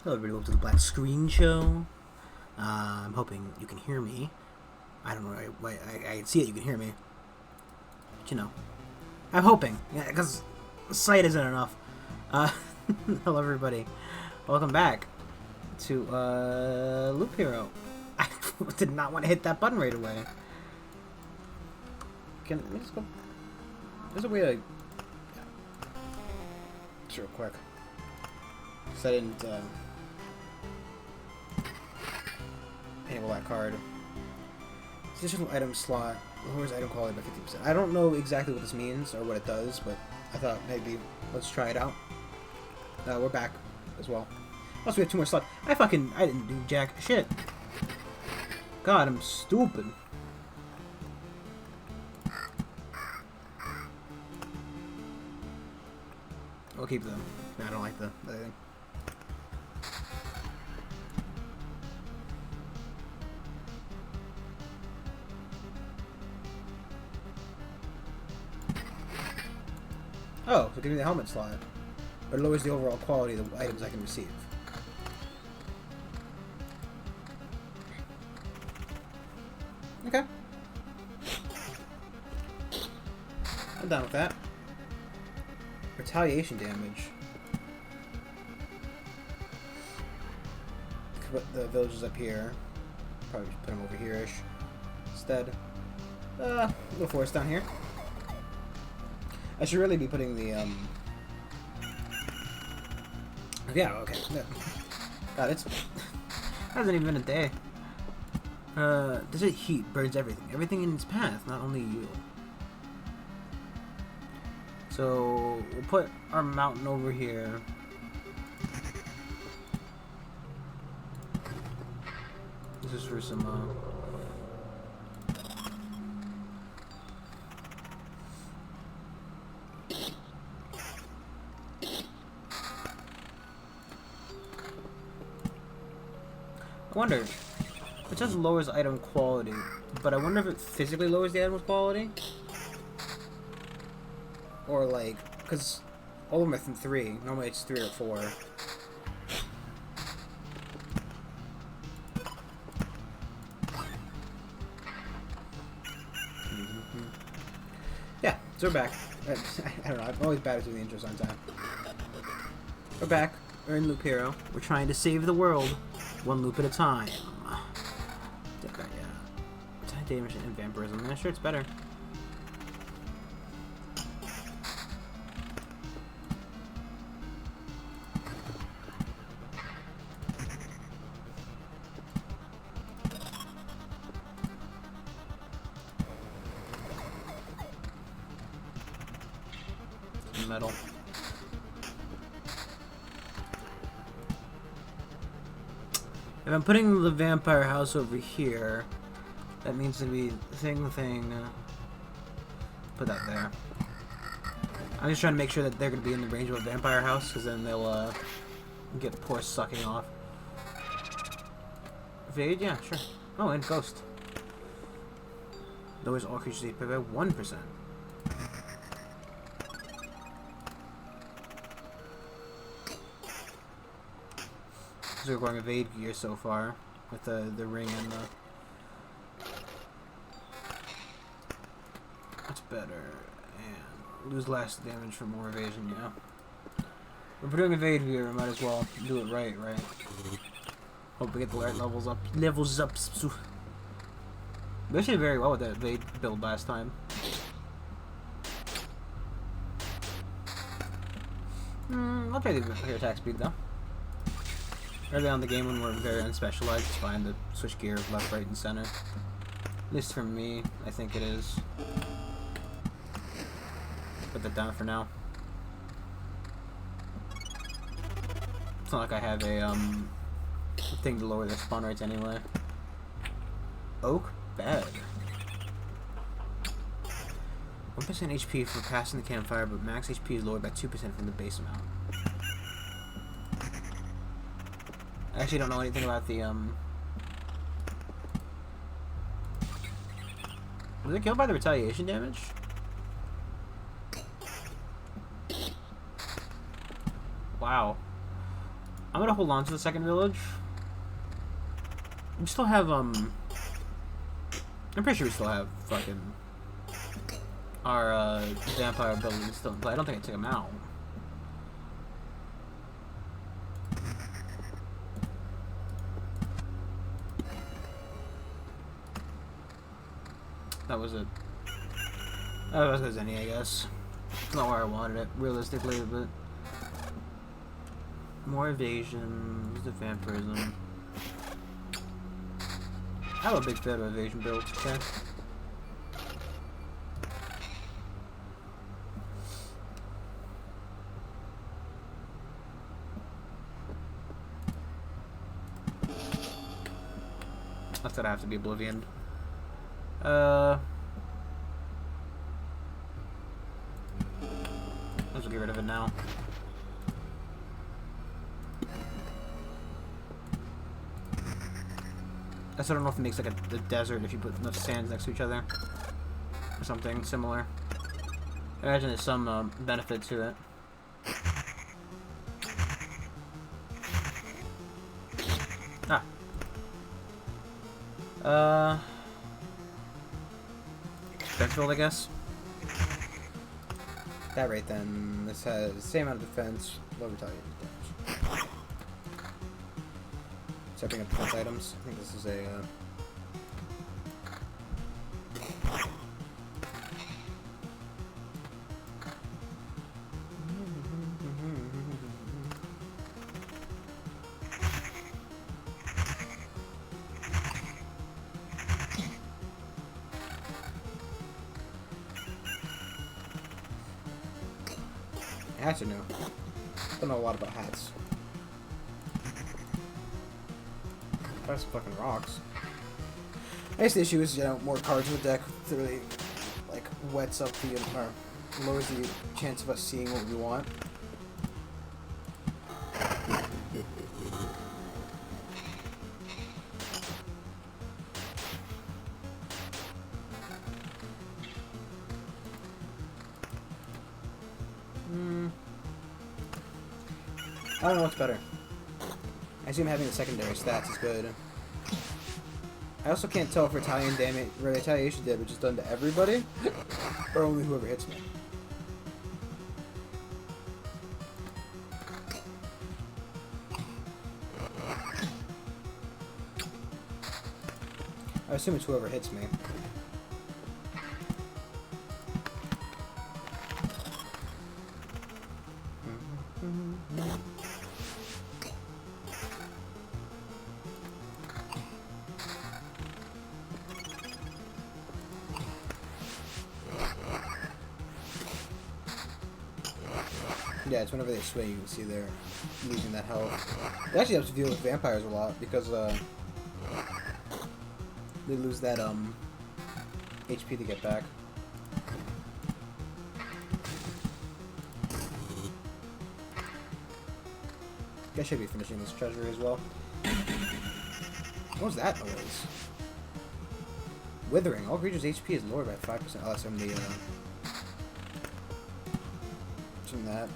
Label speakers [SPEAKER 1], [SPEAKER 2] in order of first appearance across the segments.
[SPEAKER 1] Hello everybody, welcome to the Black Screen Show. I'm hoping you can hear me. I don't know, I can see that you can hear me. But you know, I'm hoping, yeah, because the sight isn't enough. Hello everybody, welcome back to Loop Hero. I did not want to hit that button right away. Let me just go. There's a way to. Just real quick. Because I didn't enable that card. Additional item slot lowers item quality by 50%. I don't know exactly what this means or what it does, but I thought maybe let's try it out. We're back as well. Also, we have 2 more slots. I didn't do jack shit. God, I'm stupid. I'll keep them. I don't like the thing. Oh, so give me the helmet slot. But it lowers the overall quality of the items I can receive. Okay. I'm done with that. Retaliation damage. Put the villagers up here. Probably just put them over here-ish. Instead. Little forest down here. I should really be putting the, yeah, okay. God, it's... hasn't even been a day. Desert heat burns everything. Everything in its path, not only you. So, we'll put our mountain over here. This is for some, I wonder, it just lowers item quality, but I wonder if it physically lowers the item's quality? Or like, because all of them are 3, normally it's 3 or 4. Yeah, so we're back. I don't know, I'm always bad at doing the intros on time. We're back, we're in Loop Hero. We're trying to save the world. 1 loop at a time. Okay, yeah. Attack damage and vampirism. Yeah, sure, it's better. Metal. If I'm putting the vampire house over here, that means to be thing. Put that there. I'm just trying to make sure that they're going to be in the range of a vampire house, because then they'll get poor sucking off. Evade? Yeah, sure. Oh, and ghost. Lowers all creatures HP by 1%. So we're going evade gear so far with the ring and the. That's better. And lose less damage for more evasion. Yeah. If we're doing evade gear, we might as well do it right. Hope we get the right levels up. We actually did very well with that evade build last time. I'll try the higher attack speed though. Early on in the game when we're very unspecialized, it's fine to switch gear left, right, and center. At least for me, I think it is. Put that down for now. It's not like I have a thing to lower their spawn rates anyway. Oak? Bad. 1% HP for passing the campfire, but max HP is lowered by 2% from the base amount. I actually don't know anything about the, Was it killed by the retaliation damage? Wow. I'm gonna hold on to the second village. We still have, I'm pretty sure we still have fucking our, vampire abilities still in play. I don't think I took them out. That was it. That was as any, I guess. It's not where I wanted it, realistically, but... More evasion, use the vampirism. I have a big fan of evasion build, okay? That's gonna have to be Oblivion. Let's get rid of it now. I still don't know if it makes like a desert if you put enough sands next to each other. Or something similar. I imagine there's some benefit to it. Defense I guess. That right then. This has the same amount of defense, low retaliation damage. Stepping up defense items. I think this is a hats are new. Don't know a lot about hats. That's fucking rocks. I guess the issue is, you know, more cards in the deck that really, like, wets up the, or lowers the chance of us seeing what we want. I don't know what's better. I assume having the secondary stats is good. I also can't tell if retaliation damage is done to everybody, or only whoever hits me. I assume it's whoever hits me. Yeah, it's whenever they swing, you can see they're losing that health. It actually helps to deal with vampires a lot because they lose that HP to get back. I should be finishing this treasury as well. What was that noise? Withering. All creatures' HP is lowered by 5%. Oh, that's from the from that.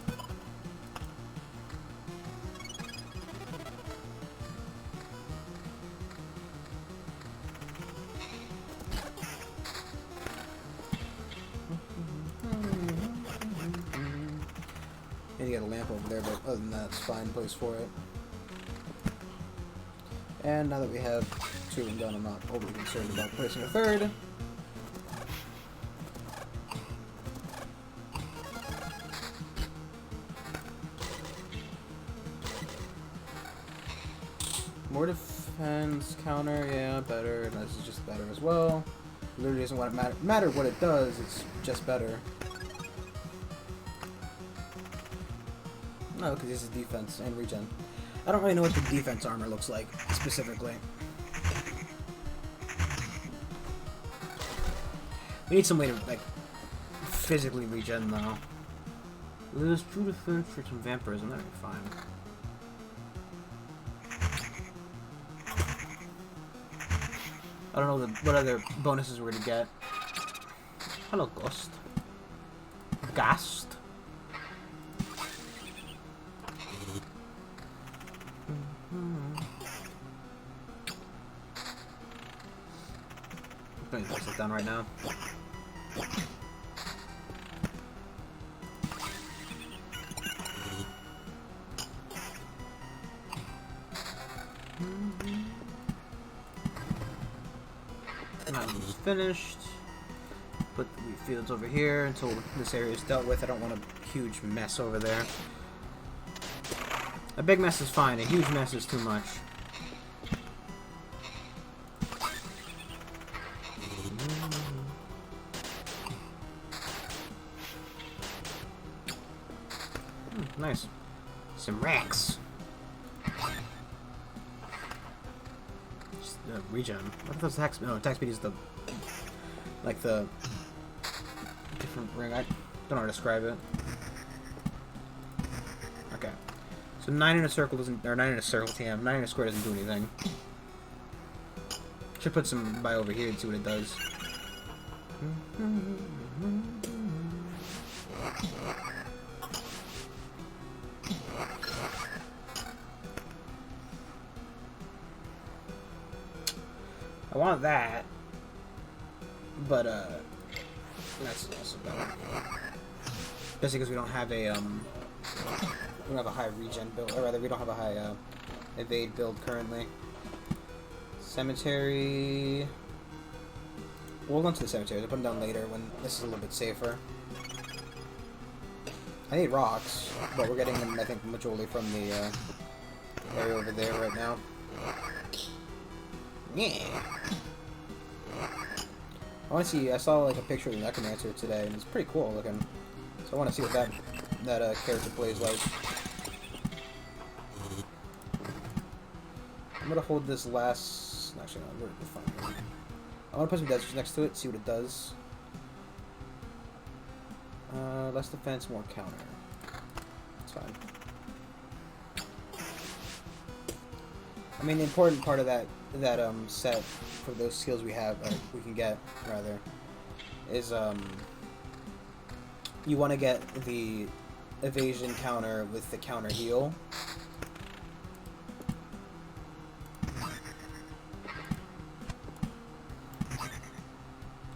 [SPEAKER 1] And you got a lamp over there, but other than that, it's fine place for it. And now that we have two of them done, I'm not overly concerned about placing a third. More defense counter, yeah, better. This is just better as well. It literally doesn't want to matter what it does, it's just better. No, because this is defense and regen. I don't really know what the defense armor looks like, specifically. We need some way to, like, physically regen, though. Lose true defense for some vampirism, that'd be fine. I don't know what other bonuses we're gonna get. Hello, Ghost. Ghast? Don't need to place it down right now. Almost finished. Put the wheat fields over here until this area is dealt with. I don't want a huge mess over there. A big mess is fine. A huge mess is too much. Nice. Some racks. Just, regen. What if those attack speed? No, attack speed is the like the different ring. I don't know how to describe it. Okay. So 9 in a circle doesn't, or 9 in a circle, TM. 9 in a square doesn't do anything. Should put some by over here and see what it does. I want that, but that's also better. Especially because we don't have a we don't have a high regen build, or rather, we don't have a high evade build currently. Cemetery. We'll go into the cemetery. I'll put them down later when this is a little bit safer. I need rocks, but we're getting them, I think, majorly from the area over there right now. Yeah. I want to see. I saw like a picture of the Necromancer today, and it's pretty cool looking. So I want to see what that character plays like. I'm gonna hold this last. Actually, no, we're fine. I want to put some deserts next to it, see what it does. Less defense, more counter. That's fine. I mean, the important part of that set for those skills we have, we can get rather, is you want to get the evasion counter with the counter heal.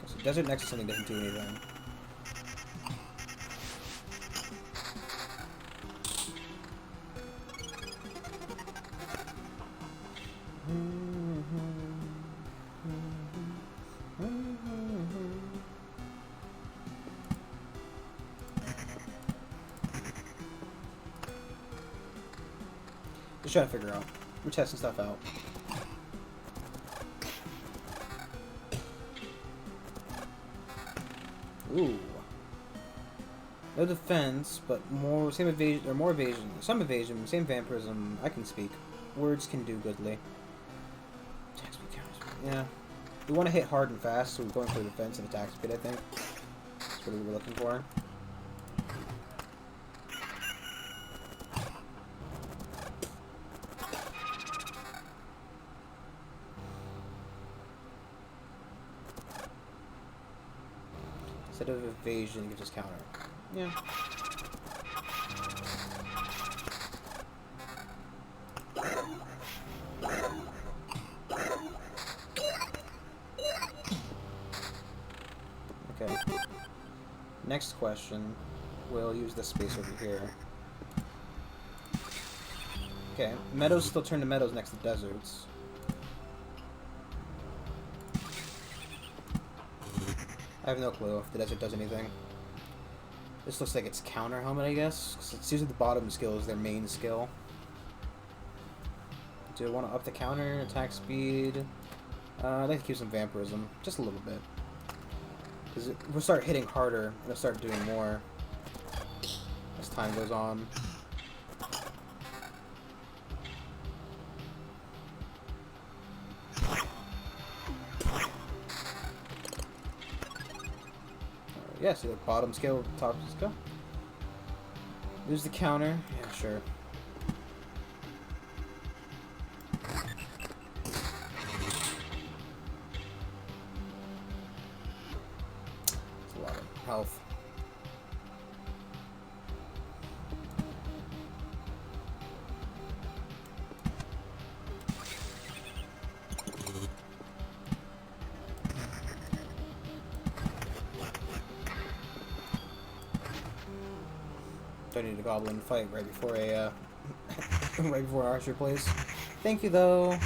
[SPEAKER 1] So desert next to something doesn't do anything. Just trying to figure out. We're testing stuff out. Ooh. No defense, but more same evasion or more evasion. Some evasion, same vampirism. I can speak. Words can do goodly. Attack speed counters. Yeah. We want to hit hard and fast, so we're going for defense and attack speed, I think. That's what we were looking for. Instead of evasion, it gives us counter. Yeah. Okay. Next question. We'll use this space over here. Okay. Meadows still turn to meadows next to deserts. I have no clue if the desert does anything. This looks like it's counter helmet, I guess, because it's usually the bottom skill is their main skill. Do I want to up the counter, attack speed? I'd like to keep some vampirism, just a little bit. Because we'll start hitting harder, it'll start doing more as time goes on. Yeah, see the bottom skill, top skill. Lose the counter. Yeah, sure. It's a lot of health. fighting a goblin fight right before a right before Archer plays. Thank you though.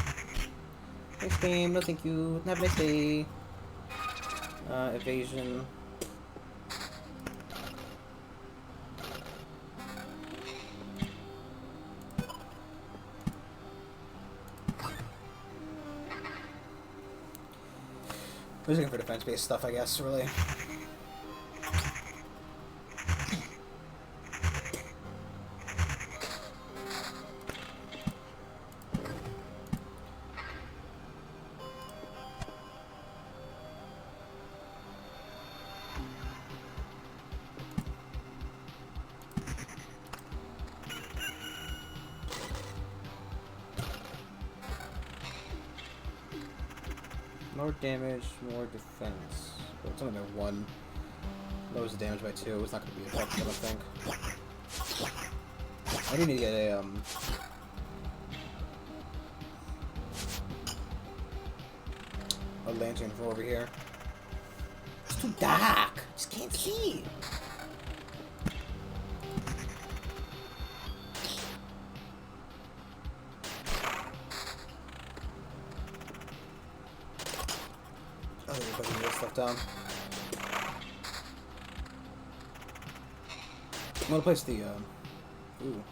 [SPEAKER 1] Thanks game, no thank you. Have a nice day. Evasion. I was looking for defense-based stuff, I guess, really. More damage, more defense. But it's only by 1. Lowers the damage by 2. It's not going to be effective, I don't think. I do need to get a lantern from over here. It's too dark. Just can't see. Oh, you're putting this stuff down. I'm gonna place the, ooh.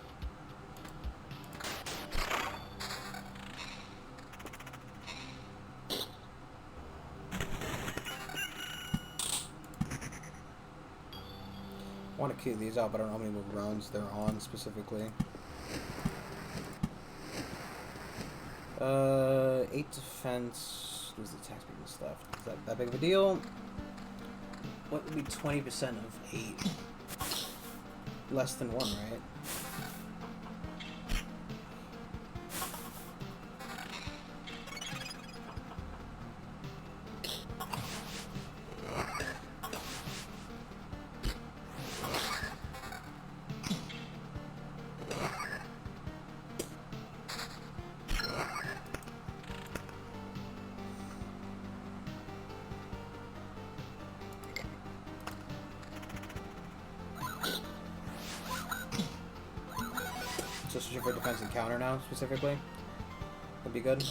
[SPEAKER 1] I want to key these out, but I don't know how many more rounds they're on specifically. 8 defense. Lose the attack speed and stuff. Is that big of a deal? What would be 20% of 8? Less than 1, right? So switching for defense and counter now, specifically. Would be good.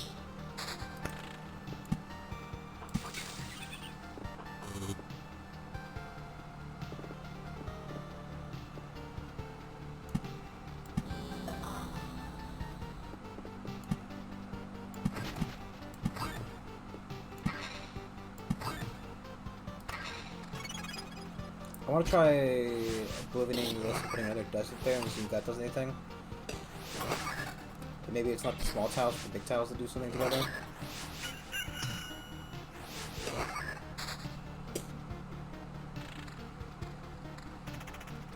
[SPEAKER 1] I want to try oblivionating this and putting another desert there and see if that does anything. But maybe it's not the small tiles, but the big tiles that do something together.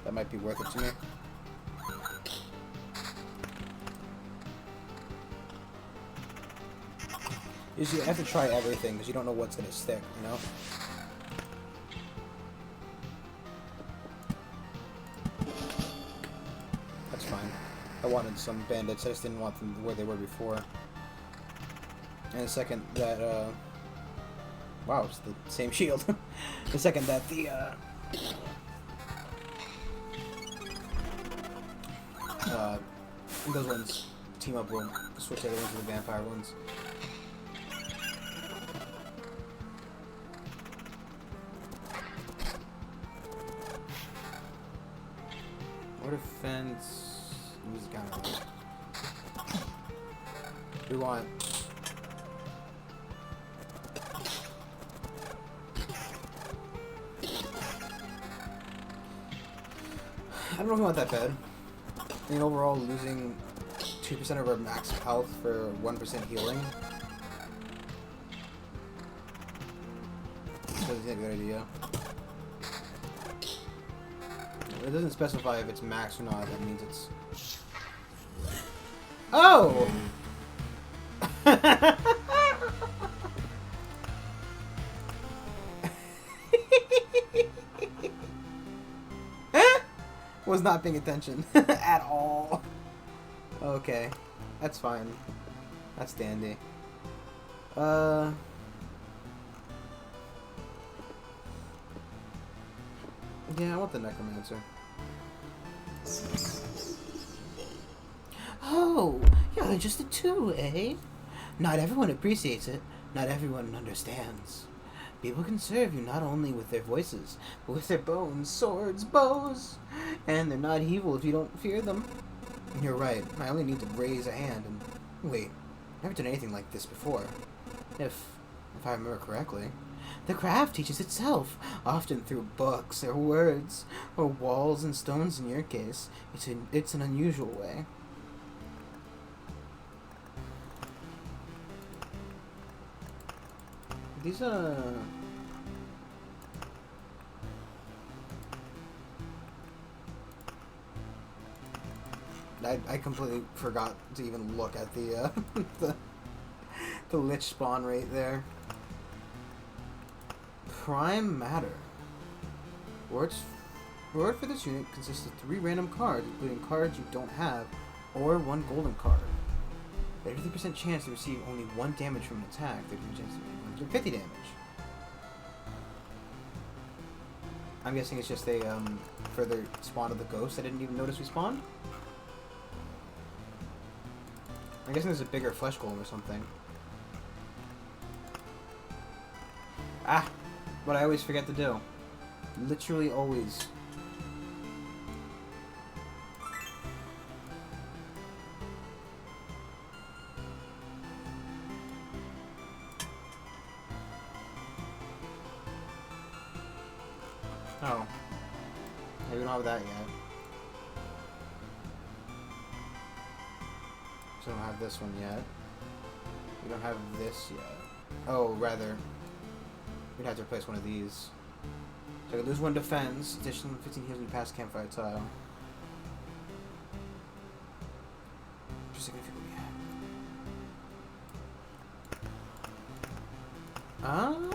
[SPEAKER 1] That might be worth it to me. You have to try everything because you don't know what's going to stick, you know? That's fine. I wanted some bandits, I just didn't want them where they were before. And the second that, wow, it's the same shield. The second that the, those ones team up, will switch the other ones to the vampire ones. More defense. Use the counter. We want. I don't know if we want that bad. I mean, overall, losing 2% of our max health for 1% healing doesn't seem like a good idea. It doesn't specify if it's max or not. That means it's. Oh! Was not paying attention at all. Okay, that's fine. That's dandy. Yeah, I want the Necromancer. Oh, you're interested too, eh? Not everyone appreciates it. Not everyone understands. People can serve you not only with their voices, but with their bones, swords, bows. And they're not evil if you don't fear them. You're right. I only need to raise a hand and... Wait, I've never done anything like this before. If I remember correctly. The craft teaches itself, often through books or words, or walls and stones in your case. It's an unusual way. These, I completely forgot to even look at the, the lich spawn rate there. Prime Matter. Word for this unit consists of 3 random cards, including cards you don't have, or 1 golden card. 33% chance to receive only 1 damage from an attack, 33% chance to receive 150 damage. I'm guessing it's just a further spawn of the ghost I didn't even notice we spawned. I'm guessing there's a bigger flesh golem or something. Ah! What I always forget to do. Literally always. Oh. Maybe we don't have that yet. So we don't have this one yet. We don't have this yet. Oh, rather... We'd have to replace one of these. So I could lose 1 defense, additional 15 heals when you pass campfire tile. Just significantly. Oh.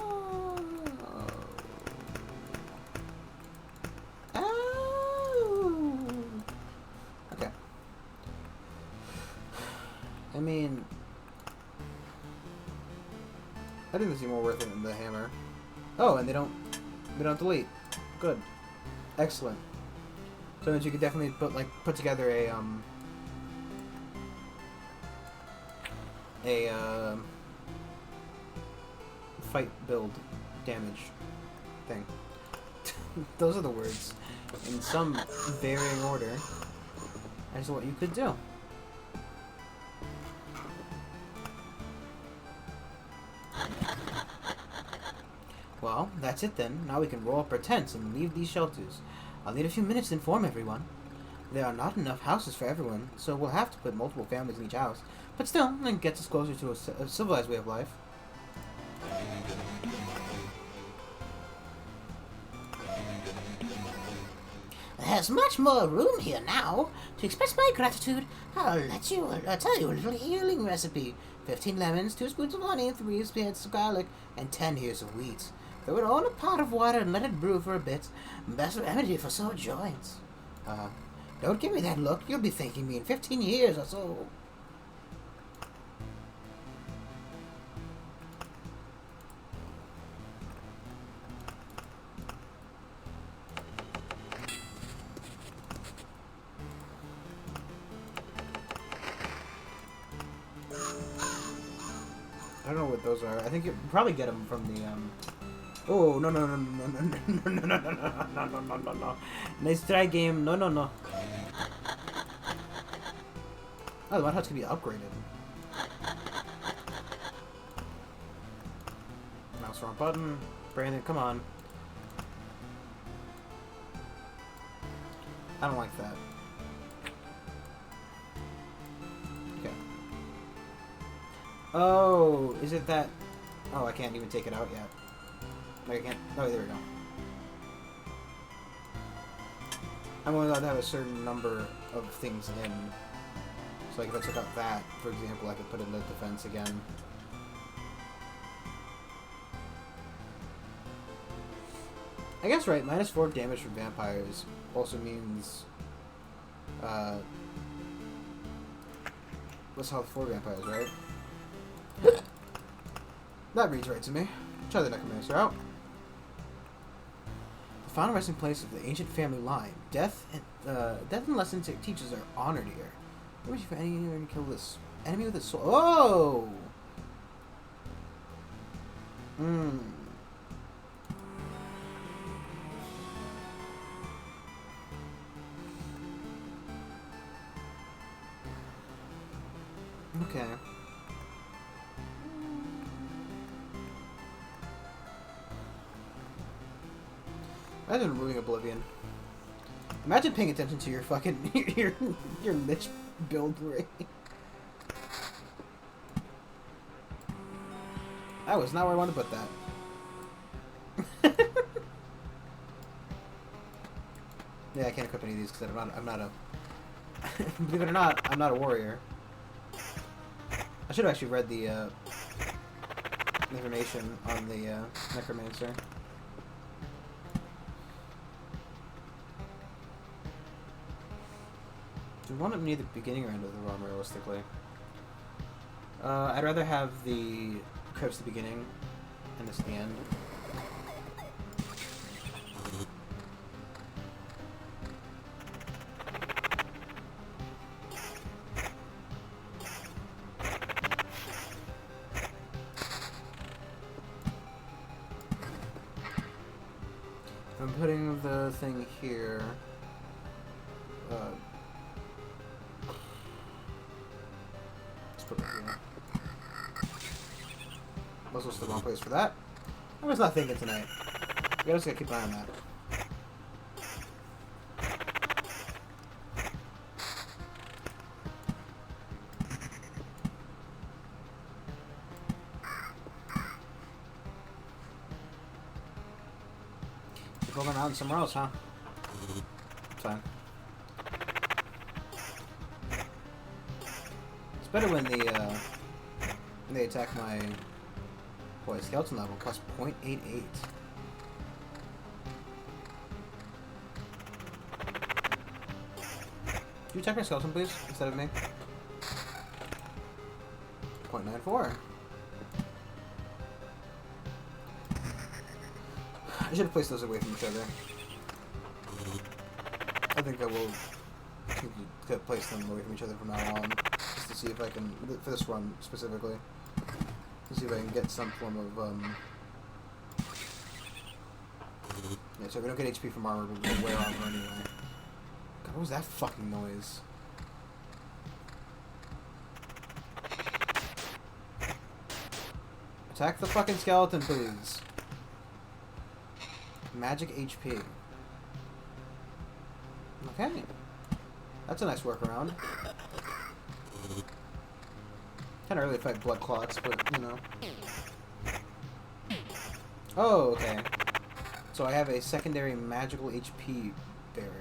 [SPEAKER 1] Oh. Okay. I mean, I think this is more worth it than the hammer. Oh, and they don't delete. Good. Excellent. So that you could definitely put together a fight build damage thing. Those are the words in some varying order as to what you could do. Well, that's it then. Now we can roll up our tents and leave these shelters. I'll need a few minutes to inform everyone. There are not enough houses for everyone, so we'll have to put multiple families in each house. But still, it gets us closer to a civilized way of life. There's much more room here now. To express my gratitude, I'll tell you a little healing recipe. 15 lemons, 2 spoons of honey, 3 spears of garlic, and 10 ears of wheat. Throw it all in a pot of water and let it brew for a bit. Best remedy for sore joints. Don't give me that look. You'll be thanking me in 15 years or so. I don't know what those are. I think you probably get them from the Oh no. Nice try, game. No. Oh, the Mud Huts can be upgraded. Mouse wrong button. Brandon, come on. I don't like that. Okay. Oh, is it that? Oh, I can't even take it out yet. Like I can't. Oh, there we go. I'm only allowed to have a certain number of things in. So, like, if I took out that, for example, I could put in the defense again. I guess, right, -4 damage from vampires also means, less health for vampires, right? That reads right to me. Try the Necromancer out. Final resting place of the ancient family line. Death and lessons it teaches are honored here. What would you for any kill this enemy with a sword? Oh! Hmm. Okay. Imagine removing Oblivion. Imagine paying attention to your fucking your Lich build ring. That was not where I wanted to put that. Yeah, I can't equip any of these because I'm not a. Believe it or not, I'm not a warrior. I should have actually read the information on the Necromancer. Do we want it near the beginning or end of the run, realistically? I'd rather have the crypts at the beginning and this at the end. I'm putting the thing here. Let's put it here. Muzzle's the wrong place for that. I was not thinking tonight. We just gotta keep an eye on that. You're going out somewhere else, huh? Fine. It's better when they attack my skeleton level costs 0.88. Do you attack my skeleton, please, instead of me? 0.94. I should have placed those away from each other. I think I will place them away from each other from now on, just to see if I can, for this run specifically, to see if I can get some form of, yeah, so we don't get HP from armor, but we can wear armor anyway. God, what was that fucking noise? Attack the fucking skeleton, please. Magic HP. Okay. That's a nice workaround. Kinda early to fight blood clots, but, you know. Oh, okay. So I have a secondary magical HP barrier.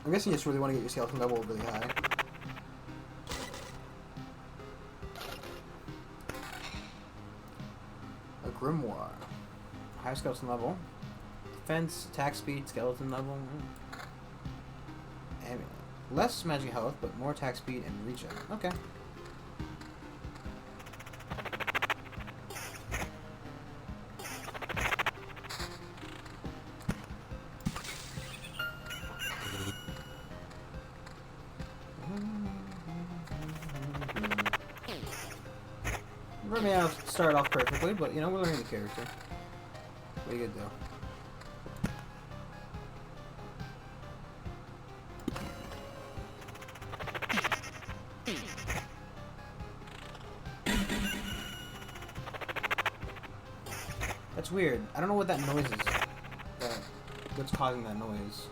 [SPEAKER 1] I'm guessing you just really want to get your skeleton level really high. A grimoire. High skeleton level. Defense, attack speed, skeleton level. Amulet. Less magic health, but more attack speed and regen. Okay. We may not start off perfectly, but you know, we're learning the character. What are you gonna do? That's weird. I don't know what that noise is. What's causing that noise?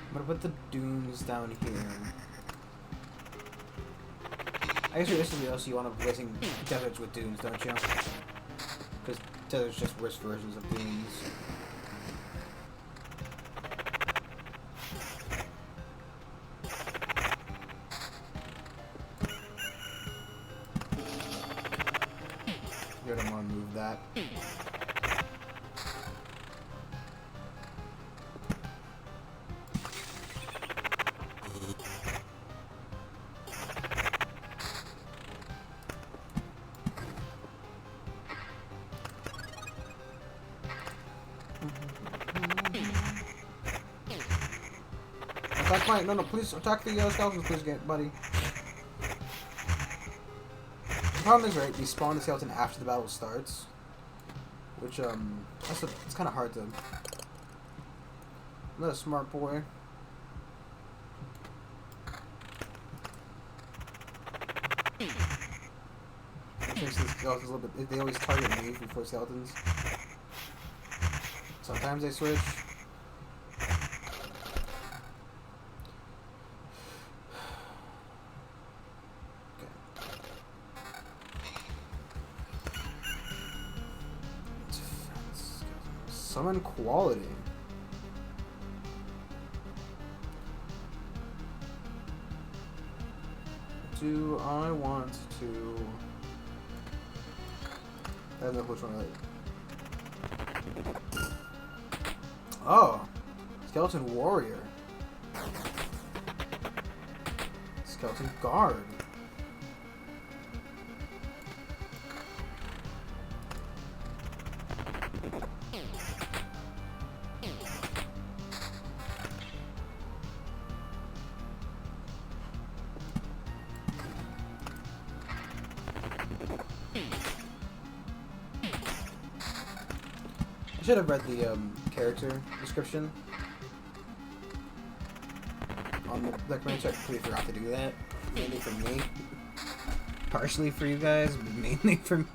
[SPEAKER 1] I'm gonna put the dunes down here. I guess realistically, also you want to be placing deserts with dunes, don't you? Because there's just worse versions of Goons. You're gonna want to move that. Attack my, no, please attack the skeletons, please, buddy. The problem is, right, we spawn the skeleton after the battle starts, which, it's kind of hard to. I'm not a smart boy. I think the skeletons a little bit, they always target me before skeletons. Sometimes they switch. Summon quality. Do I want to? I don't know which one I like. Oh, Skeleton Warrior. Skeleton Guard. I should have read the character description on the documentary. I completely forgot to do that. Mainly for me. Partially for you guys, but mainly for me.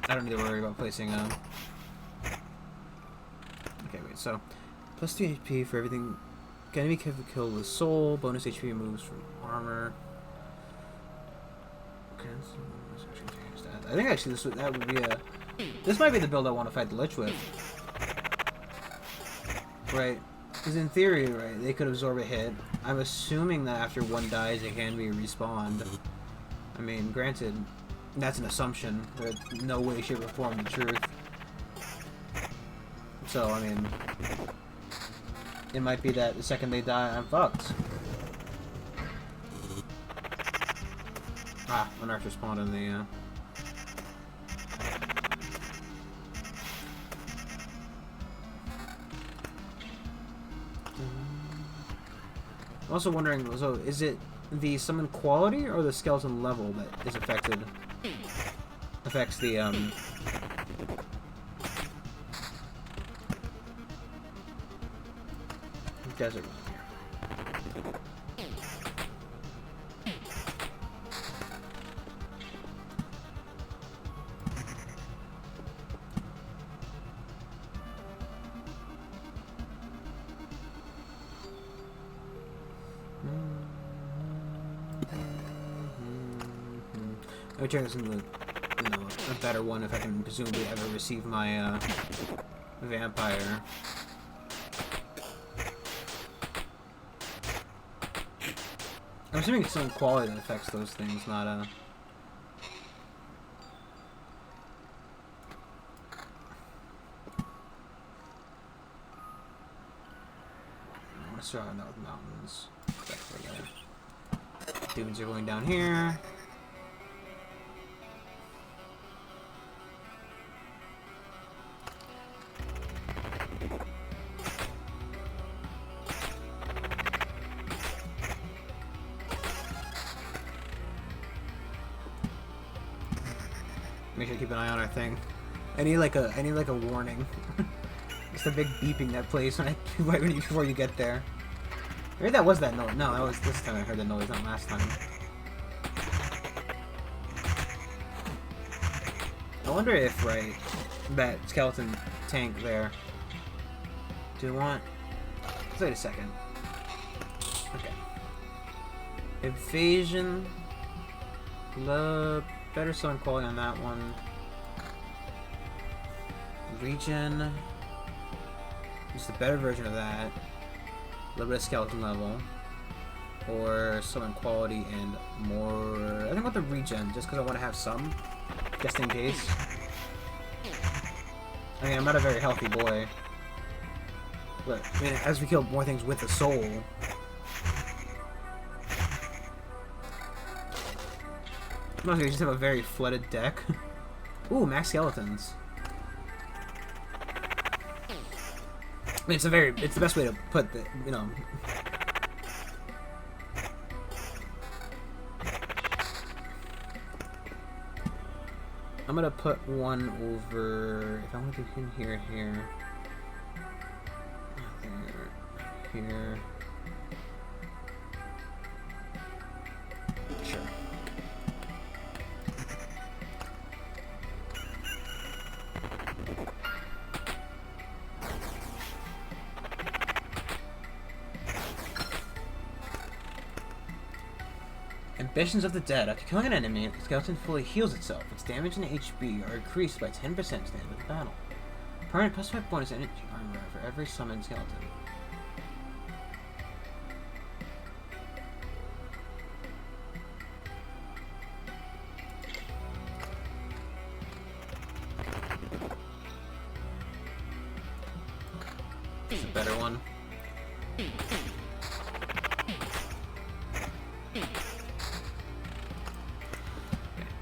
[SPEAKER 1] I don't need to worry about placing Okay, wait, so plus 2 HP for everything. Enemy can kill with soul, bonus HP moves from armor. I think actually that would be a. This might be the build I want to fight the Lich with. Right? Because in theory, right, they could absorb a hit. I'm assuming that after one dies, it can be respawned. I mean, granted, that's an assumption. There's no way, shape, or form the truth. So, I mean, it might be that the second they die, I'm fucked. Ah, an archer spawned in the, I'm also wondering, so is it the summon quality or the skeleton level that is affected? Affects the, desert one here. I'll turn this into, a better one if I can presumably ever receive my, vampire. I'm assuming it's some quality that affects those things, not, I want to surround that with mountains. Dudes are going down here. Make sure to keep an eye on our thing. I need like a warning. Just a big beeping that plays when before you get there. Maybe that was that noise. No, that was this time I heard the noise, not last time. I wonder if, right, that skeleton tank there. Do you want? Let's wait a second. Okay. Evasion. Better summon quality on that one. Regen. Just a better version of that. A little bit of skeleton level. Or summon quality and more. I think about the regen, just because I want to have some. Just in case. I mean, I'm not a very healthy boy. But, I mean, as we kill more things with the soul. Mostly, we just have a very flooded deck. Ooh, max skeletons. I mean, it's the best way to put the, you know. I'm gonna put one over, if I want to do him here, here. Sure. Ambitions of the Dead. After killing an enemy, the skeleton fully heals itself. Its damage and HP are increased by 10% at the end of the battle. Permanent +5 bonus energy armor for every summoned skeleton. This is a better one.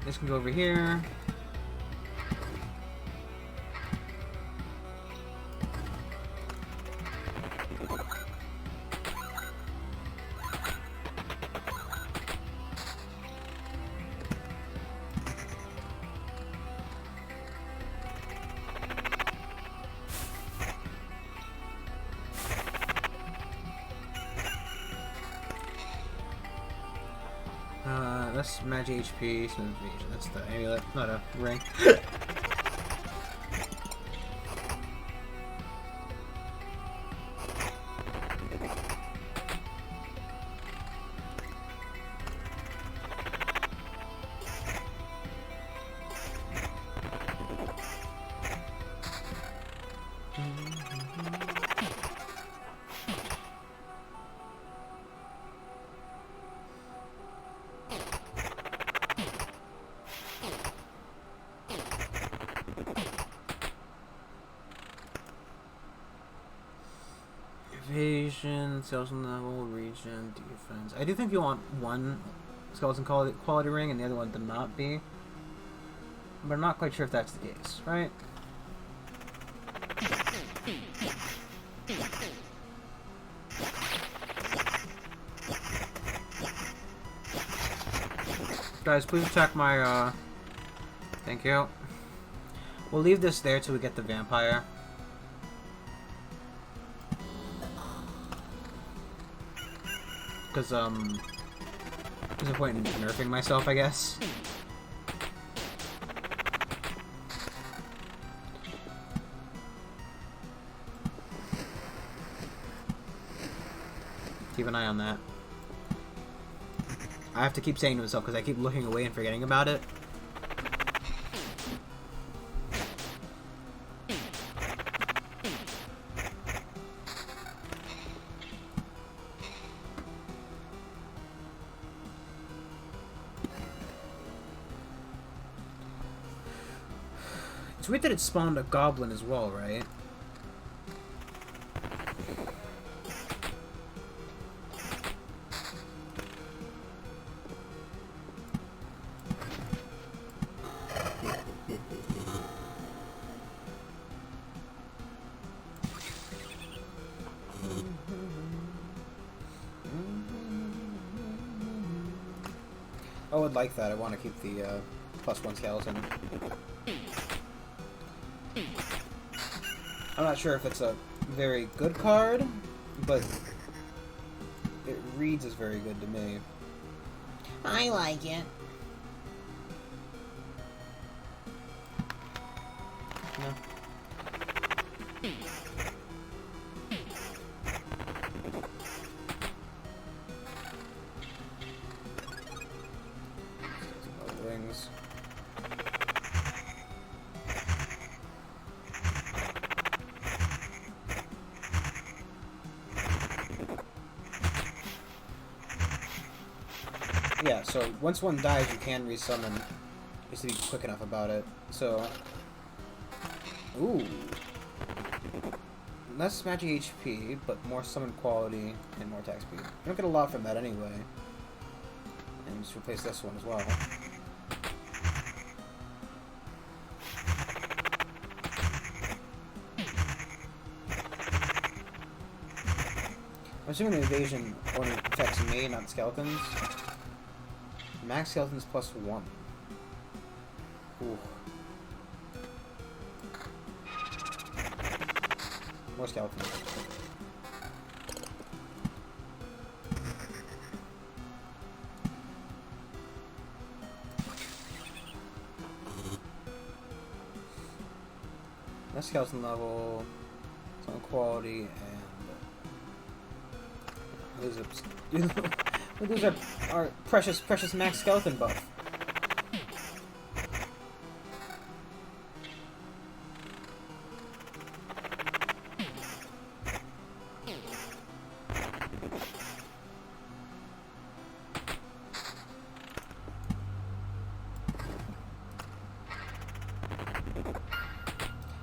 [SPEAKER 1] This can go over here. That's magic HP, smooth evasion. That's the amulet, not a ring. Evasion, skeleton level, regen, defense. I do think you want one skeleton quality ring and the other one to not be. But I'm not quite sure if that's the case, right? Guys, please check my, thank you. We'll leave this there till we get the vampire. Because, there's a point in nerfing myself, I guess. Keep an eye on that. I have to keep saying to myself because I keep looking away and forgetting about it. It's weird that it spawned a goblin as well, right? I would like that. I want to keep the +1 skeleton. I'm not sure if it's a very good card, but it reads as very good to me. I like it. No. Yeah, so once one dies, you can resummon. Just to be quick enough about it. So, ooh, less magic HP, but more summon quality and more attack speed. You don't get a lot from that anyway. And just replace this one as well. I'm assuming the evasion only affects me, not the skeletons. Max skeletons +1. Ooh. More skeletons. Less skeleton level, some quality, and lose our precious max skeleton buff.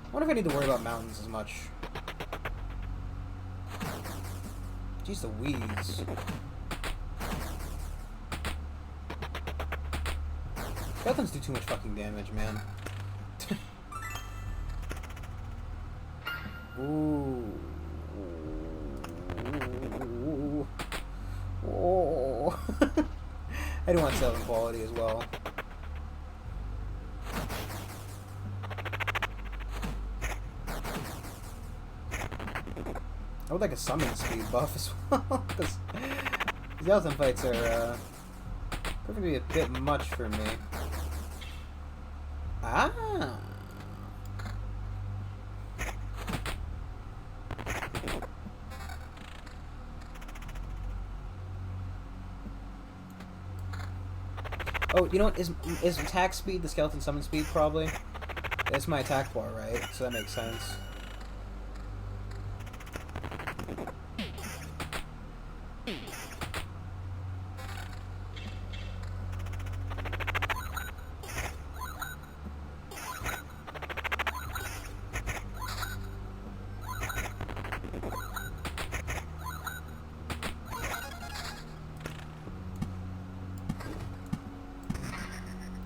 [SPEAKER 1] I wonder if I need to worry about mountains as much. Jeez, the weeds. Skeletons do too much fucking damage, man. Ooh. Oh. I do want skeleton quality as well. I would like a summon speed buff as well, because skeleton fights are proving to be a bit much for me. Ah! Oh, you know what? Is attack speed the skeleton summon speed, probably? It's my attack bar, right? So that makes sense.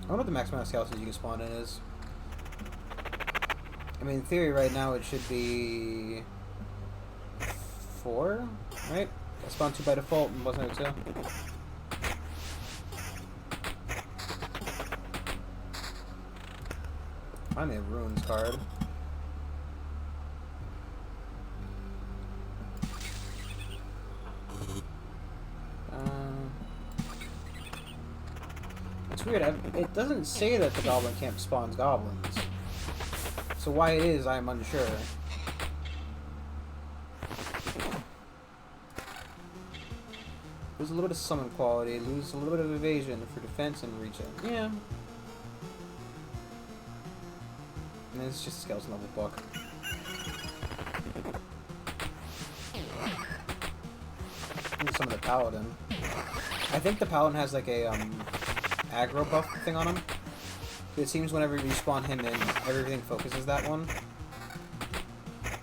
[SPEAKER 1] I wonder what the max amount of skeletons you can spawn in is. I mean, in theory, right now it should be 4, right? I spawned 2 by default, and wasn't it 2? Finally, a runes card. It's weird. It doesn't say that the goblin camp spawns goblins. So why it is, I'm unsure. Lose a little bit of summon quality, lose a little bit of evasion for defense and reach in. Yeah. And it's just a skeleton level book. Some of the paladin. I think the paladin has like a aggro buff thing on him. It seems whenever you spawn him in, everything focuses that one. I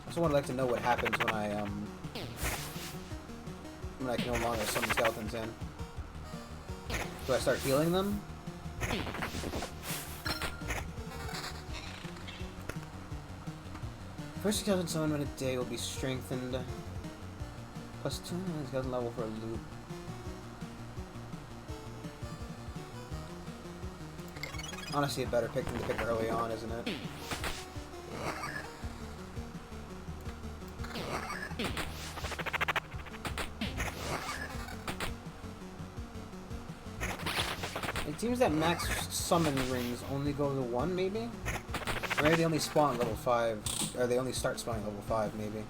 [SPEAKER 1] also would like to know what happens when I can no longer summon skeletons in. Do I start healing them? First skeleton summon in a day will be strengthened. +2 skeleton level for a loop. Honestly, a better pick than to pick early on, isn't it? It seems that max summon rings only go to 1, maybe? Or maybe they only spawn at level 5. Or they only start spawning at level 5, maybe.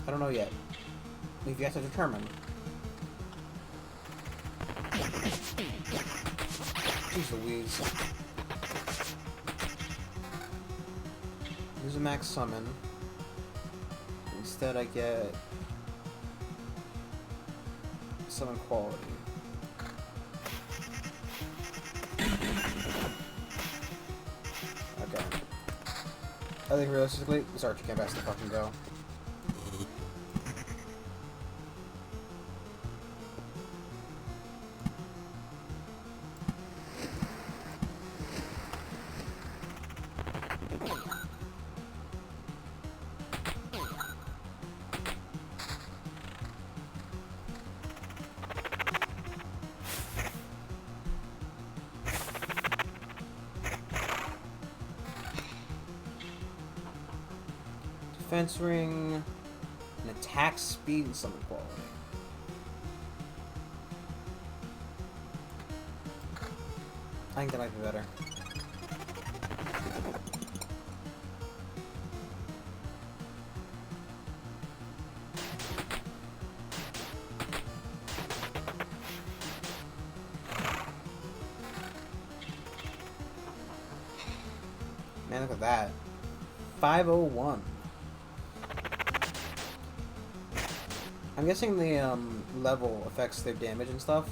[SPEAKER 1] I don't know yet. We've yet to determine. Jeez Louise. Use a max summon. Instead I get summon quality. Okay. I think realistically, this archer camp has to fucking go. Defense ring, and attack speed and summon quality. I think that might be better. Man, look at that. 501. I'm guessing the level affects their damage and stuff.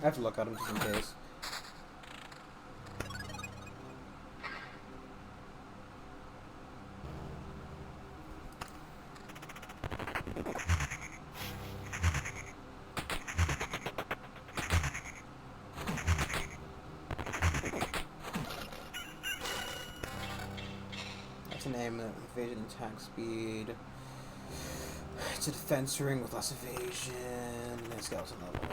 [SPEAKER 1] I have to look at them just in case. That's an aim, evasion, attack speed. It's a defense ring with less evasion, and skeleton level.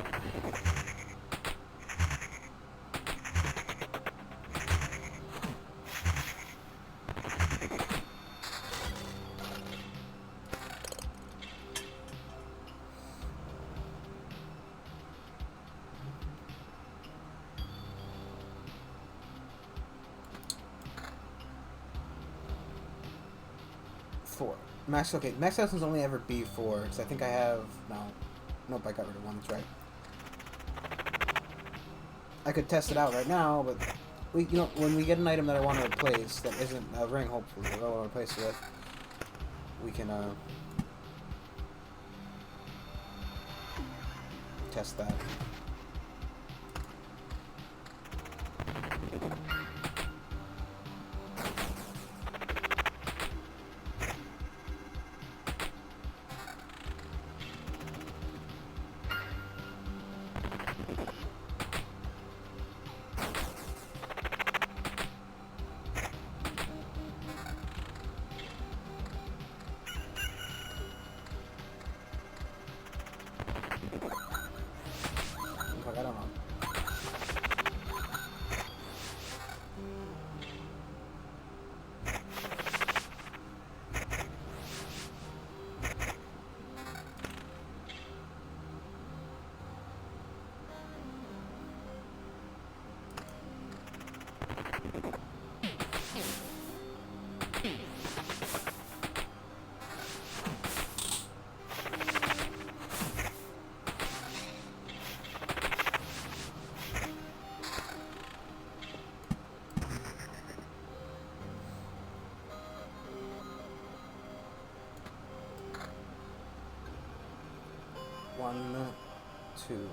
[SPEAKER 1] Max, okay, max health is only ever B4, because I think I have, nope, I got rid of one, that's right. I could test it out right now, but, when we get an item that I want to replace, that isn't a ring, hopefully, that I want to replace it with, we can, test that. I don't know. One, two.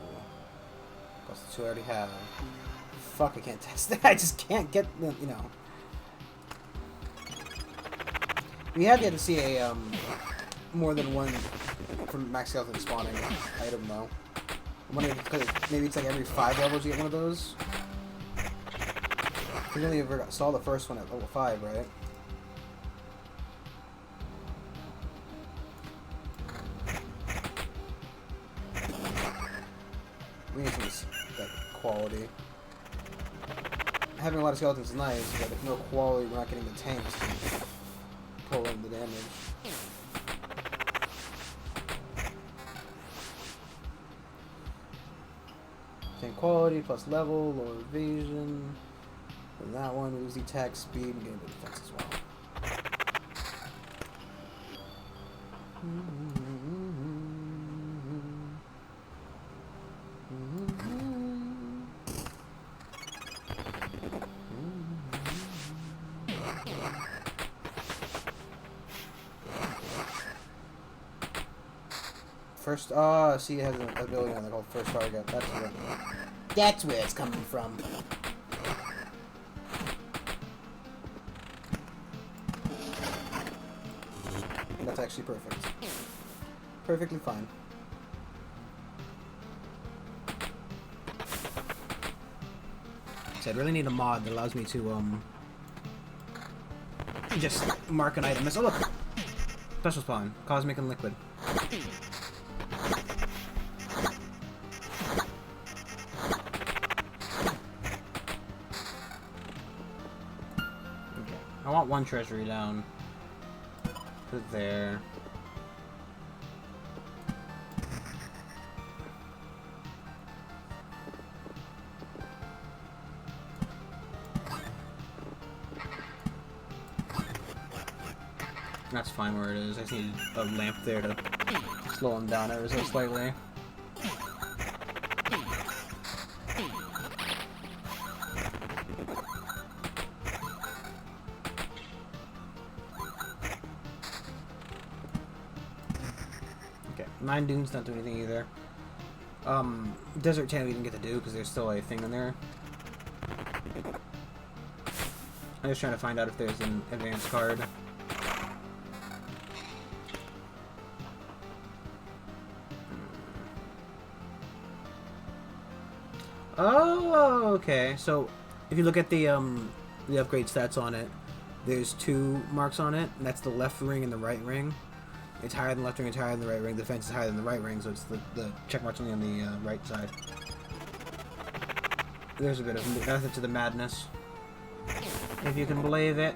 [SPEAKER 1] Plus the two I already have. Fuck, I can't test that. I just can't get the, We have yet to see a, more than one from max skeleton spawning item, though. I'm wondering if maybe it's like every 5 levels you get one of those. We only ever saw the first one at level 5, right? having a lot of skeletons is nice, but if no quality, we're not getting the tanks to pull in the damage. Tank quality plus level, lower evasion. And that one, lose the attack speed and gain the defense as well. First, see, it has an ability on it called First Target. That's where it's coming from. And that's actually perfect. Perfectly fine. So I really need a mod that allows me to, just mark an item as, oh look! Special spawn. Cosmic and Liquid. I want one treasury down to there. That's fine where it is. I just need a lamp there to slow him down ever so slightly. Okay, 9 dunes not doing anything either. Desert Tan we didn't get to do because there's still a thing in there. I'm just trying to find out if there's an advanced card. Oh, okay. So if you look at the upgrade stats on it, there's 2 marks on it, and that's the left ring and the right ring. It's higher than the left ring, it's higher than the right ring. The defense is higher than the right ring, so it's the check mark's only on the right side. There's a bit of method to the madness, if you can believe it.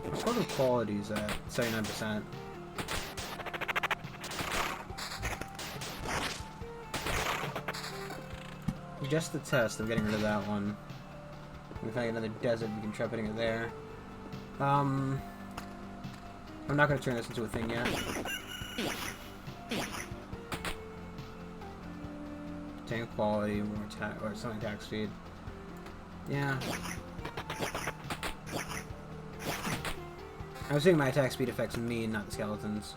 [SPEAKER 1] What are the qualities at 79%? Just the test of getting rid of that one. If we find another desert, we can try putting it there. I'm not going to turn this into a thing yet. Tank quality, more attack, or something attack speed. Yeah. I was saying my attack speed affects me and not the skeletons.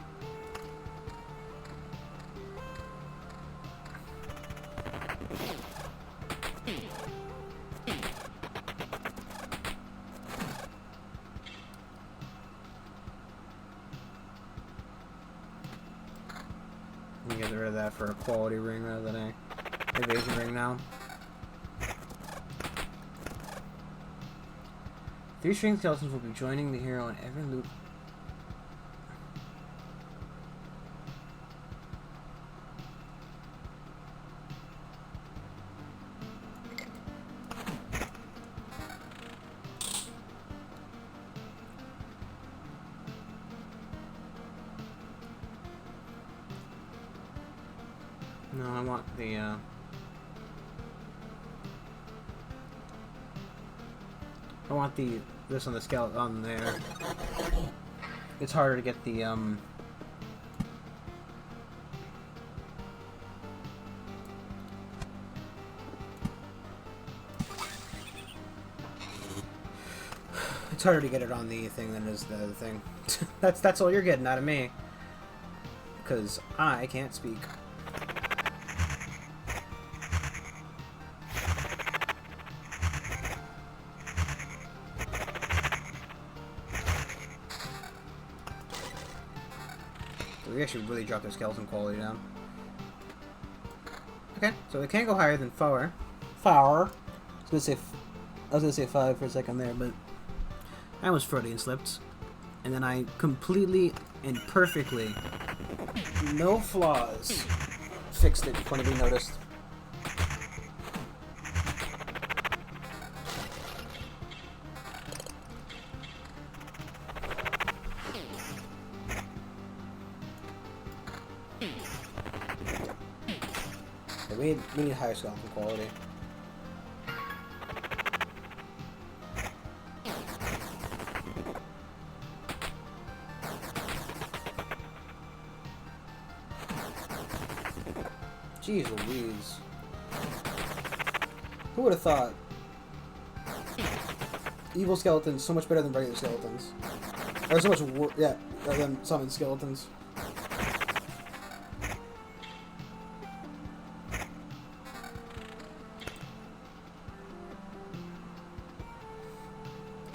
[SPEAKER 1] Let me get rid of that for a quality ring rather than a evasion ring now. 3 string skeletons will be joining the hero in every loop. No, I want the, I want this on the skeleton on there. It's harder to get the, it's harder to get it on the thing than it is the other thing. That's all you're getting out of me. Because I can't speak. We actually really dropped our skeleton quality down. Okay, so it can't go higher than 4. 4. I was gonna say 5 for a second there, but I almost Freudian slipped. and then I completely and perfectly, no flaws, fixed it before anybody noticed. Yeah, we need higher skeleton quality. Jeez Louise. Who would have thought? Evil skeletons so much better than regular skeletons. Or so much rather than summoned skeletons.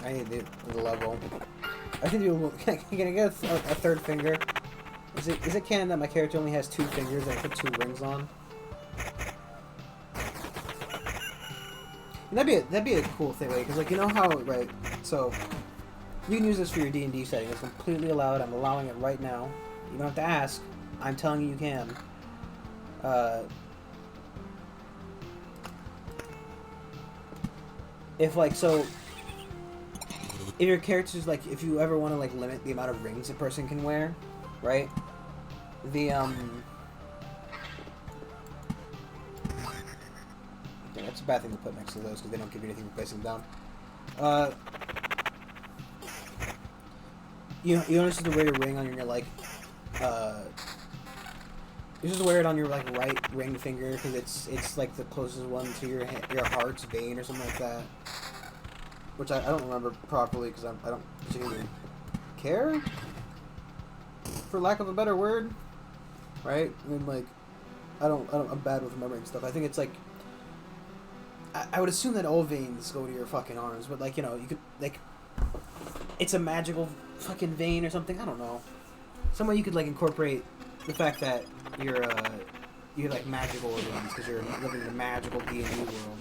[SPEAKER 1] I need the level. I think you can I get a third finger? Is it canon that my character only has 2 fingers and I put 2 rings on? And that'd be a cool thing, because like you know how so you can use this for your D&D setting. It's completely allowed. I'm allowing it right now. You don't have to ask. I'm telling you can. If your character's if you ever want to limit the amount of rings a person can wear, right? Yeah, that's a bad thing to put next to those because they don't give you anything for placing them down. You don't just wear your ring on your you're just wear it on your right ring finger because it's like the closest one to your heart's vein or something like that. Which I don't remember properly because I don't particularly care, for lack of a better word, right? I mean, I'm bad with remembering stuff. I think it's I would assume that all veins go to your fucking arms, but you could it's a magical fucking vein or something. I don't know. Some way you could incorporate the fact that you're magical organs because you're living in a magical D&D world.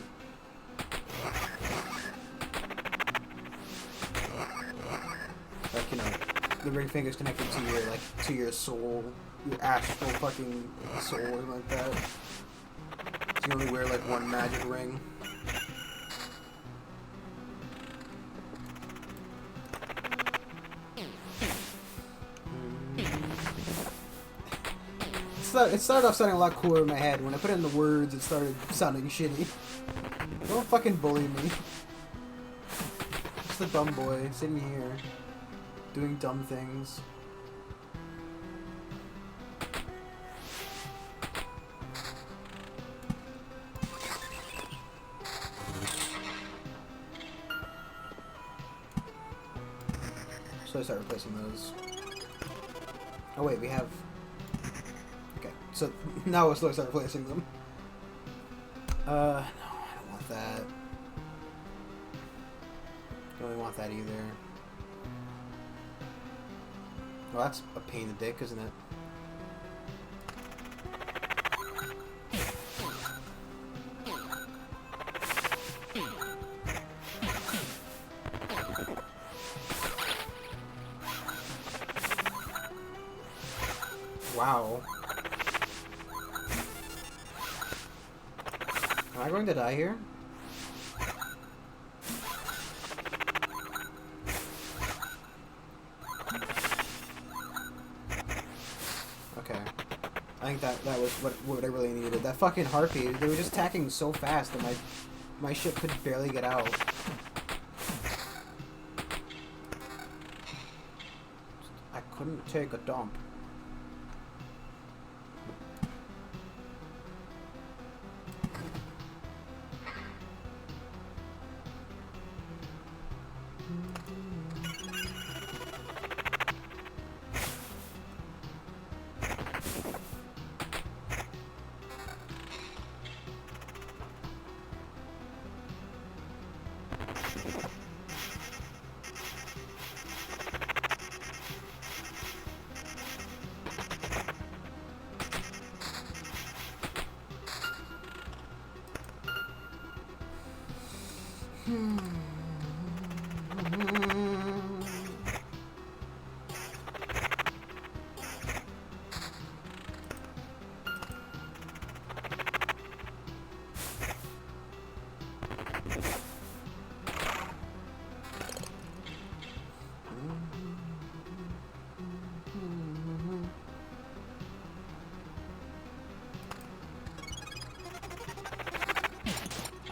[SPEAKER 1] The ring finger's connected to to your soul, your astral fucking soul or something like that. So you only wear one magic ring. It started off sounding a lot cooler in my head. When I put it in the words, it started sounding shitty. Don't fucking bully me. Just a dumb boy sitting here doing dumb things. So I start replacing those. Oh wait, we have... Okay, so now we'll slowly start replacing them. No, I don't want that. Don't really want that either. Well, that's a pain in the dick, isn't it? Wow. Am I going to die here? Okay. I think that was what I really needed. That fucking harpy, they were just attacking so fast that my ship could barely get out. I couldn't take a dump.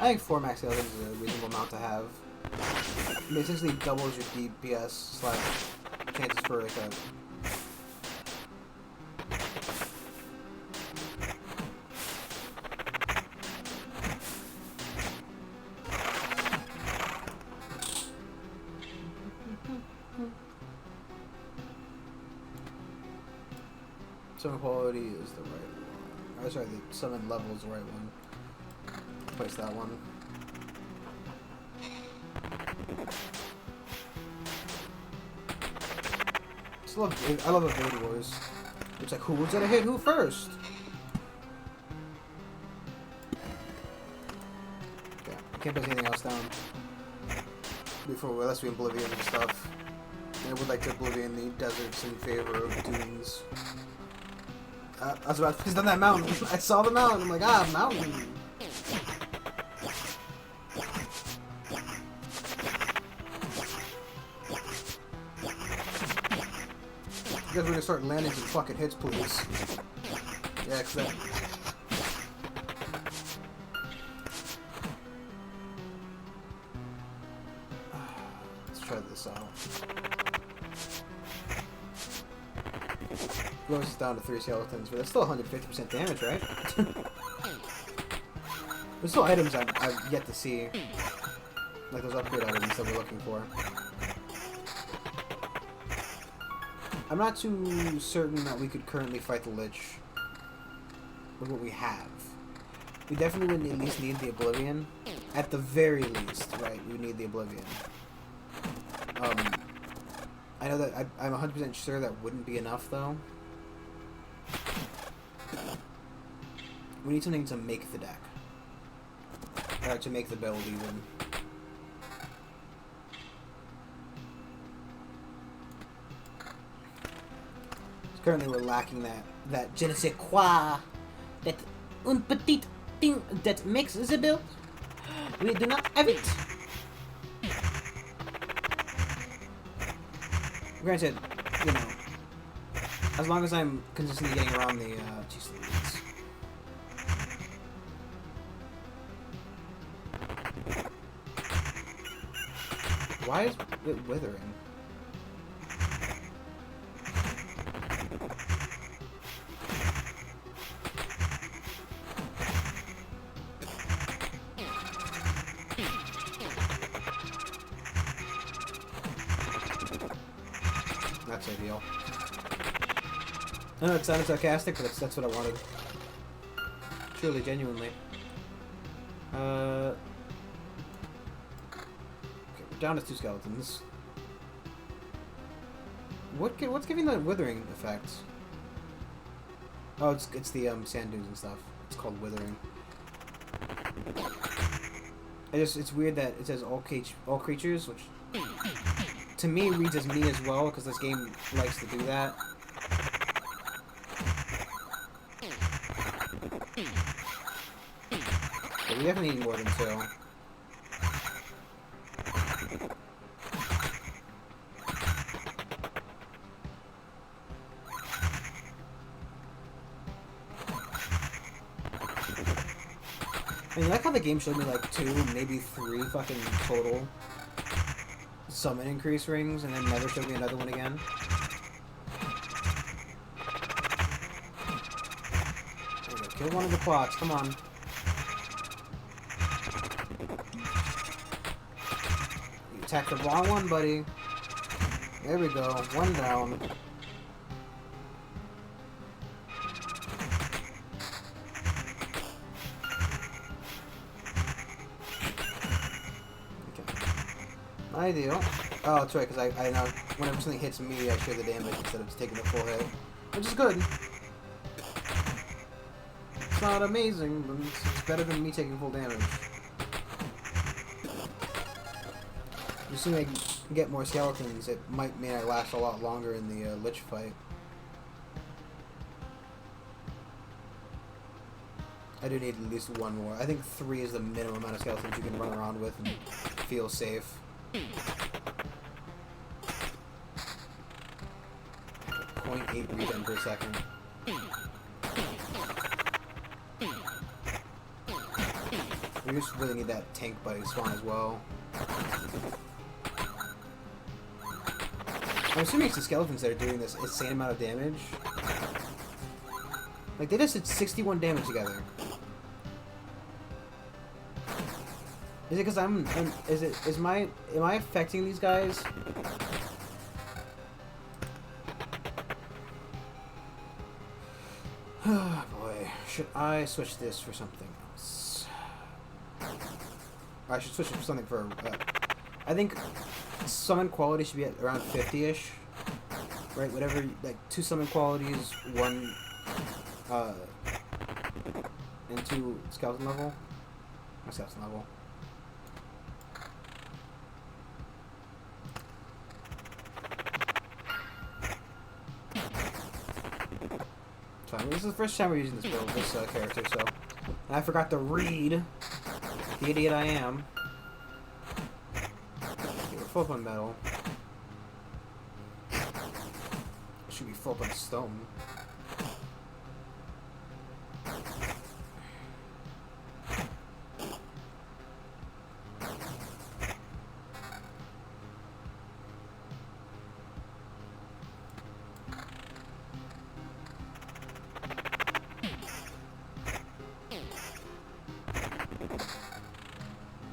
[SPEAKER 1] I think 4 max skeletons is a reasonable amount to have. It essentially doubles your DPS slash chances for like a... Summon quality is the right one. Oh, sorry, the summon level is the right one. Place that one. I love Evade Wars. It's like, who's gonna hit who first? Okay, I can't place anything else down. Unless we Oblivion and stuff. I would like to Oblivion the deserts in favor of dunes. I was about to place down that mountain. I saw the mountain. I'm like, mountain. You guys are gonna start landing some fucking hits, please. Yeah, cause that... Let's try this out. Lowers us down to 3 skeletons, but that's still 150% damage, right? There's still items I've yet to see. Like those upgrade items that we're looking for. I'm not too certain that we could currently fight the Lich with what we have. We definitely would at least need the Oblivion. At the very least, right, we would need the Oblivion. I know that I'm 100% sure that wouldn't be enough, though. We need something to make the deck. To make the build, even. Currently, we're lacking that je ne sais quoi, that un petit thing that makes the build. We do not have it. Granted, you know, as long as I'm consistently getting around the jeez Louise. Why is it withering? That's ideal. I know it sounded sarcastic, but that's what I wanted. Truly, genuinely. Okay, we're down to 2 skeletons. What's giving the withering effect? Oh, it's the sand dunes and stuff. It's called withering. It's weird that it says all creatures, which to me reads as me as well, because this game likes to do that. But we definitely need more than 2. I mean, I like how the game showed me like 2, maybe 3 fucking total summon increase rings, and then never showed me another one again. There we go. Kill one of the plots, come on. You attacked the wrong one, buddy. There we go, 1 down. Ideal. Oh, that's right, because I know whenever something hits me, I share the damage instead of taking the full hit. Which is good. It's not amazing, but it's better than me taking full damage. Assuming I can get more skeletons, it might mean I last a lot longer in the Lich fight. I do need at least 1 more. I think 3 is the minimum amount of skeletons you can run around with and feel safe. 0.8 regen per second. We just really need that tank buddy spawn as well. I'm assuming it's the skeletons that are doing this insane amount of damage. Like, they just did 61 damage together. Is it because am I affecting these guys? Oh boy, should I switch this for something else? I should switch it for something for, I think summon quality should be at around 50-ish. Right, whatever, like 2 summon qualities, 1, into skeleton level. My skeleton level. So, I mean, this is the first time we're using this build, this character, so. And I forgot to read. The idiot I am. Okay, we're full up on metal. Should be full up on stone.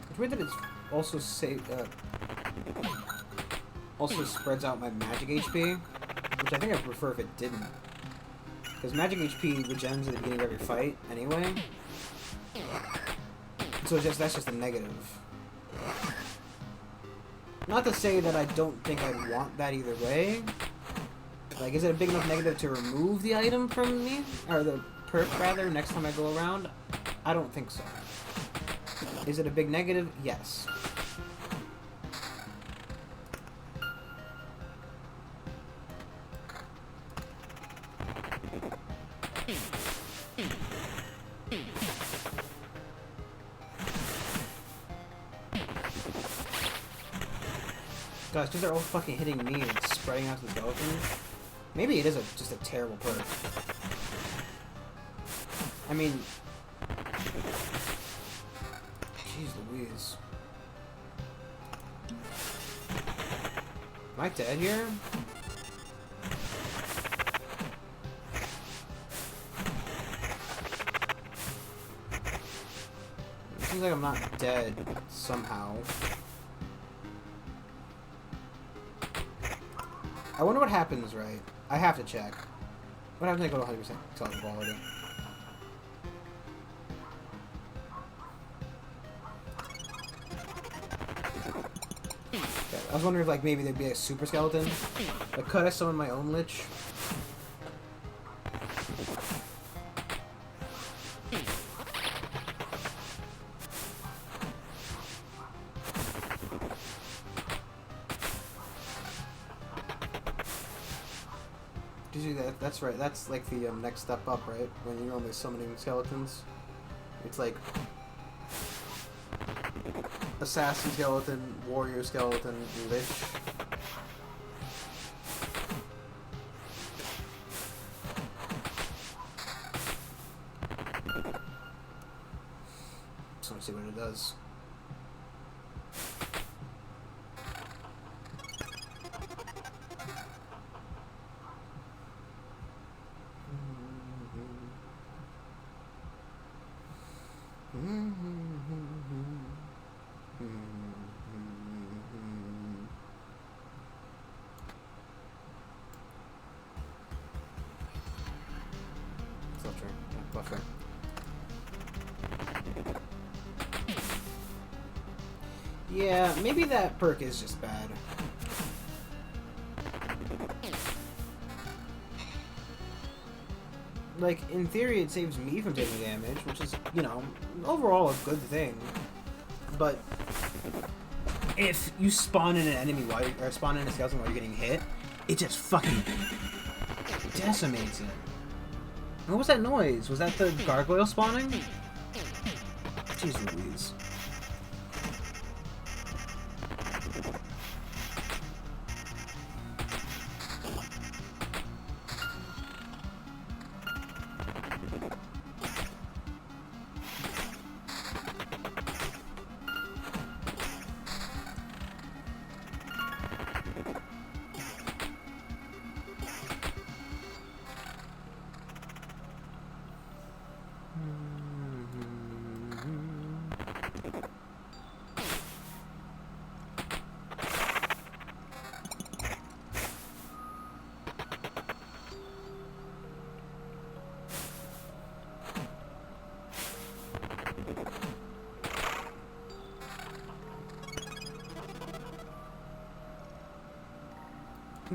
[SPEAKER 1] It's weird that it's also also spreads out my magic HP, which I think I'd prefer if it didn't. Because magic HP regens at the beginning of every fight anyway. So that's just a negative. Not to say that I don't think I'd want that either way. Like, is it a big enough negative to remove the item from me? Or the perk, rather, next time I go around? I don't think so. Is it a big negative? Yes. Guys, because they're all fucking hitting me and spreading out to the skeletons. Maybe it is just a terrible perk. I mean... Jeez Louise. Am I dead here? It seems like I'm not dead somehow. I wonder what happens, right? I have to check. What happens when I go to 100% skeleton quality? Okay, I was wondering if, like, maybe there'd be a super skeleton. Like, could I summon my own lich? Did you see that? That's right. That's like the next step up, right? When you're only summoning skeletons. It's like assassin skeleton, warrior skeleton, lich. Just want to see what it does. Buffer. Yeah, buffer. Yeah, maybe that perk is just bad. Like, in theory, it saves me from taking damage, which is, you know, overall a good thing. But if you spawn in an enemy while or spawn in a skeleton while you're getting hit, it just fucking decimates it. What was that noise? Was that the gargoyle spawning? Jeez Louise.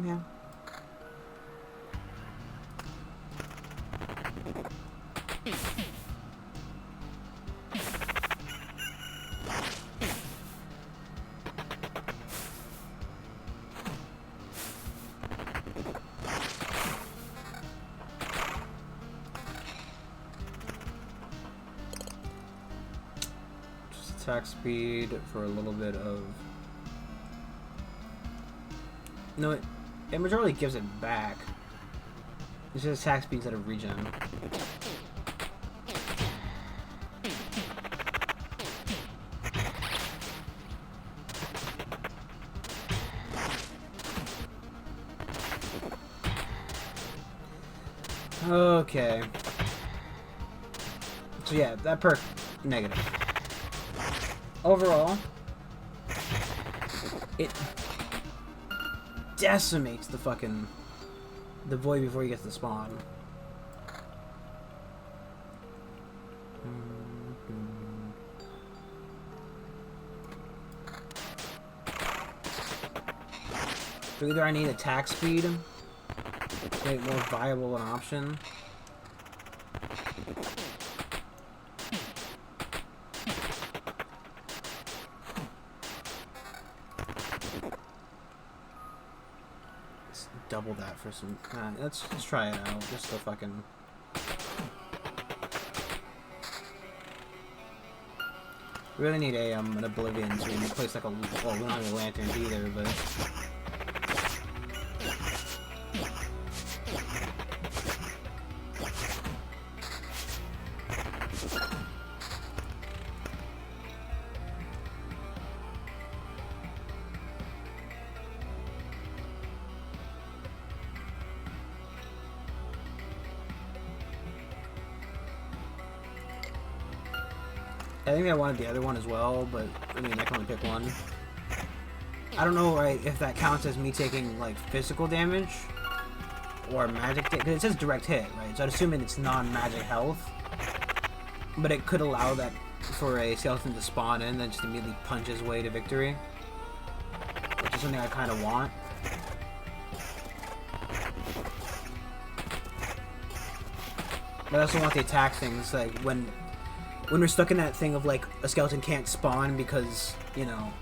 [SPEAKER 1] Yeah. Just attack speed for a little bit of... No, it majorly gives it back. It's just attack speed instead of regen. Okay. So yeah, that perk, negative. Overall, it decimates the void before he gets to spawn. So either I need attack speed to make it more viable an option. Let's double that for some... let's try it out, just so fucking... We really need an Oblivion so we can place like a... Well, we don't have any lanterns either, but... I think I wanted the other one as well, but I mean, I can only pick one. I don't know, right, if that counts as me taking, like, physical damage or magic damage, because it says direct hit, right? So I'd assume it's non-magic health, but it could allow that for a skeleton to spawn in and then just immediately punch his way to victory, which is something I kind of want. But I also want the attack things, like, when we're stuck in that thing of, like, a skeleton can't spawn because, you know,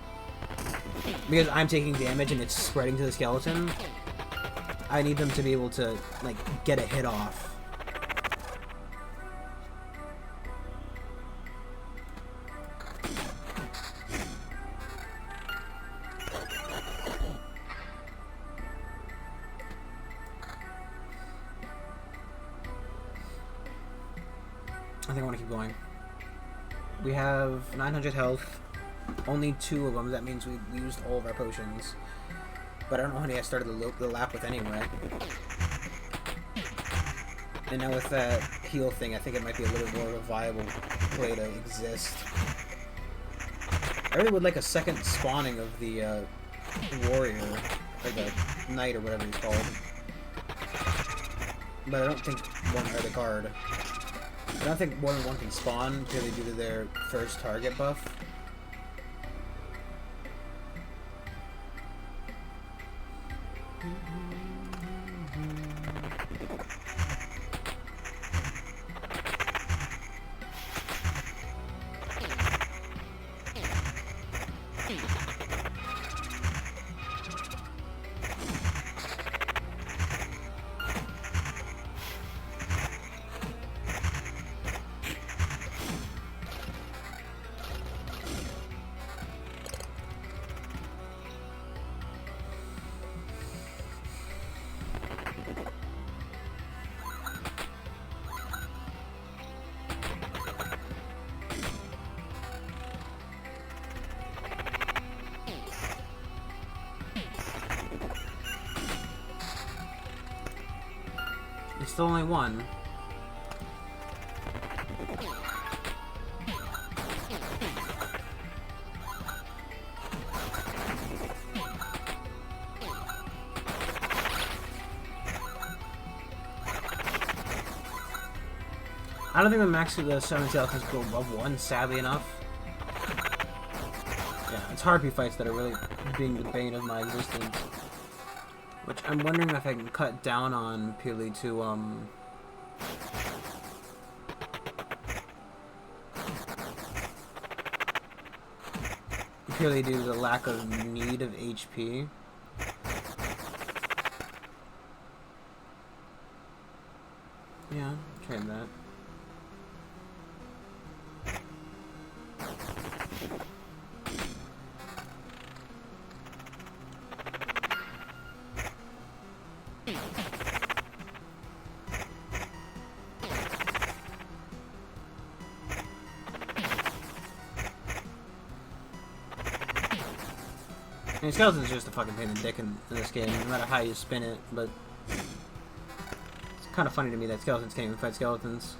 [SPEAKER 1] because I'm taking damage and it's spreading to the skeleton, I need them to be able to, like, get a hit off. I think I want to keep going. We have 900 health, only 2 of them, that means we used all of our potions. But I don't know how many I started the lap with anyway. And now with that heal thing, I think it might be a little more of a viable way to exist. I really would like a second spawning of the warrior, or the knight, or whatever he's called. But I don't think or the guard. I don't think more than one can spawn purely due to their first target buff. It's still only one. I don't think the max of the 7 health can go above 1, sadly enough. Yeah, it's Harpy fights that are really being the bane of my existence. Which I'm wondering if I can cut down on purely to, purely due to the lack of need of HP. Yeah, trade that. I mean, Skeleton's just a fucking pain in the dick in this game, no matter how you spin it, but it's kind of funny to me that Skeletons can't even fight Skeletons.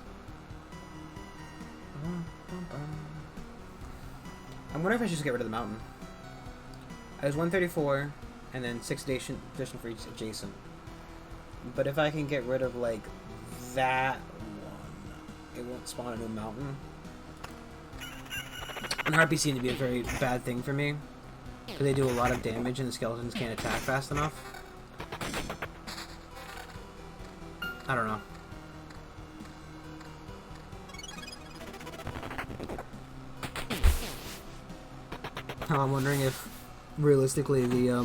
[SPEAKER 1] I'm wondering if I should just get rid of the mountain. I was 134, and then 6 addition for each adjacent. But if I can get rid of, like, that one, it won't spawn a new mountain. And Harpies seem to be a very bad thing for me. Because they do a lot of damage and the Skeletons can't attack fast enough. I don't know. I'm wondering if, realistically, the, oh,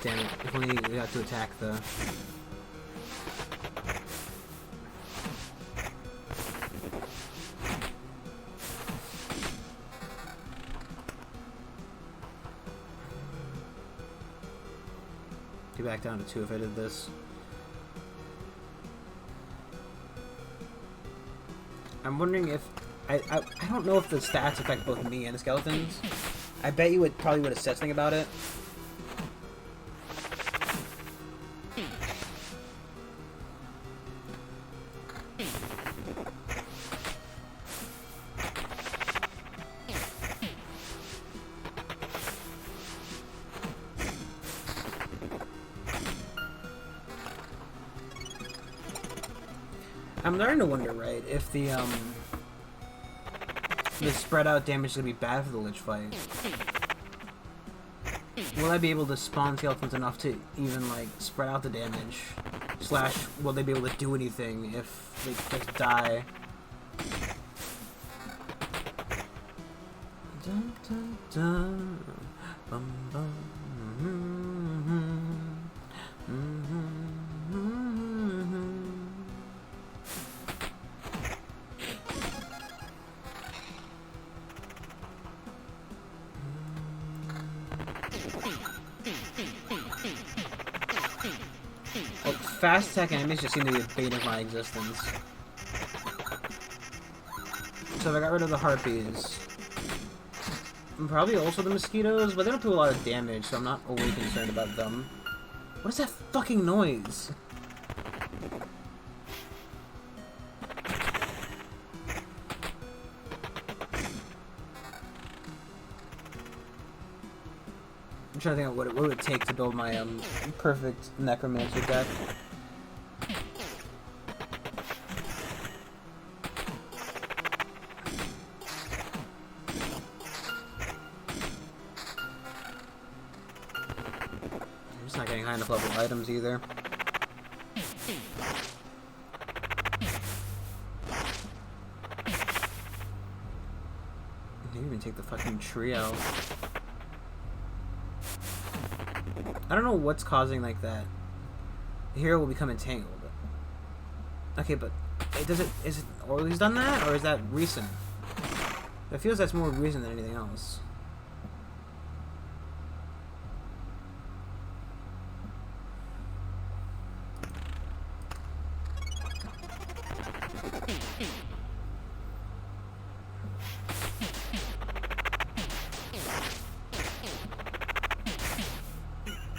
[SPEAKER 1] damn it. If only we have to attack the... Get back down to 2 if I did this. I'm wondering if... I don't know if the stats affect both me and the Skeletons. I bet you it probably would have said something about it. I'm starting to wonder, right, if the spread out damage is gonna be bad for the Lich fight. Will I be able to spawn Skeletons enough to even, like, spread out the damage? Slash, will they be able to do anything if they just die? Dun, dun, dun. Bum, bum. Fast attack enemies just seem to be a bane of my existence. So if I got rid of the Harpies, and probably also the Mosquitoes, but they don't do a lot of damage, so I'm not overly concerned about them. What is that fucking noise? I'm trying to think of what it would take to build my perfect Necromancer deck. I'm just not getting high enough level items either. I didn't even take the fucking trio. I don't know what's causing, like, that. The hero will become entangled. Okay, but is it Orly's done that, or is that recent? It feels that's more recent than anything else.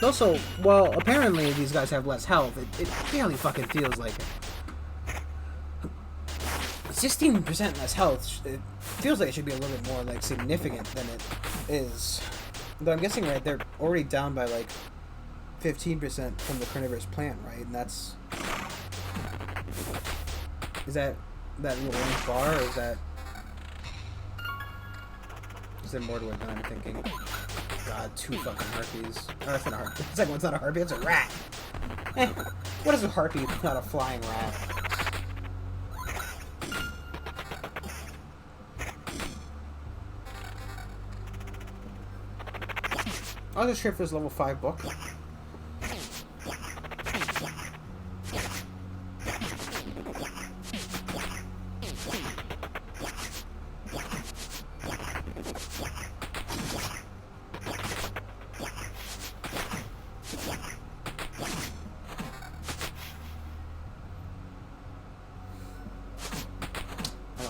[SPEAKER 1] Also, well, apparently these guys have less health. It barely fucking feels like it. 16% less health. It feels like it should be a little bit more, like, significant than it is. Though I'm guessing, right, they're already down by, like, 15% from the carnivorous plant, right? And that's... Is that little orange bar, or is that... Is there more to it than I'm thinking? god, 2 fucking harpies. Oh, that's not a harpy. The second one's not a harpy, it's a rat. Eh, what is a harpy if not a flying rat? I'll just sure if there's level 5 book.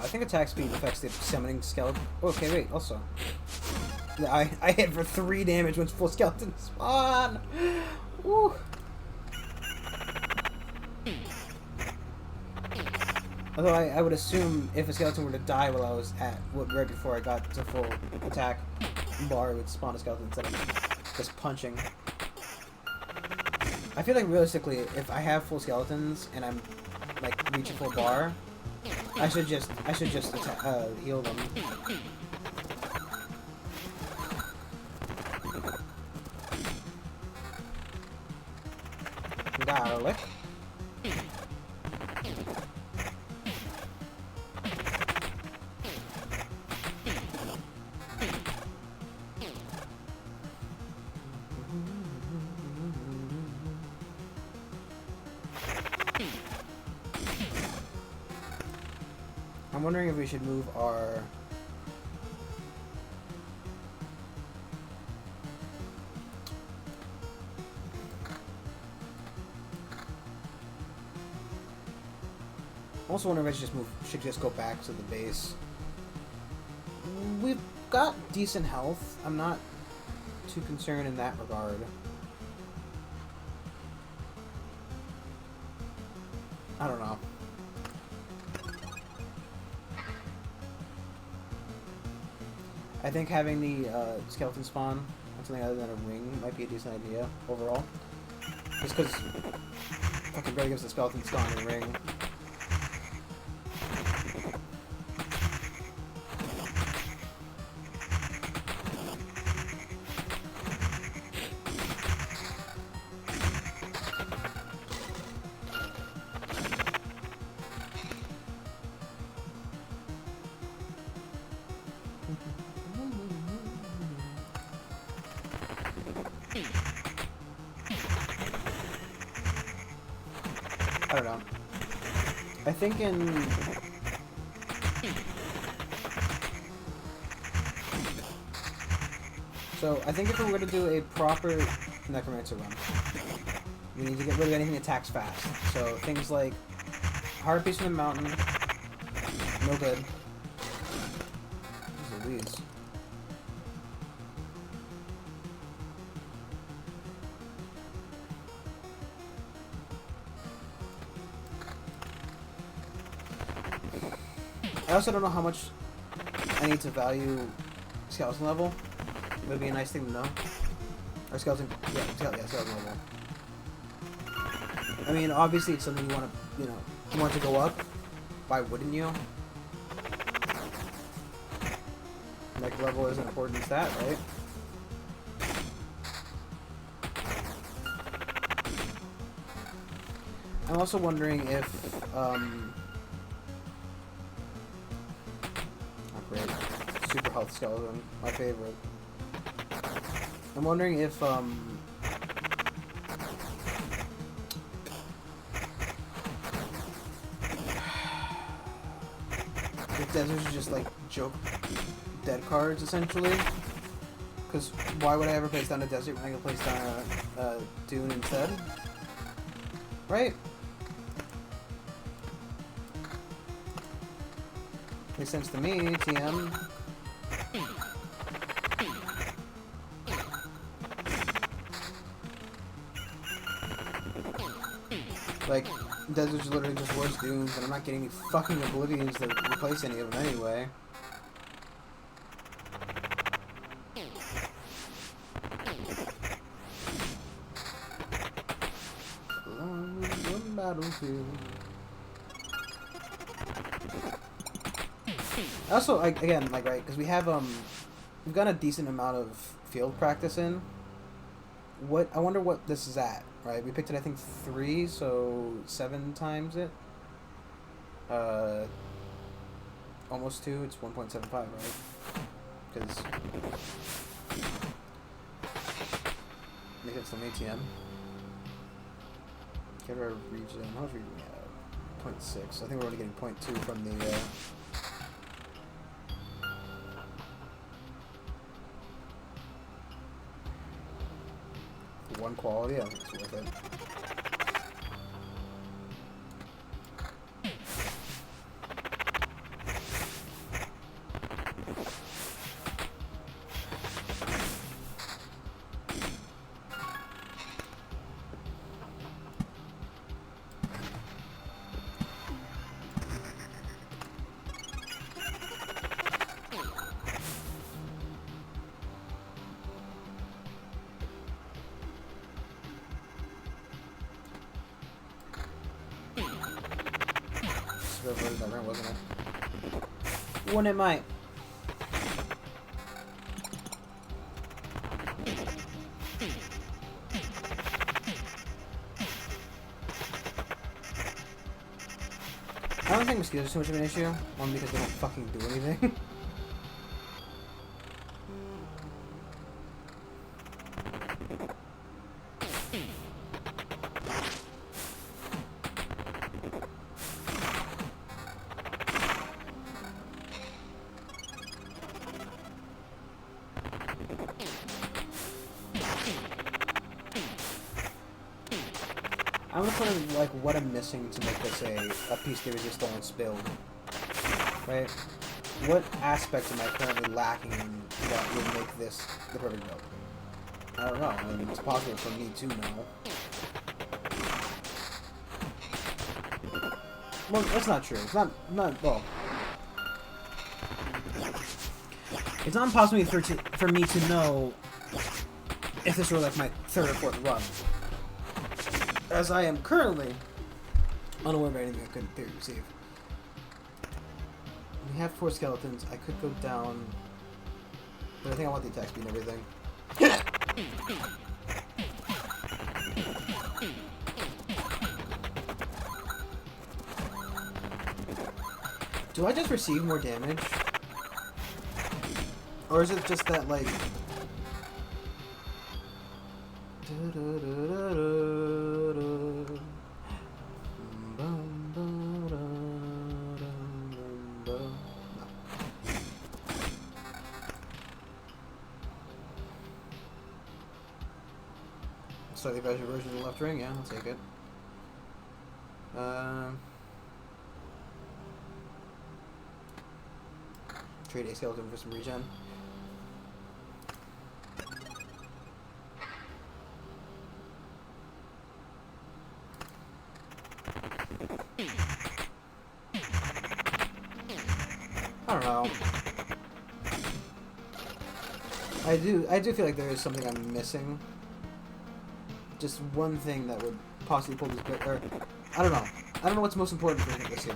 [SPEAKER 1] I think attack speed affects the summoning skeleton. Okay, wait, also. Yeah, I hit for 3 damage when full skeletons spawn! Woo! Although I would assume if a skeleton were to die while I was right before I got to full attack bar, it would spawn a skeleton instead of just punching. I feel like realistically, if I have full skeletons and I'm like reaching full bar, I should just heal them. Garlic. I'm wondering if we should move our... I'm also wondering if I should just go back to the base. We've got decent health. I'm not too concerned in that regard. I don't know. I think having the skeleton spawn on something other than a ring might be a decent idea overall. Just because fucking barely gives the skeleton spawn a ring. I don't know. I think in... So, I think if we were to do a proper Necromancer run, we need to get rid of anything that attacks fast. So, things like Harpies from the mountain, no good. These are weeds. I also don't know how much I need to value skeleton level. It would be a nice thing to know. Or skeleton, yeah, skeleton level. I mean, obviously it's something you want to, you want to go up. Why wouldn't you? Like, level is an important stat, right? I'm also wondering if, Super Health Skeleton, my favorite. I'm wondering if deserts are just like joke dead cards essentially. Because why would I ever place down a desert when I can place down a dune instead? Right? Makes sense to me, TM. Like, deserts are literally just worse dunes, and I'm not getting any fucking oblivions to replace any of them anyway. Also, again, like, right, because we have, we've got a decent amount of field practice in. What I wonder what this is at, right? We picked it, I think 3, so 7 times it. Almost 2. It's 1.75, right? Because make it some ATM. Get our region. How much are we getting at? 0.6. I think we're only getting 0.2 from the. One quality. I don't think it's worth it. That round, wasn't it? One it might. I don't think mosquitoes are too much of an issue. One, because they don't fucking do anything. I'm just wondering, like, what I'm missing to make this a piece de resistance build, right? What aspects am I currently lacking in that would make this the perfect build? I don't know. I mean, it's possible for me to know. Well, that's not true. It's not well. It's not impossible for me to know if this were like my 3rd or 4th run. As I am currently unaware of anything I couldn't theory receive. We have 4 skeletons. I could go down, but I think I want the attack speed and everything. Do I just receive more damage? Or is it just that, like... Slightly better version of the left ring, yeah, I'll take it. Trade a skeleton for some regen. I don't know. I do feel like there is something I'm missing. Just one thing that would possibly pull this bit, or I don't know. I don't know what's most important for this here.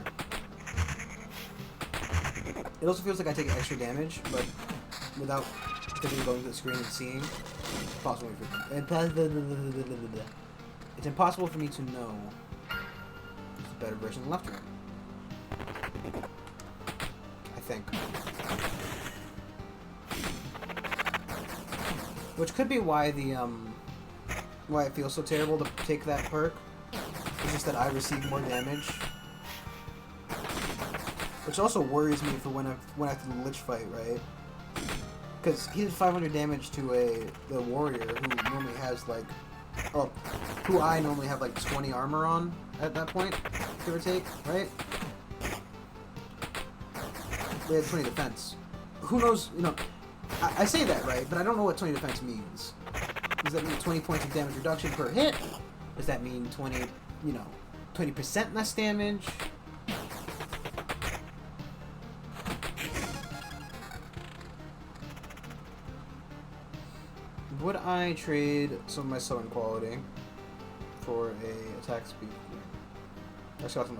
[SPEAKER 1] It also feels like I take extra damage, but without physically going to the screen and seeing. It's impossible for me to know it's a better version of left ring. I think. Which could be why why it feels so terrible to take that perk. It's just that I receive more damage. Which also worries me for when I have to do the Lich fight, right? Because he did 500 damage to the warrior who normally has like... Oh, who I normally have like 20 armor on at that point, give or take, right? They had 20 defense. Who knows, you know... I say that, right? But I don't know what 20 defense means. Does that mean 20 points of damage reduction per hit? Does that mean 20, you know, 20% less damage? Would I trade some of my summon quality for a attack speed? I got some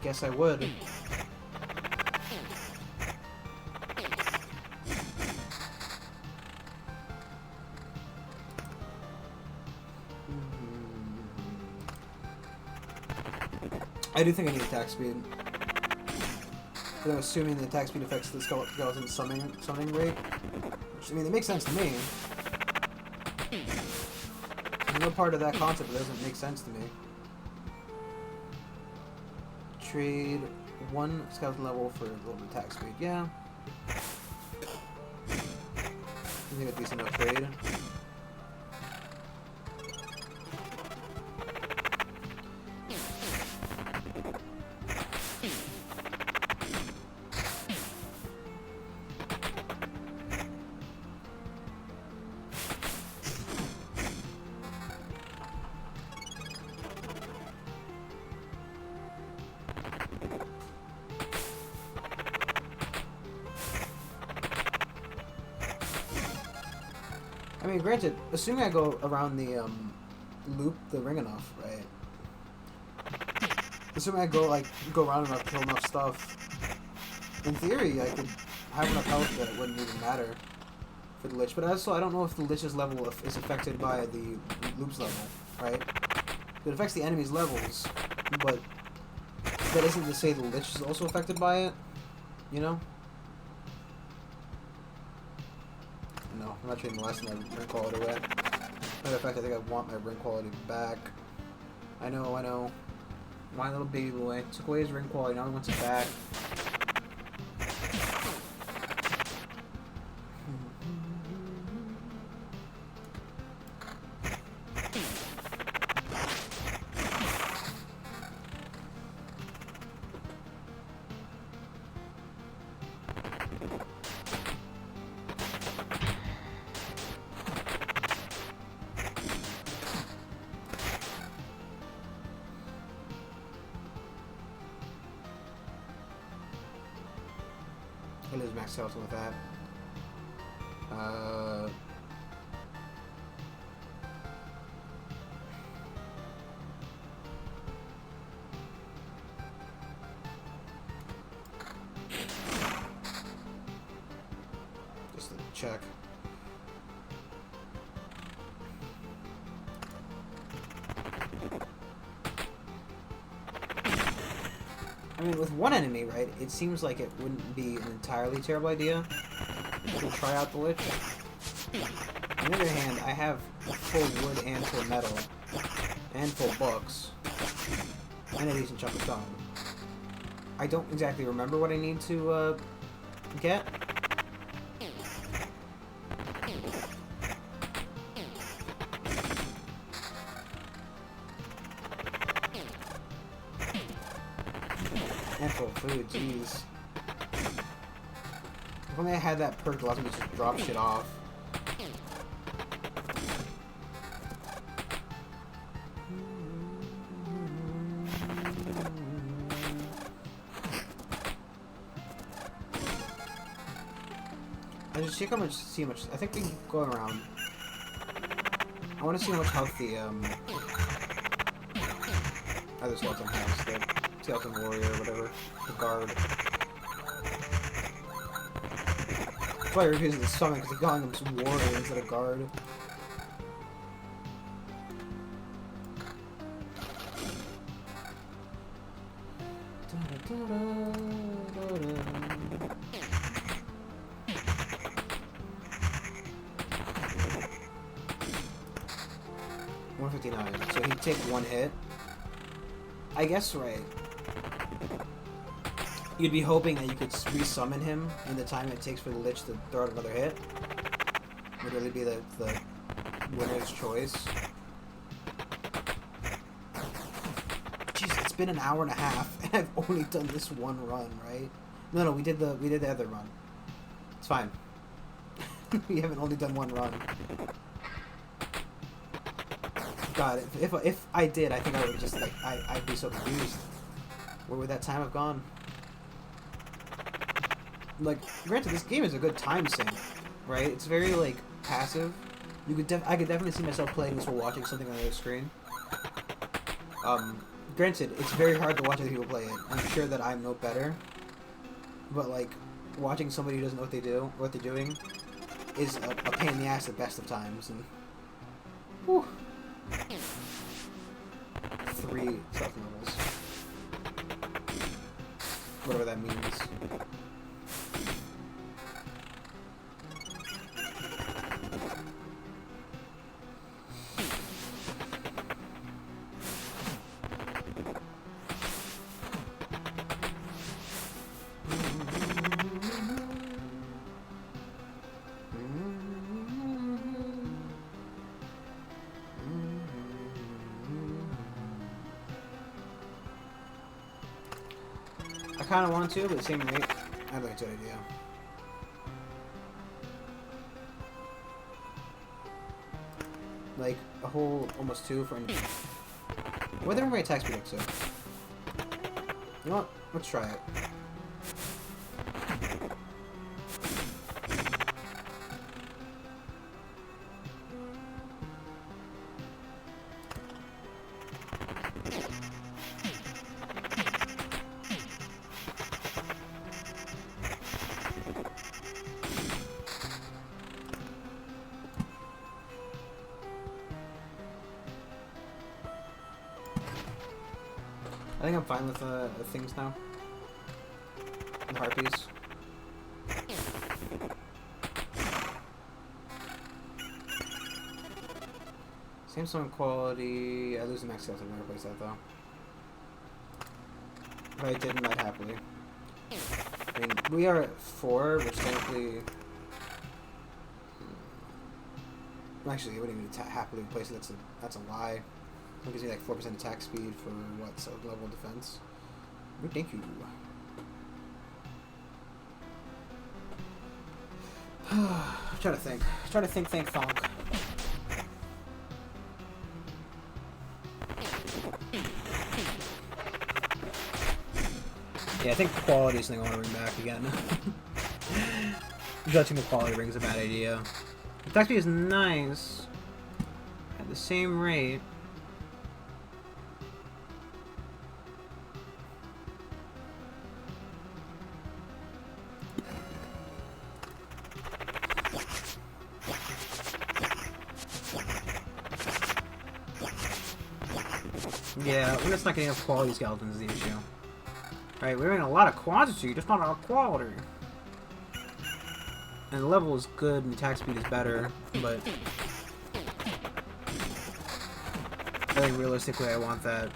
[SPEAKER 1] guess I would. I do think I need attack speed. But I'm assuming the attack speed affects the skeleton summoning rate. Which, I mean, it makes sense to me. There's no part of that concept that doesn't make sense to me. Trade 1 skeleton level for a little bit of attack speed. Yeah. I think a decent enough trade. I mean, granted, assuming I go around the loop the ring enough, right? Assuming I go around enough, kill enough stuff. In theory, I could have enough health that it wouldn't even matter for the Lich. But also, I don't know if the Lich's level is affected by the loop's level, right? It affects the enemy's levels, but that isn't to say the Lich is also affected by it. You know? No, I'm not trading less than my ring quality away. Matter of fact, I think I want my ring quality back. I know. My little baby boy took away his ring quality, now he wants it back. I lose max skeleton with that. Just to check. I mean, with one enemy, right, it seems like it wouldn't be an entirely terrible idea to try out the Lich. On the other hand, I have full wood and full metal, and full books, and a decent chunk of stone. I don't exactly remember what I need to, get. And full food, jeez. If only I had that perk that allows me to just drop shit off. I just check how much, see how much, I think we can go around. I want to see how much health the, other skeleton has, the skeleton warrior or whatever, the guard. That's why I refuse to summon, because they're calling him some warrior instead of guard. $159, so he'd take one hit. I guess, right. You'd be hoping that you could resummon him in the time it takes for the Lich to throw out another hit. Would really be the winner's choice. Jeez, it's been an hour and a half, and I've only done this one run, right? No, we did the other run. It's fine. We haven't only done one run. God, if I did, I think I would just, like, I'd be so confused. Where would that time have gone? Like, granted, this game is a good time sink, right? It's very, like, passive. I could definitely see myself playing this while watching something on the screen. granted, it's very hard to watch other people play it. I'm sure that I'm no better, but like watching somebody who doesn't know what they're doing, is a pain in the ass at the best of times. And whew. 3 stealth levels, whatever that means. I kind of want to, but at the same rate, I think it's a good idea. Like, a whole almost 2 for... Whether my attack speed looks so. You know what? Let's try it. I think I'm fine with the things now. The harpies. Same summon quality. I lose the max skills. I've never replace that though. If I didn't, I'd happily. I mean, we are at 4, which technically. Actually, I wouldn't even happily replace it. That's a lie. It gives me like 4% attack speed for what, so level defense. Oh, thank you. Try to think. Try to think, thonk. Yeah, I think quality is something I want to bring back again. Judging the quality rings a bad idea. Attack speed is nice. At the same rate. Yeah, we're just not getting enough quality skeletons is the issue. Alright, we're in a lot of quantity, just not a lot of quality. And the level is good and the attack speed is better, but I think realistically I want that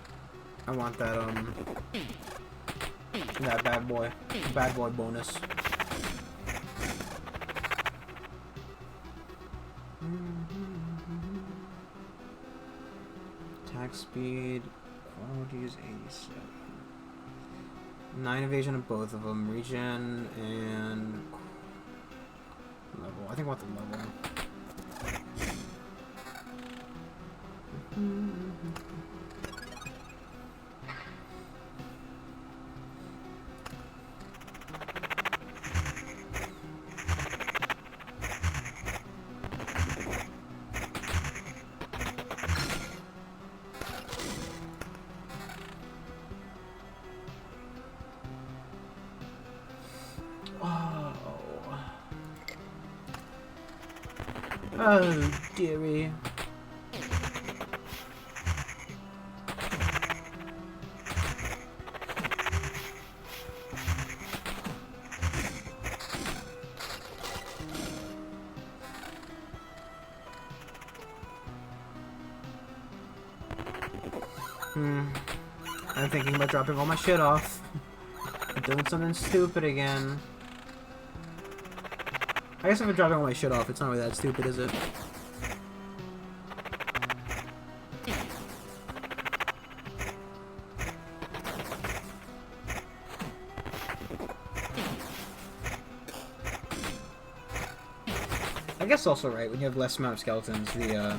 [SPEAKER 1] that bad boy bonus. Attack speed, quality is 87. 9 evasion of both of them, regen and level. I think I want the level. Oh, dearie. I'm thinking about dropping all my shit off. Doing something stupid again. I guess if I'm dropping all my shit off, it's not really that stupid, is it? I guess also right, when you have less amount of skeletons, the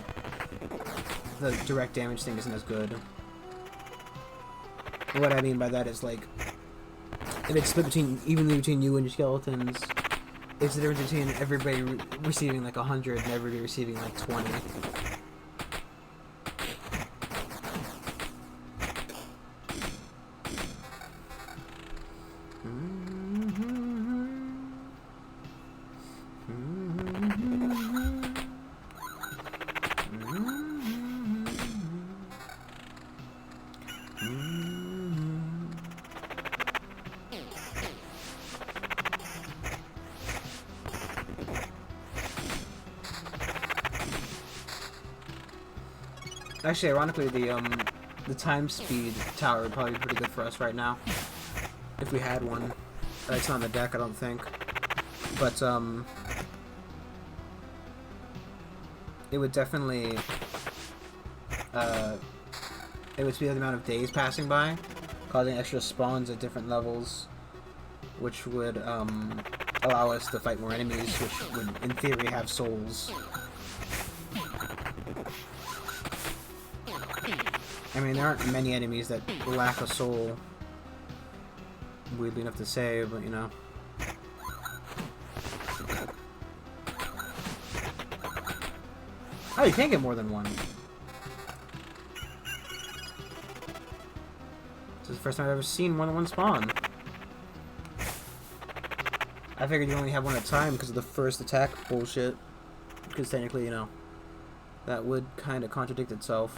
[SPEAKER 1] direct damage thing isn't as good. And what I mean by that is, like, if it's split evenly between you and your skeletons, it's the difference between everybody receiving like 100 and everybody receiving like 20. Actually, ironically, the time speed tower would probably be pretty good for us right now if we had one. It's not on the deck, I don't think. But it would definitely it would speed up the amount of days passing by, causing extra spawns at different levels, which would allow us to fight more enemies, which would, in theory, have souls. I mean, there aren't many enemies that lack a soul, weirdly enough to say, but you know. Oh, you can't get more than one. This is the first time I've ever seen more than one spawn. I figured you only have one at a time because of the first attack bullshit. Because technically, you know, that would kind of contradict itself.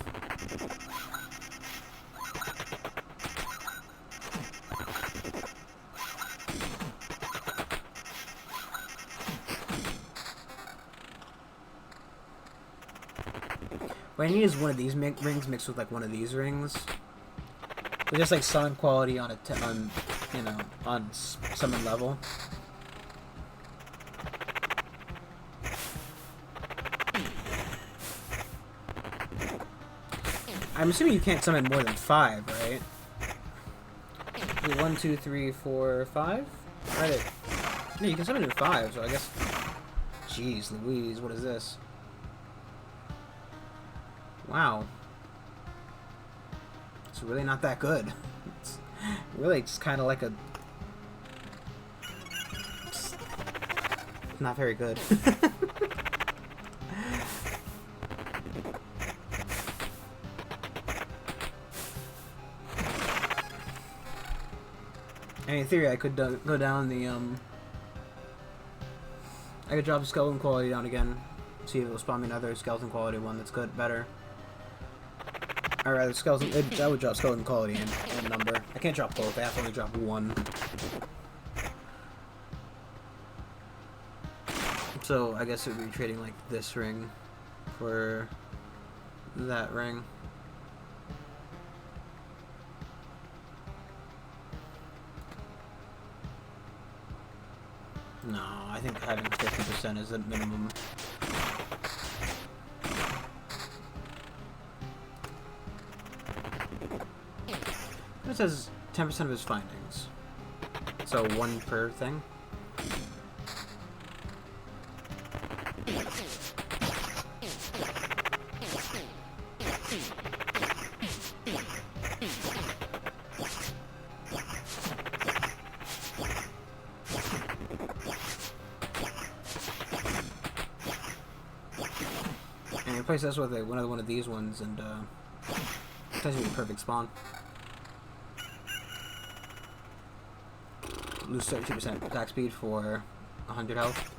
[SPEAKER 1] What I need is one of these rings mixed with like one of these rings. But just like sound quality on you know, on summon level. I'm assuming you can't summon more than 5, right? 1, 2, 3, 4, 5? Right. No, you can summon in 5, so I guess. Jeez Louise, what is this? Wow. It's really not that good. It's really just kind of like a... It's not very good. I mean, in theory, I could go down the, I could drop the skeleton quality down again. See if it will spawn me another skeleton quality one that's good, better. Or rather, skeleton, that would drop skeleton quality and number. I can't drop both, I have to only drop one. So, I guess it would be trading, like, this ring for that ring. No, I think having 50% is the minimum. It says 10% of his findings. So 1 per thing. And replace this with one of these ones, and it's actually a perfect spawn. Lose 32% attack speed for 100 health.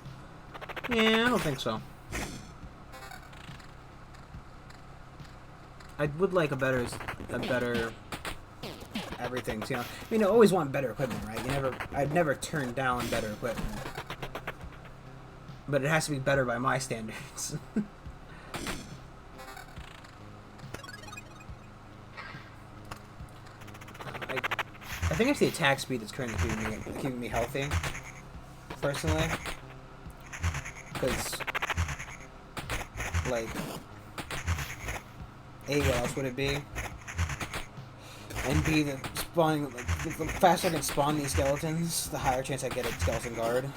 [SPEAKER 1] Yeah, I don't think so. I would like a better everything. You know, I mean, I always want better equipment, right? I'd never turn down better equipment, but it has to be better by my standards. I think it's the attack speed that's currently keeping me healthy, personally. Because, like, A, what else would it be? And B, the spawning, like, the faster I can spawn these skeletons, the higher chance I get a skeleton guard.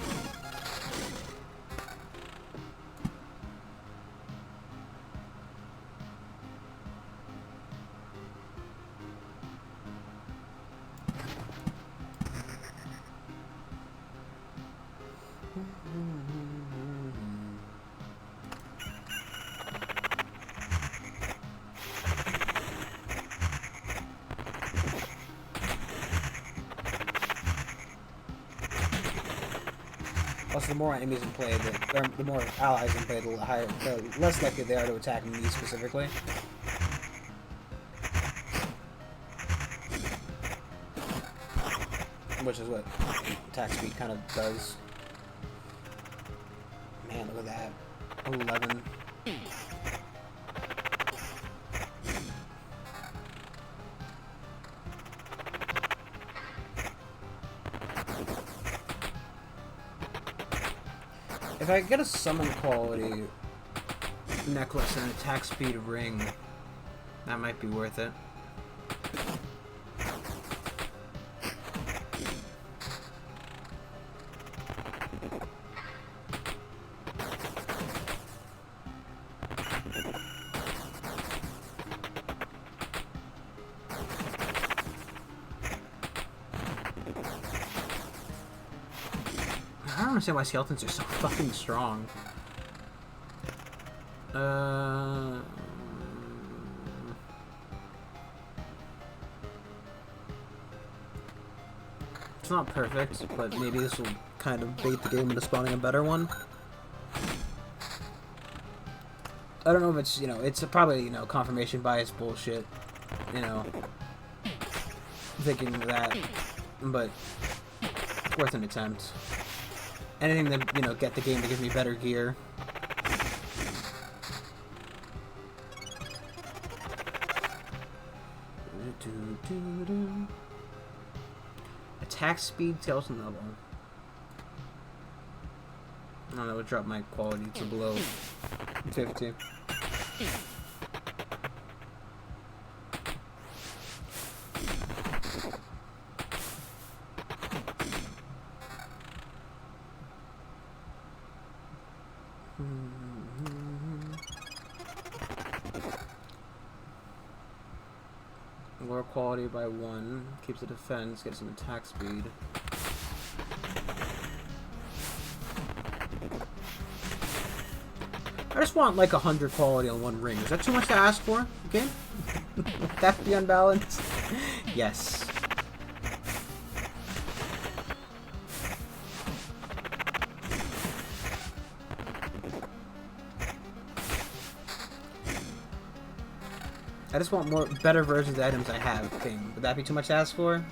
[SPEAKER 1] Also, the more enemies in play, the more allies in play, the less likely they are to attack me specifically. Which is what attack speed kind of does. Man, look at that. 11. If I get a summon quality necklace and an attack speed ring, that might be worth it. I don't understand why skeletons are so fucking strong. It's not perfect, but maybe this will kind of bait the game into spawning a better one. I don't know if it's, you know, it's probably, you know, confirmation bias bullshit, you know, thinking that, but worth an attempt. Anything to, you know, get the game to give me better gear. Attack speed, skeleton level. I don't know, it would drop my quality to below 50. Lower quality by 1, keeps the defense, gets some attack speed. I just want like 100 quality on one ring. Is that too much to ask for? Okay? Would that be unbalanced? Yes. I just want more better versions of the items I have. King. Would that be too much to ask for?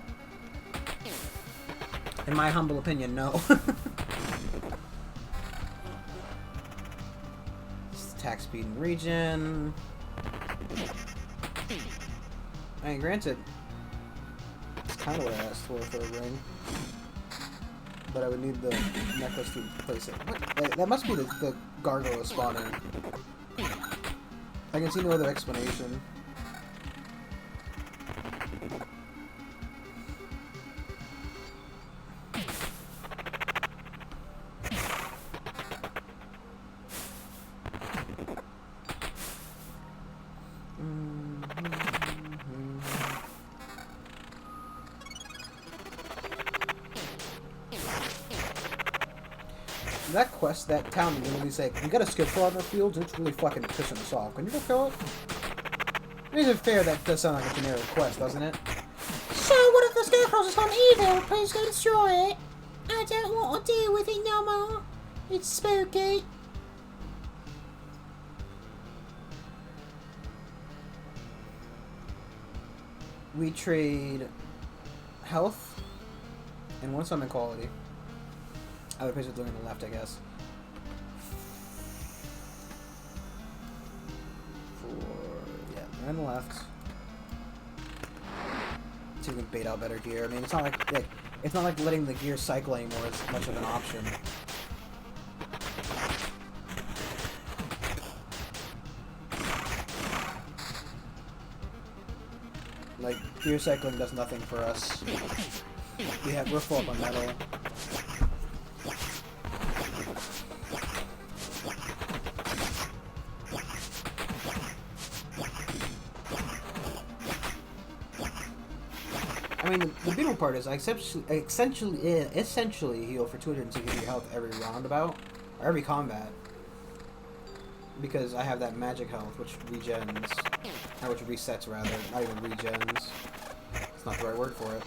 [SPEAKER 1] In my humble opinion, no. Attack speed and regen. I mean, granted, it's kind of what I asked for a ring. But I would need the necklace to replace it. What? That must be the gargoyle spawning. I can see no other explanation. That quest, that town, is gonna be saying, we got a skip flood in the fields, and it's really fucking pissing us off. Can you go kill it? It isn't fair that does sound like a generic quest, doesn't it?
[SPEAKER 2] So, what if the scarecrows has gone evil? Please go destroy it. I don't want to deal with it no more. It's spooky.
[SPEAKER 1] We trade health and 1 summon quality. Other places are doing on the left, I guess. Yeah, on the left. So you can bait out better gear. I mean, it's not like letting the gear cycle anymore is much of an option. Like, gear cycling does nothing for us. We're full up on metal. I mean, the beautiful part is I essentially heal for 260 health every roundabout, or every combat, because I have that magic health, which regens, or which resets rather, not even regens. It's not the right word for it.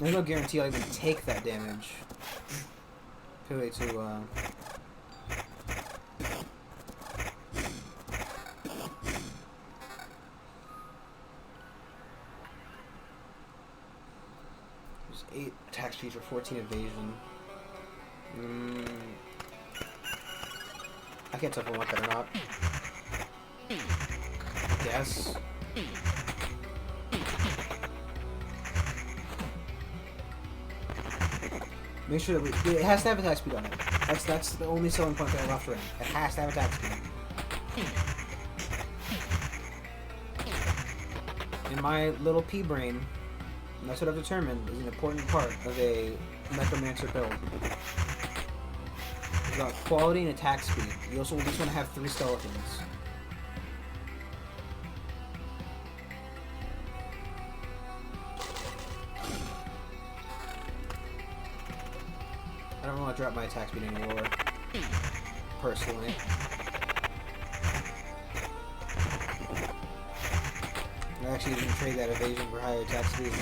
[SPEAKER 1] There's no guarantee I'll even take that damage. Purely to, There's 8 attack speed for 14 evasion. I can't tell if I want that or not. Yes. Make sure that it has to have attack speed on it. That's the only selling point that I left ring. It has to have attack speed. In my little pea brain, that's what I've determined is an important part of a Necromancer build. You've got quality and attack speed. You also at least want to have 3 skeletons. I don't want to drop my attack speed any lower, personally. I'm actually going to trade that evasion for higher attack speed.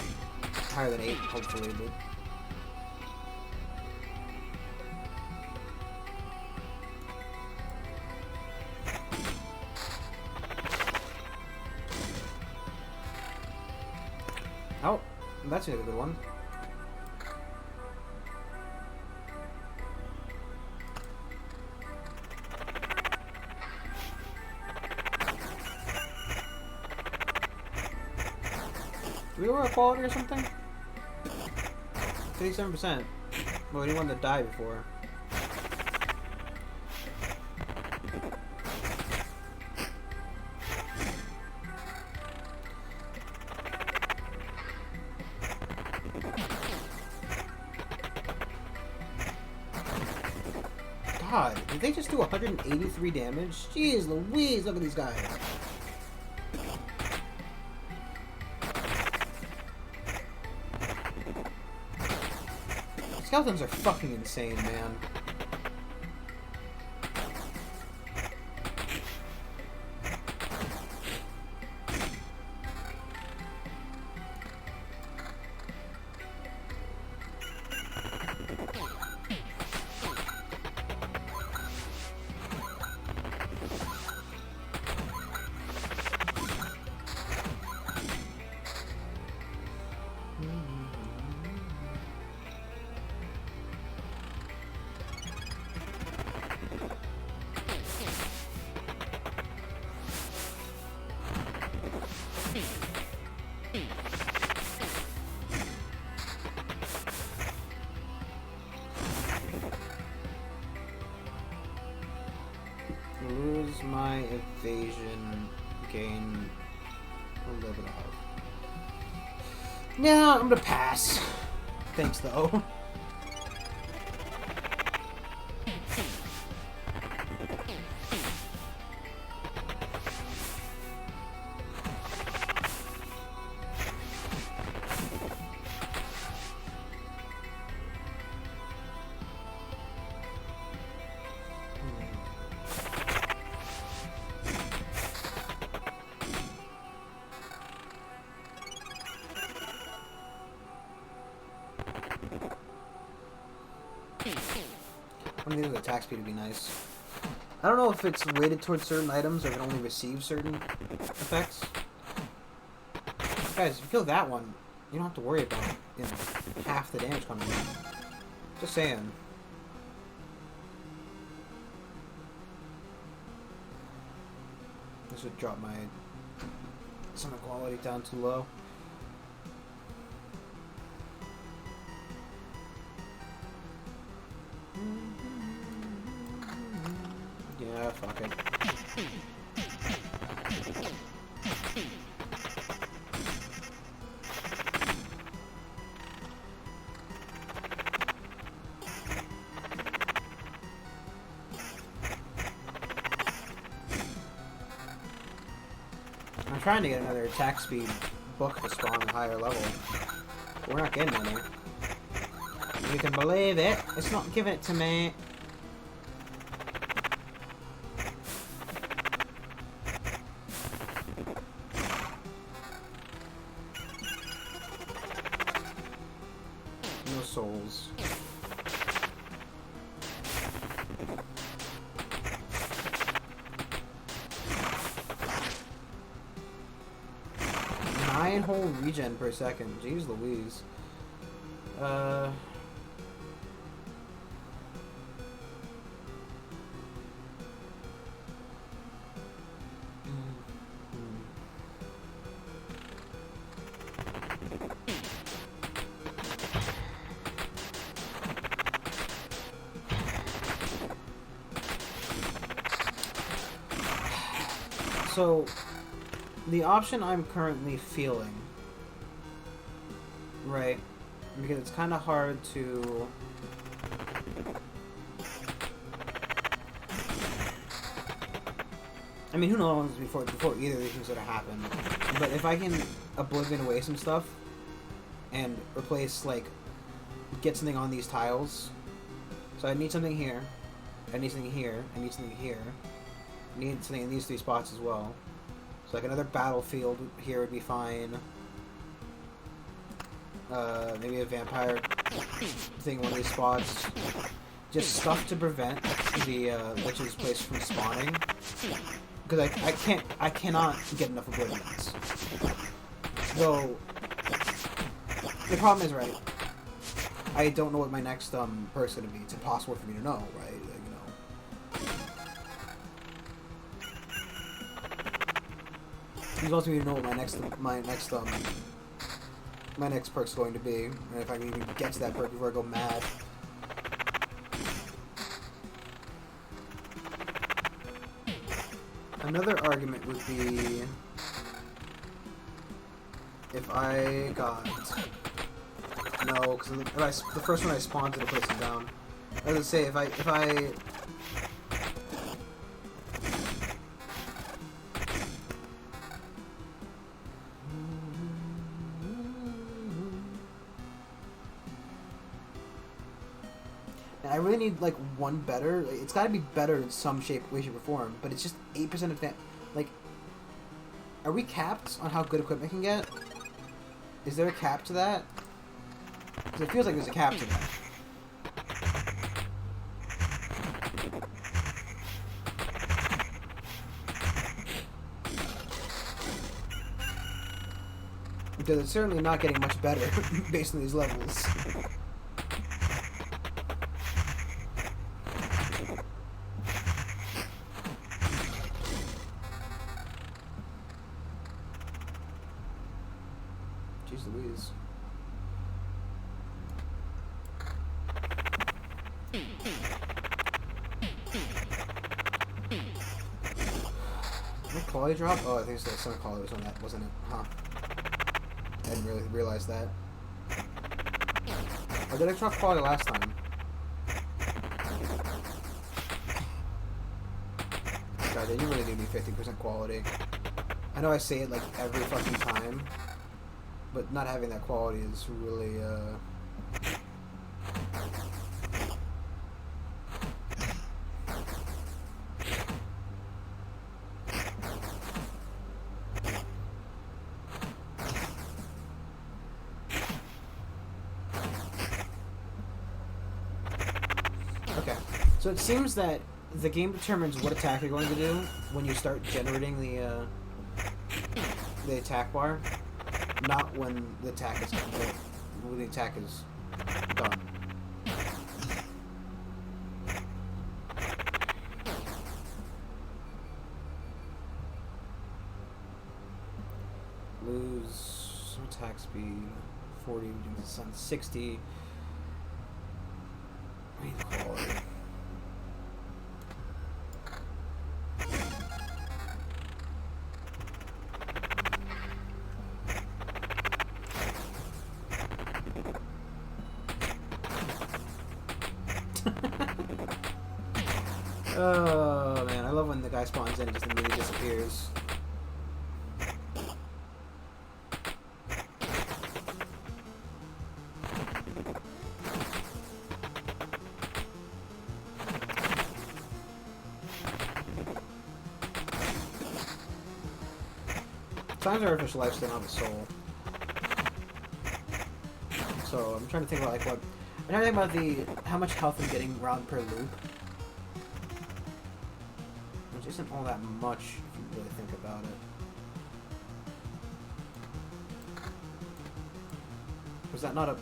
[SPEAKER 1] Higher than 8, hopefully, but... Oh, that's a good one. Do we lower quality or something? 57%. Well, anyone that died before. God, did they just do 183 damage? Jeez Louise, look at these guys. Skeletons are fucking insane, man. Lose my evasion, gain a little bit of health. Yeah, I'm gonna pass. Thanks, though. One of these with attack speed would be nice. I don't know if it's weighted towards certain items or if it only receives certain effects. Guys, if you kill that one, you don't have to worry about half the damage coming in. Just saying. This would drop my summon quality down too low. Yeah, fuck it. I'm trying to get another attack speed book to spawn at a higher level. But we're not getting any. You can believe it. It's not giving it to me. No souls. Nine whole regen per second. Jeez Louise. So, the option I'm currently feeling, right, because it's kind of hard to... I mean, who knows before either of these things would have happened. But if I can Oblivion away some stuff and replace, like, get something on these tiles. So I need something here. I need something here. I need something here. I need something in these 3 spots as well. So like another battlefield here would be fine. Maybe a vampire thing in one of these spots. Just stuff to prevent the Lich's place from spawning. Because I cannot get enough Oblivions. Though, the problem is, right, I don't know what my next perk's gonna be. It's impossible for me to know, right? Like, it's impossible for me to know what my next perk's going to be, and if I can even get to that perk before I go mad. Another argument would be if I got no, because the first one I spawned to place it down. I was gonna say if I really need like one better. It's got to be better in some way, shape, or form. But it's just 8% advanced. Like, are we capped on how good equipment can get? Is there a cap to that? Because it feels like there's a cap to that. Because it's certainly not getting much better based on these levels. Jeez Louise. What quality drop? Oh, I think it's the Sun Quality was on that, wasn't it? Huh. I didn't really realize that. Or did I drop quality last time? God, they didn't really need me 50% quality. I know I say it like every fucking time, but not having that quality is really, Okay, so it seems that the game determines what attack you're going to do when you start generating the attack bar, not when the attack is complete. When the attack is done. Lose attack speed 40, 60. I need quality. Oh man, I love when the guy spawns in and just immediately disappears. Times Artificial Life still have a soul. So I'm trying to think about like what I'm trying to think about how much health I'm getting round per loop. Which isn't all that much if you really think about it. Was that not a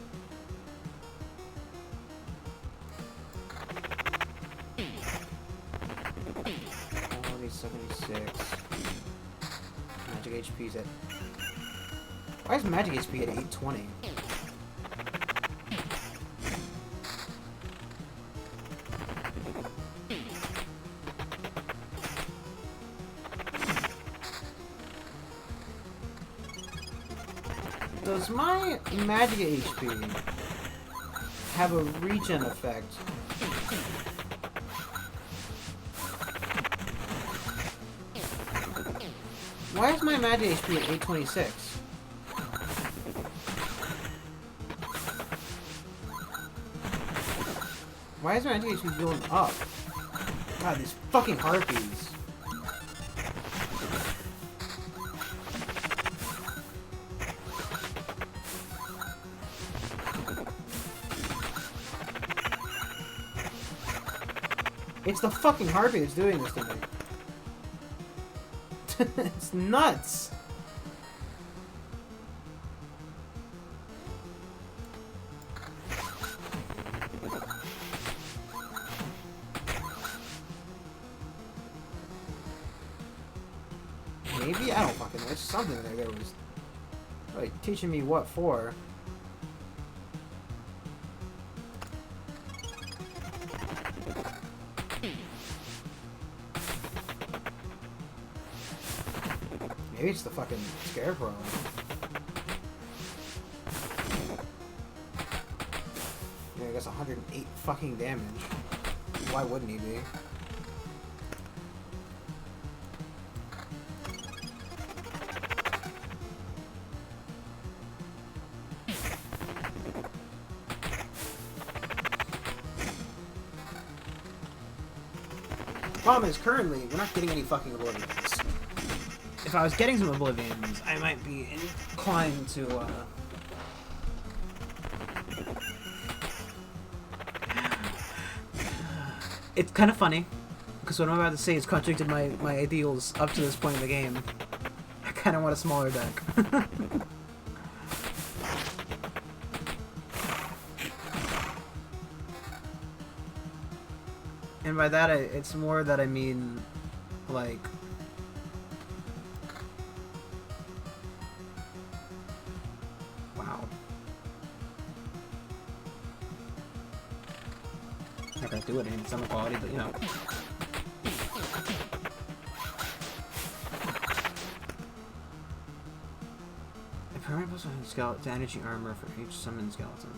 [SPEAKER 1] 76. Magic HP's at... Why is magic HP at 820? Does my magic HP have a regen effect? Why is my magic HP at 826? Why is my magic HP going up? God, these fucking harpies. It's the fucking harpy that's doing this to me. It's nuts! Maybe? I don't fucking know. There's something there that was like teaching me what for. Maybe it's the fucking scarecrow. Yeah, I guess 108 fucking damage. Why wouldn't he be? Problem is, currently, we're not getting any fucking Oblivions. If I was getting some Oblivions, I might be inclined to, It's kind of funny, because what I'm about to say is contradicted my ideals up to this point in the game. I kind of want a smaller deck. And by that, it's more that I mean, like, wow. Not gonna do it in some quality, but you know. A permanent plus one skeleton energy armor for each summoned skeleton.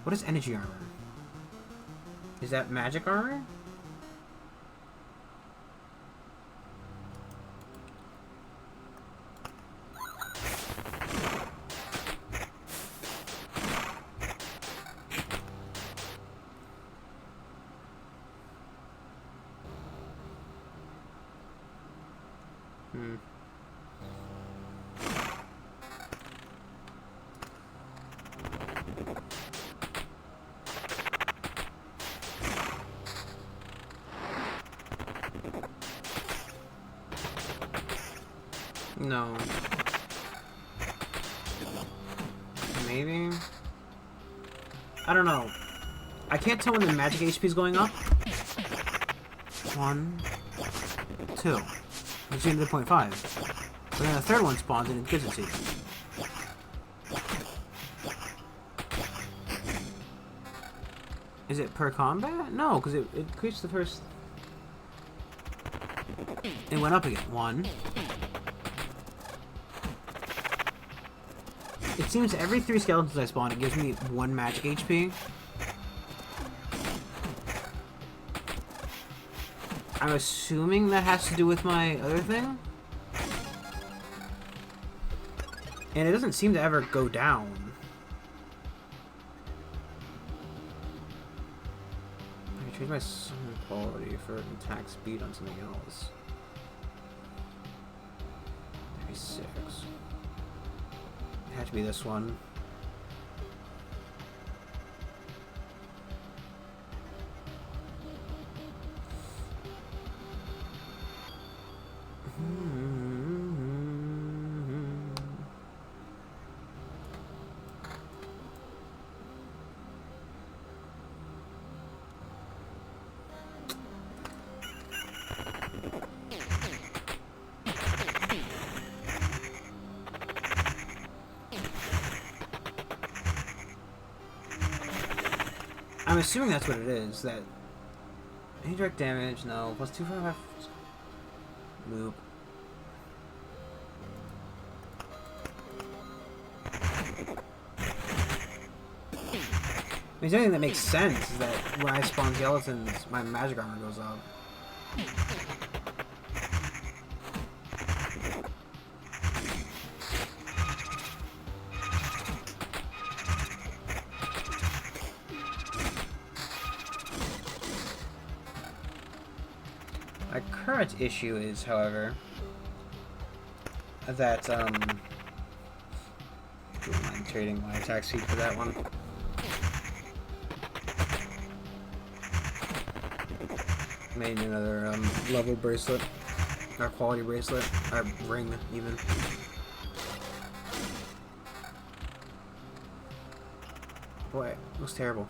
[SPEAKER 1] What is energy armor? Is that magic armor? No. Maybe? I don't know. I can't tell when the magic HP is going up. 1, 2. It's the end of the 0.5. But then the third one spawns and it gives it to you. Is it per combat? No, because it increased the first... It went up again. 1. It seems every 3 skeletons I spawn, it gives me 1 magic HP. I'm assuming that has to do with my other thing. And it doesn't seem to ever go down. I can change my summon quality for attack speed on something else. 36. It had to be this one. I'm assuming that's what it is, that... Any direct damage? No. Plus 2.5... Loop. mean, the only thing that makes sense is that when I spawn skeletons, my magic armor goes up. My current issue is, however, that, I don't mind trading my attack speed for that one. Made another, level bracelet. Or quality bracelet. Or ring, even. Boy, it looks terrible.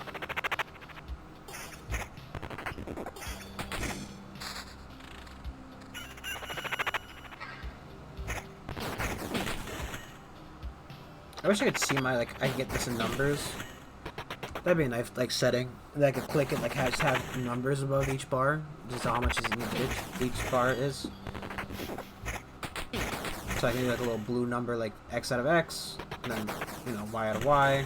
[SPEAKER 1] I wish I could see my, like, I could get this in numbers. That'd be a nice, like, setting. That I could click it, like, just have numbers above each bar. Just how much each bar is. So I can do, like, a little blue number, like, X out of X. And then, you know, Y out of Y.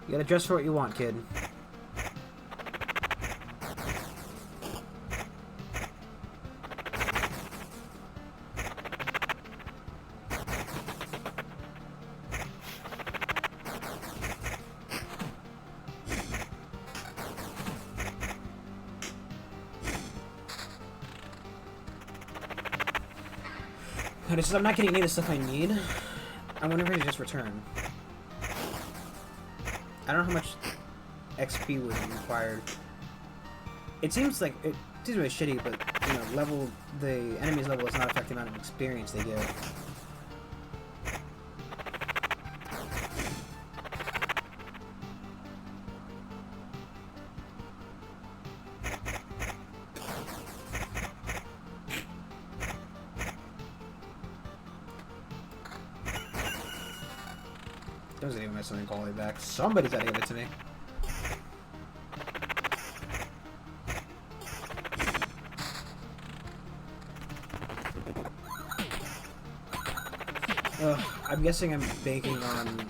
[SPEAKER 1] You gotta dress for what you want, kid. Okay, since I'm not getting any of the stuff I need, I wonder if I should just return. I don't know how much XP would be required. It seems like it seems really shitty, but you know, the enemy's level is not affect the amount of experience they get. Doesn't even mess something all the way back. Somebody's gotta give it to me. I'm guessing I'm banking on...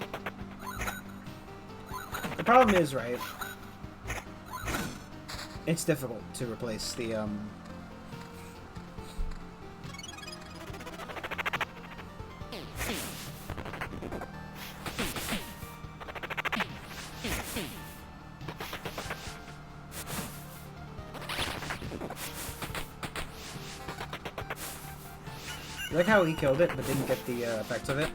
[SPEAKER 1] The problem is, right, it's difficult to replace the, I like how he killed it, but didn't get the effects of it.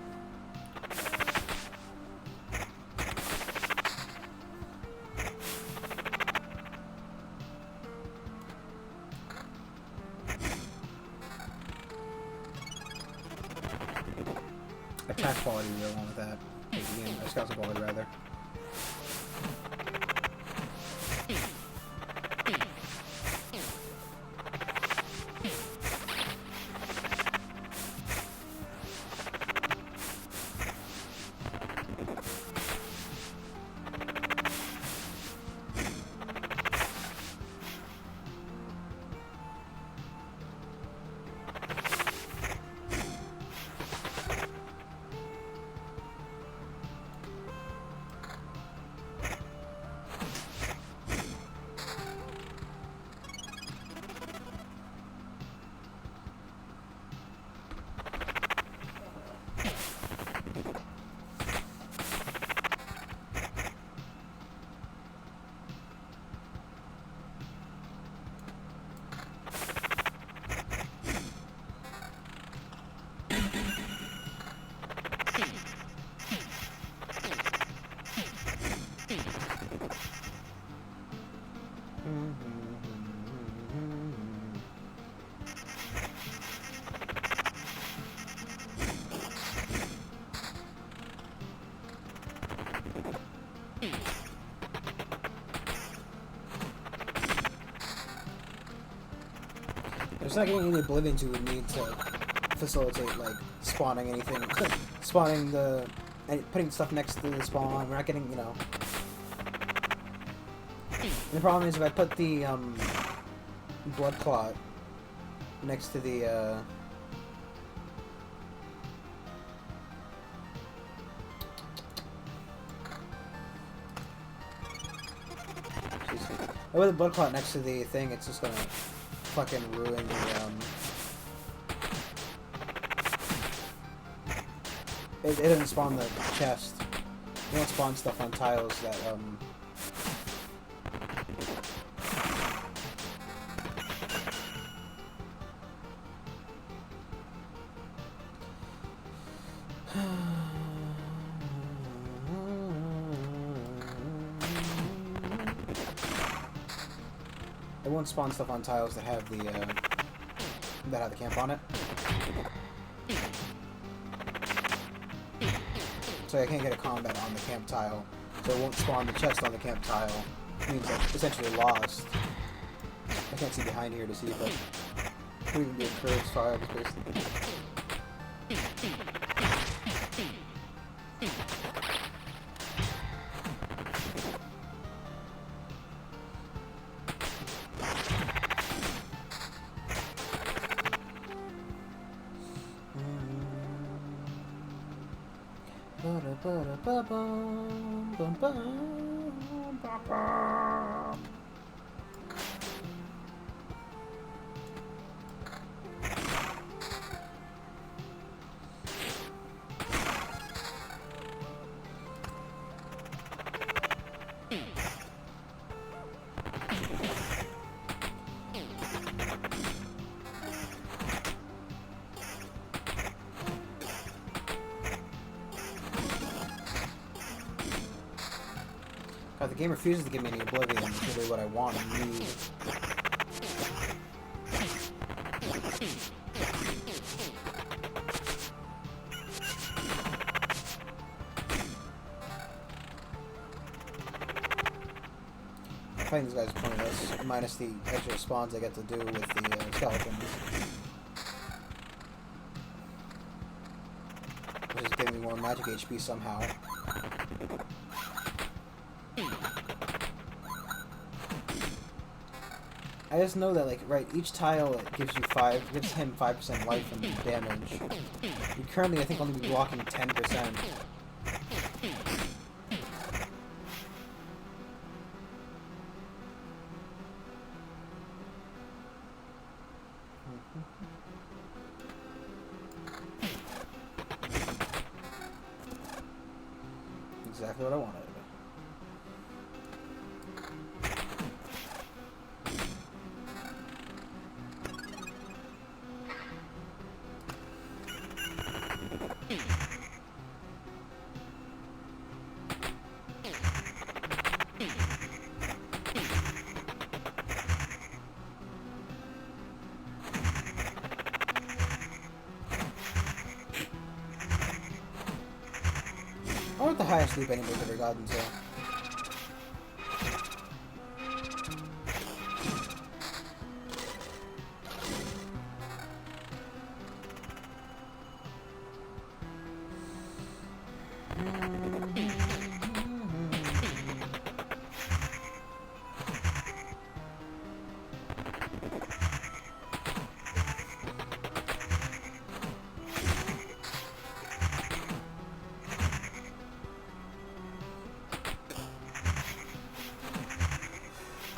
[SPEAKER 1] Attack quality to go along with that. Or skeleton quality, rather. There's not getting any Oblivions you would need to facilitate, like, spawning anything. Spawning putting stuff next to the spawn. We're not getting, you know... The problem is if I put the blood clot next to the with the blood clot next to the thing, it's just gonna fucking ruin the it doesn't spawn the chest. It won't spawn stuff on tiles that it won't spawn stuff on tiles that have the camp on it. So I can't get a combat on the camp tile. So it won't spawn the chest on the camp tile. It means I'm essentially lost. I can't see behind here to see if it could even be a curved file basically. God, the game refuses to give me any Oblivion. It's really what I want and need. Fighting these guys is pointless, minus the extra spawns I get to do with the skeletons. Which is giving me more magic HP somehow. I just know that, like, right, each tile it gives him 5% life and damage. And currently, I think only be blocking 10%. Exactly what I wanted. I want the highest loop anybody's ever gotten, so.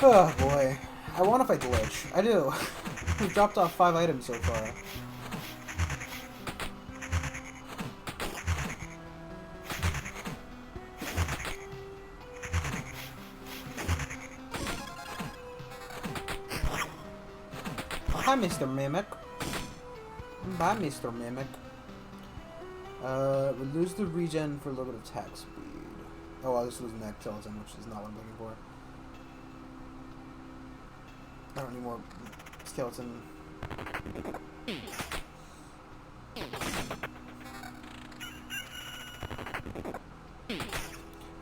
[SPEAKER 1] Oh boy. I want to fight the Lich. I do. We've dropped off 5 items so far. Hi, Mr. Mimic. Bye, Mr. Mimic. We lose the regen for a little bit of attack speed. Oh, I'll just lose that skeleton, which is not what I'm looking for. I don't need more skeleton.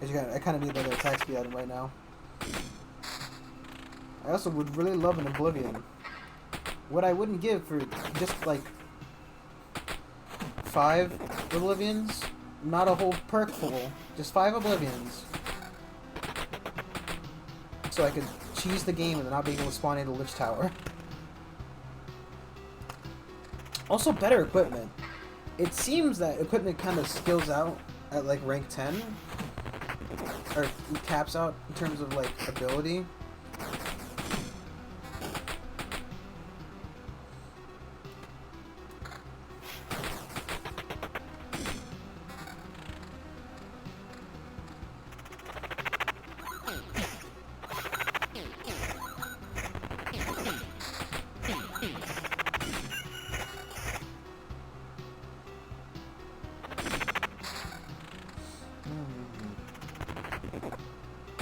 [SPEAKER 1] I kind of need another attack speed item right now. I also would really love an Oblivion. What I wouldn't give for just like 5 Oblivions, not a whole perk full, just 5 Oblivions. so I could cheese the game and not be able to spawn into Lich Tower. Also, better equipment. It seems that equipment kind of skills out at like rank 10, or caps out in terms of like ability.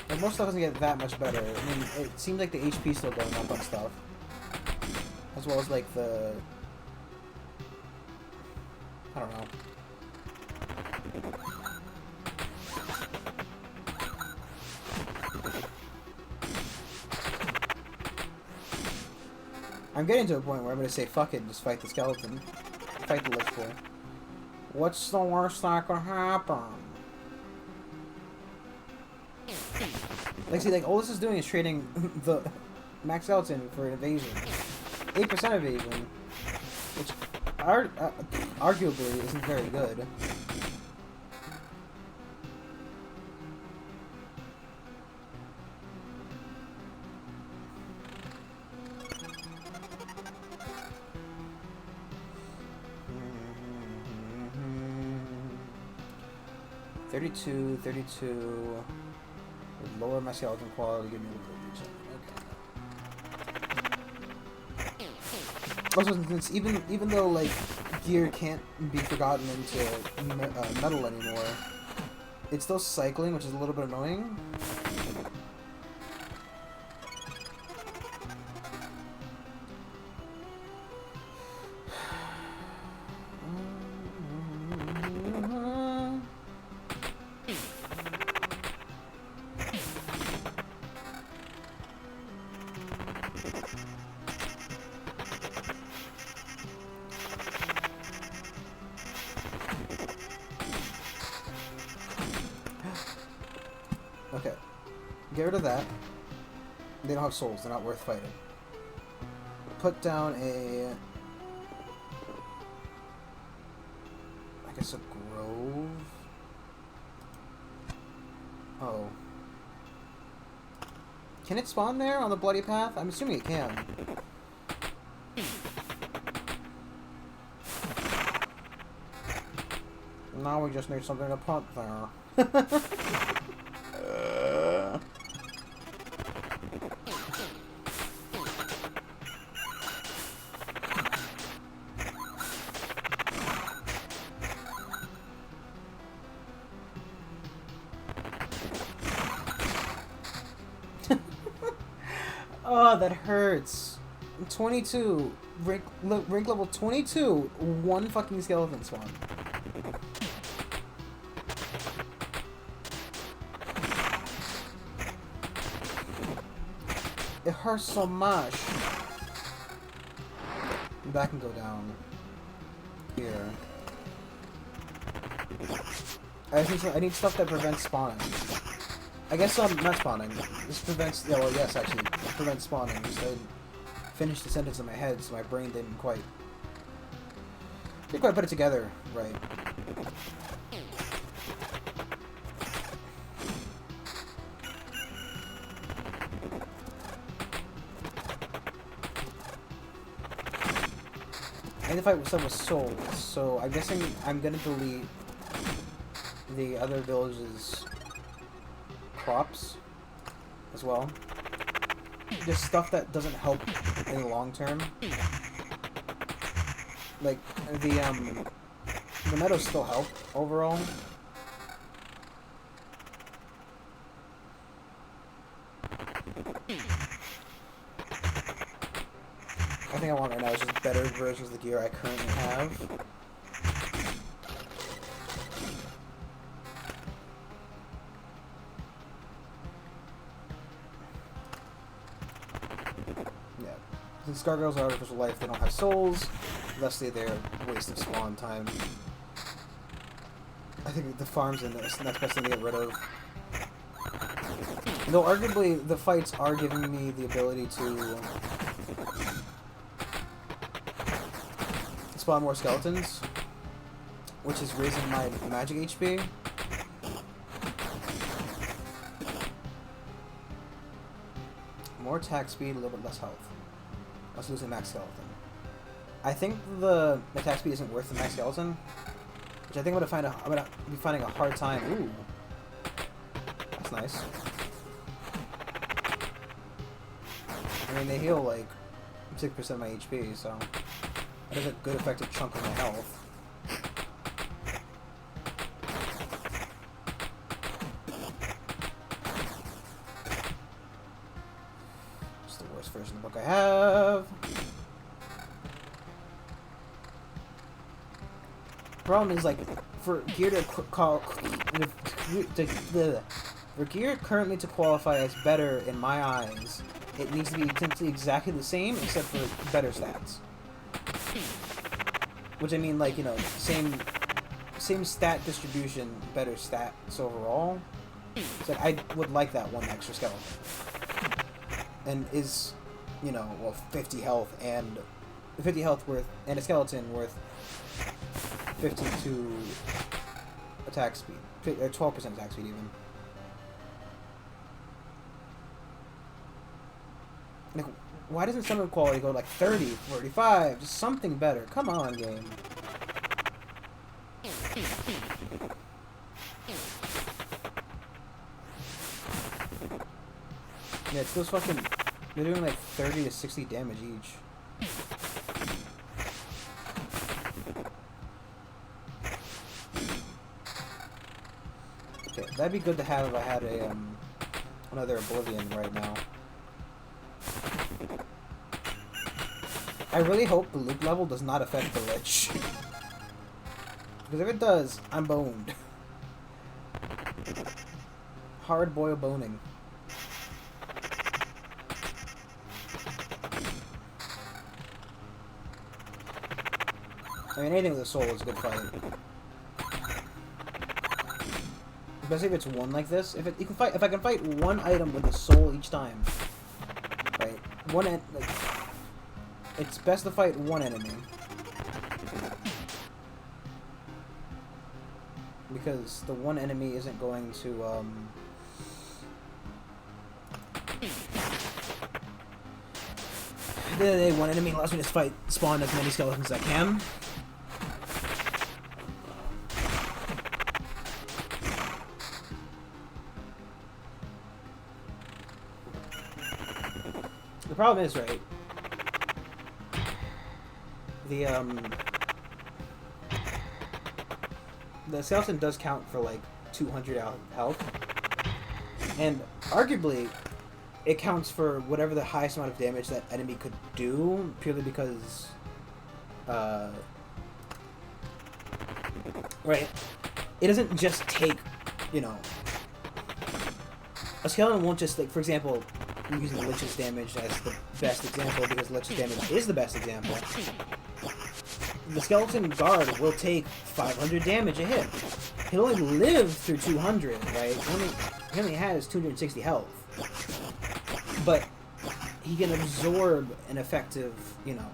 [SPEAKER 1] Like, most stuff doesn't get that much better. I mean, it seems like the HP's still going up on stuff. As well as, like, the... I don't know. I'm getting to a point where I'm going to say fuck it and just fight the skeleton. Fight the Lich Boy. What's the worst that could happen? Like, see, like, all this is doing is trading the Max Skeleton for an evasion. 8% evasion, which arguably isn't very good. $32, $32. Lower my skeleton quality, give me a little bit. Okay. Also, since even though like gear can't be forgotten into metal anymore, it's still cycling, which is a little bit annoying. Okay, get rid of that. They don't have souls, they're not worth fighting. Put down a... I guess a grove? Oh. Can it spawn there on the Bloody Path? I'm assuming it can. Now we just need something to put there. Oh, that hurts. 22. Rank level 22. One fucking skeleton spawn. It hurts so much. That can go down. Here. I need stuff that prevents spawning. I guess not spawning. This prevents... Yeah, well, yes, actually. It prevents spawning. Just I didn't finish the sentence in my head, so my brain didn't quite put it together right. I need to fight with some with souls, so I'm guessing I'm gonna delete the other villages' crops as well. Just stuff that doesn't help in the long term. Like the meadows still help overall. I think I want right now is just better versions of the gear I currently have. Yeah. Since gargoyles are artificial life, they don't have souls, thusly they're a waste of spawn time. I think the farms in this, and that's best thing to get rid of. Though arguably the fights are giving me the ability to spawn more skeletons, which is raising my magic HP. More attack speed, a little bit less health. I was losing max skeleton. I think the attack speed isn't worth the max skeleton, which I think I'm gonna be finding a hard time. Ooh, that's nice. I mean, they heal like 6% of my HP, so that is a good effective chunk of my health. It's the worst version of the book I have. Problem is, like, for gear to for gear currently to qualify as better in my eyes, it needs to be essentially exactly the same except for better stats. Which I mean, like, you know, same stat distribution, better stats overall. So I would like that one extra skeleton. And is, you know, well, 50 health and 50 health worth and a skeleton worth 52 attack speed, or 12% attack speed even. Like, why doesn't summon quality go like 30, 45, just something better? Come on, game. Yeah, it's those fucking, they're doing like 30 to 60 damage each. Okay, that'd be good to have if I had a, another Oblivion right now. I really hope the loop level does not affect the Lich. Because if it does, I'm boned. Hard boil boning. I mean, anything with a soul is a good fight. Especially if it's one like this. If I can fight one item with a soul each time, right? Like, it's best to fight one enemy. Because the one enemy isn't going to, the one enemy allows me to spawn as many skeletons as I can. The problem is, right, the skeleton does count for like 200 health, and arguably it counts for whatever the highest amount of damage that enemy could do, purely because right, it doesn't just take, you know, a skeleton won't just, like, for example, I'm using the Lich's damage as the best example because Lich's damage is the best example. The skeleton guard will take 500 damage a hit. He'll only live through 200, right? He only has 260 health. But he can absorb an effective, you know,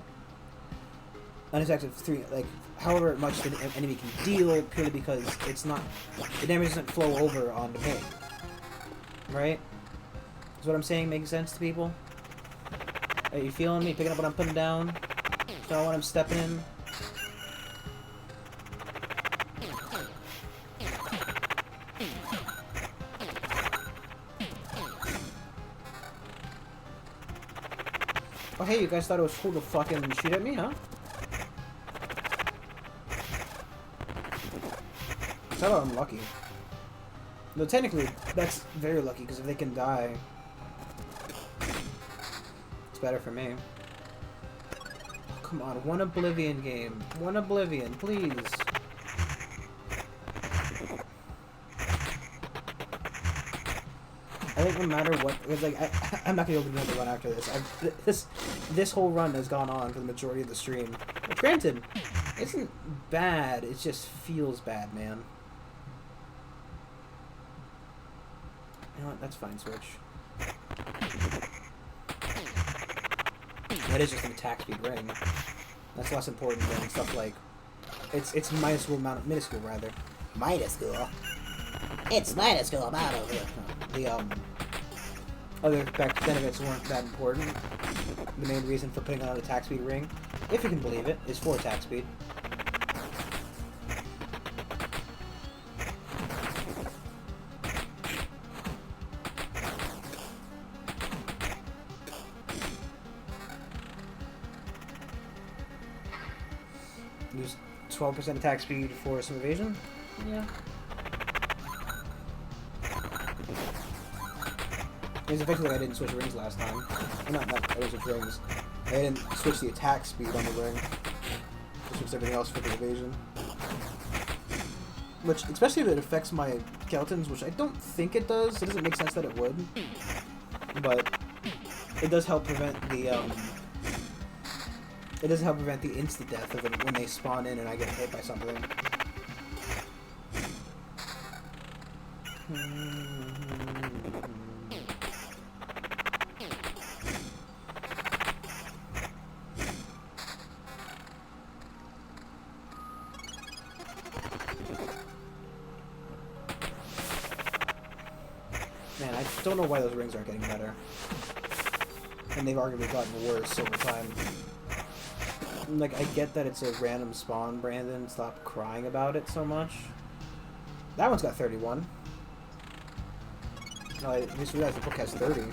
[SPEAKER 1] like, however much the enemy can deal, purely because it's not, the damage doesn't flow over onto me. Right? Is what I'm saying making sense to people? Are you feeling me? Picking up what I'm putting down? Feeling what I'm stepping in? Oh hey, you guys thought it was cool to fucking shoot at me, huh? I thought I'm lucky. No, technically, that's very lucky, because if they can die, it's better for me. Oh, come on, one Oblivion game. One Oblivion, please. I think no matter what, because, like, I'm not going to be able to do another run after this. This whole run has gone on for the majority of the stream. But granted, it isn't bad, it just feels bad, man. You know what? That's fine, Switch. That is just an attack speed ring. That's less important than stuff like... It's minuscule rather.
[SPEAKER 2] Minuscule? It's minuscule amount of it.
[SPEAKER 1] The, other benefits weren't that important. The main reason for putting on an attack speed ring, if you can believe it, is for attack speed. Use 12% attack speed for some evasion? Yeah. It's effectively I didn't switch rings last time. Well, not I didn't switch rings. I didn't switch the attack speed on the ring. Just switched everything else for the evasion. Which, especially if it affects my skeletons, which I don't think it does. It doesn't make sense that it would. But it does help prevent the, it does help prevent the instant death of it when they spawn in and I get hit by something. Man, I don't know why those rings aren't getting better. And they've arguably gotten worse over time. Like, I get that it's a random spawn, Brandon. Stop crying about it so much. That one's got 31. No, I just realized the book has 30.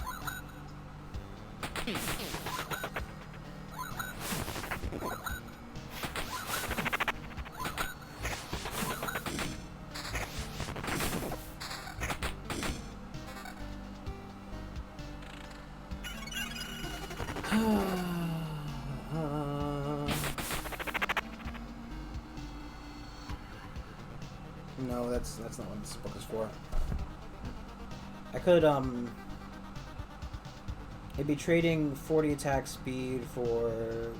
[SPEAKER 1] No, that's not what this book is for. I could, I'd be trading 40 attack speed for...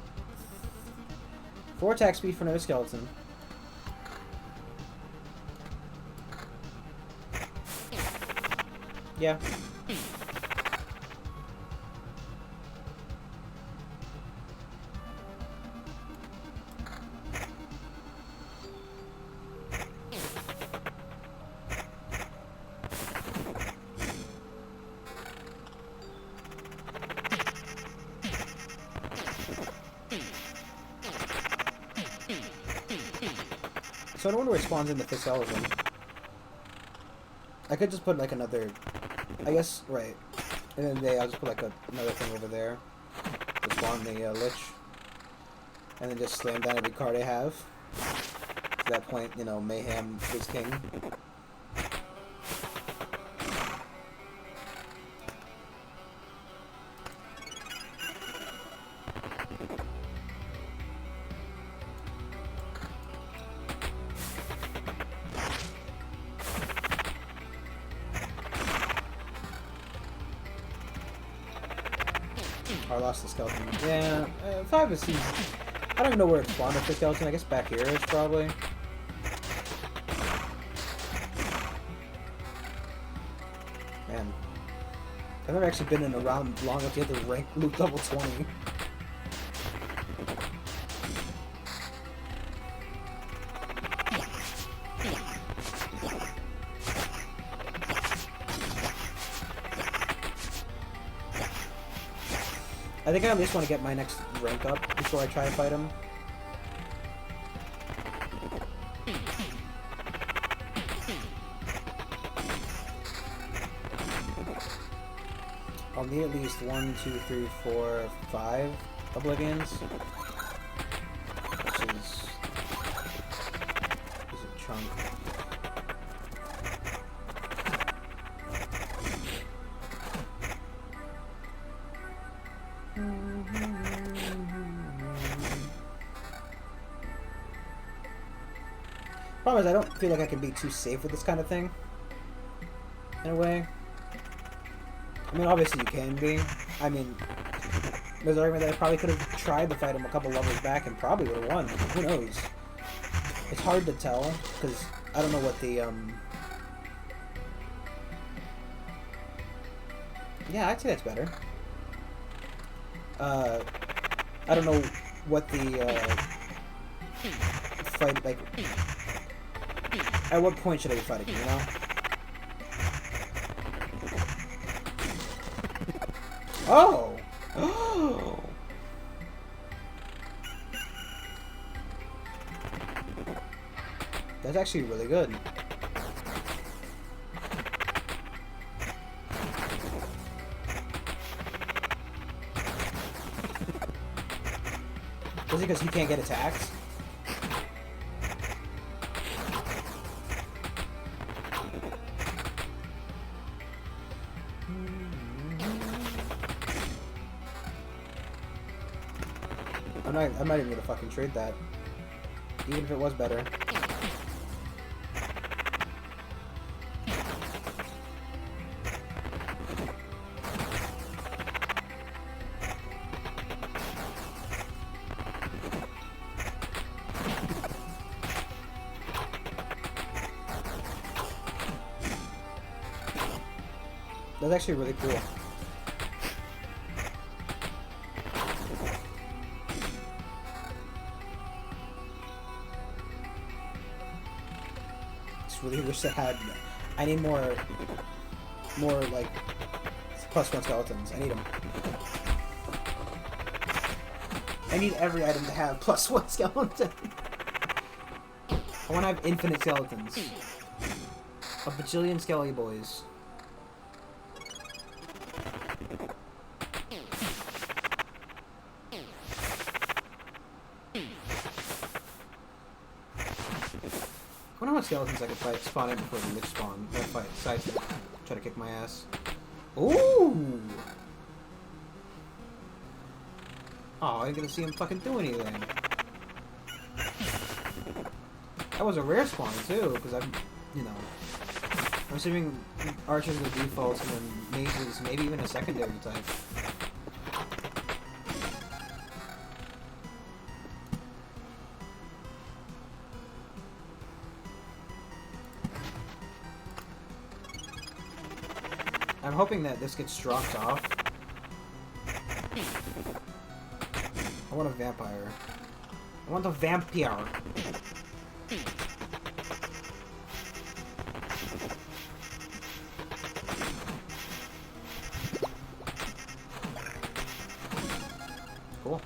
[SPEAKER 1] 4 attack speed for another skeleton. Yeah. So I wonder where it spawns in the skeleton. I could just put like another, I guess, right. And then I'll just put like another thing over there to spawn the Lich. And then just slam down every card I have. At that point, you know, Mayhem is king. I lost the skeleton. Yeah, 5 is... I don't even know where it spawned with the skeleton. I guess back here is probably. Man. I've never actually been in a round long enough to get the rank loop level 20. I think I at least want to get my next rank up before I try to fight him. I'll need at least 1, 2, 3, 4, 5 Oblivions. Which is a chunk. Problem is, I don't feel like I can be too safe with this kind of thing. In a way. I mean, obviously you can be. I mean, there's an argument that I probably could have tried to fight him a couple levels back and probably would have won. Who knows? It's hard to tell, because I don't know what the, Yeah, I'd say that's better. I don't know what the fight like. At what point should I be fighting? You know. Oh. Oh. That's actually really good. Is it because he can't get attacked? I'm not even gonna fucking trade that. Even if it was better. That's actually really cool. Just really wish I need more like +1 skeletons. I need them. I need every item to have +1 skeleton. I want to have infinite skeletons. A bajillion skelly boys. I wonder how much skeletons I could fight spawn in before the lich spawn. Or fight sites try to kick my ass. Ooh! Oh, I didn't get to see him fucking do anything. That was a rare spawn too, because I'm, you know, I'm assuming archers are the defaults and then mazes, maybe even a secondary type. I'm hoping that this gets dropped off. I want a vampire. I want the vampire. Cool.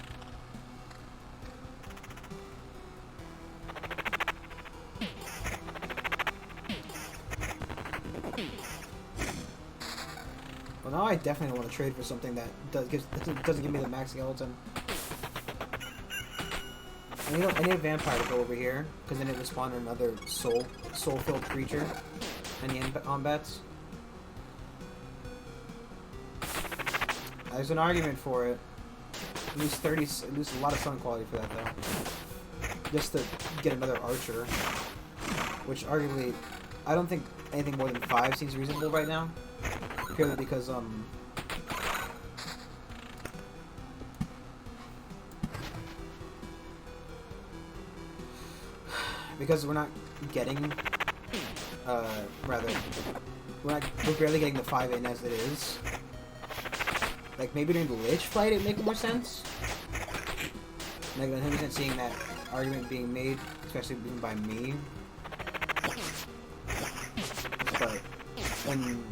[SPEAKER 1] Well, now I definitely want to trade for something that doesn't give me the max skeleton. I need a vampire to go over here, because then it will spawn another soul-filled creature in the Ombats. There's an argument for it. Lose a lot of sun quality for that though. Just to get another archer, which arguably, I don't think anything more than 5 seems reasonable right now. Purely because, because we're not getting, we're barely getting the 5 in as it is. Like, maybe during the Lich fight it'd make more sense. Like, 100% seeing that argument being made, especially even by me. But, when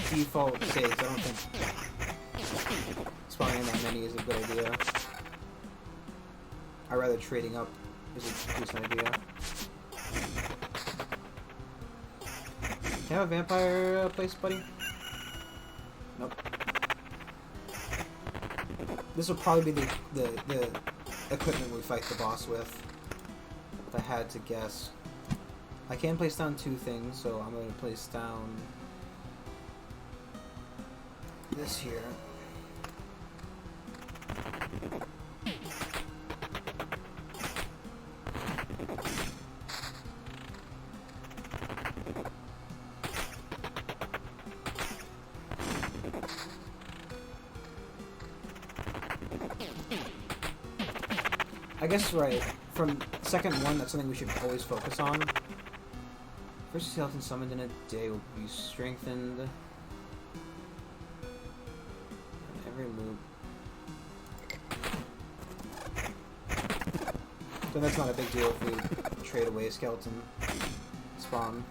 [SPEAKER 1] default saves, I don't think spawning in that many is a good idea. I'd rather trading up is a decent idea. Can I have a vampire place, buddy? Nope. This will probably be the equipment we fight the boss with, if I had to guess. I can place down 2 things, so I'm going to place down this here. I guess, right, from second 1, that's something we should always focus on. First skeleton summoned in a day will be strengthened. So that's not a big deal if we trade away skeleton spawn.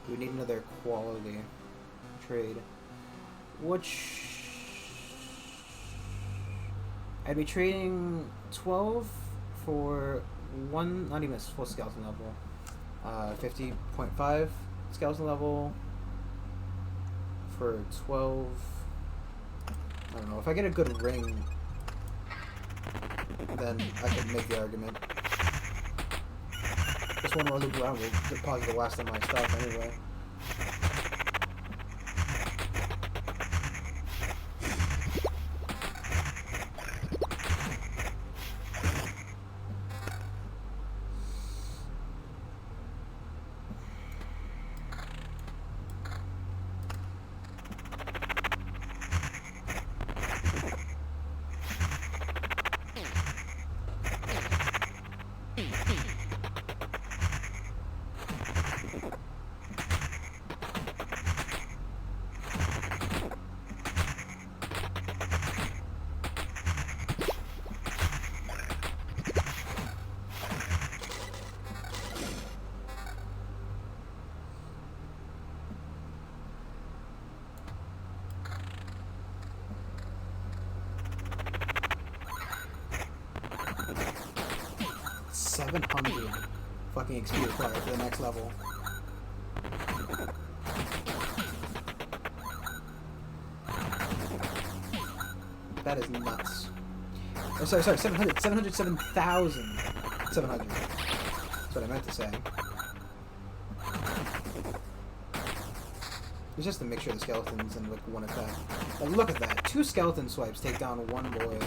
[SPEAKER 1] We need another quality trade, which I'd be trading 12 for one, not even a full skeleton level, 50.5 skeleton level for 12. I don't know, if I get a good ring, then I could make the argument. This one more loop around will probably the last of my stuff anyway. $700 fucking XP required for the next level. That is nuts. Oh, sorry, 707,700. That's what I meant to say. It's just to make sure the skeletons in like one attack. Like, look at that. 2 skeleton swipes take down one boy.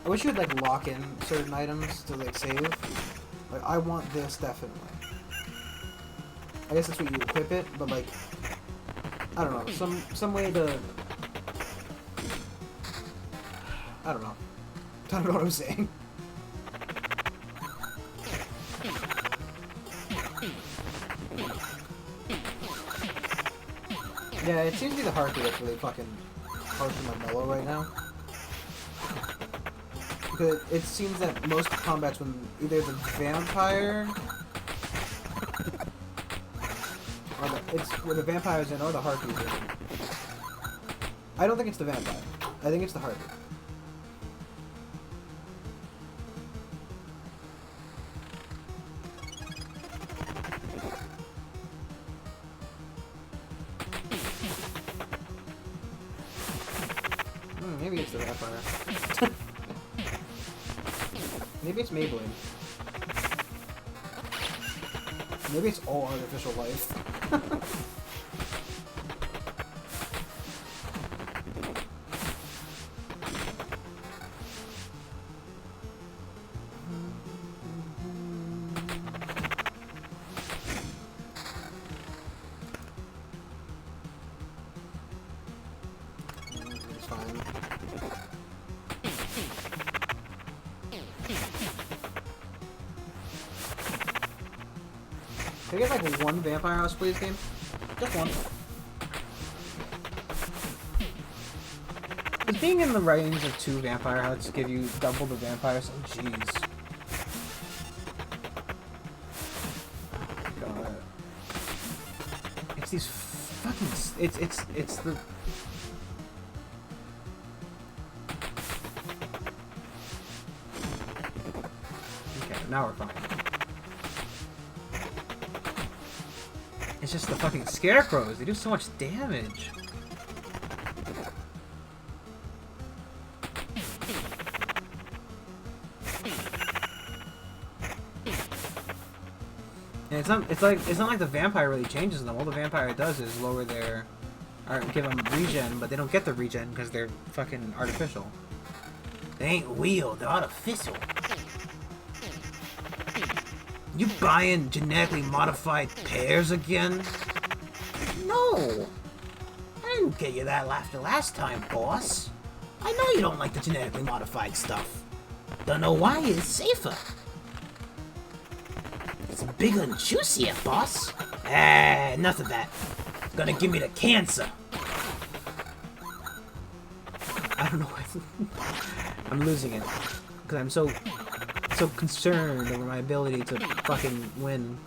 [SPEAKER 1] I wish you would like lock in certain items to like save. Like I want this definitely. I guess that's what you equip it, but like I don't know, some way to I don't know. I don't know what I'm saying. Yeah, it seems to be the Harpy that's really fucking hard for my mellow right now. Because it seems that most combats when either the vampire or it's where the vampire's in or the Harpy's in. I don't think it's the vampire. I think it's the Harpy. Maybe it's the vampire. Maybe it's Maybelline. Maybe it's all artificial life. It's fine. Can I get like one Vampire House, please, game? Just one. Does being in the range of 2 Vampire Huts give you double the vampires? Oh, jeez. God. It's these fucking... It's the... Now we're fine. It's just the fucking scarecrows. They do so much damage. And it's not like the vampire really changes them. All the vampire does is lower their, or give them regen, but they don't get the regen because they're fucking artificial. They ain't real. They're artificial. You buying genetically modified pears again? No. I didn't get you that after last time, boss. I know you don't like the genetically modified stuff. Don't know why. It's safer. It's bigger and juicier, boss. Ah, enough of that. It's gonna give me the cancer. I don't know why. I'm losing it. Because I'm so concerned over my ability to fucking win.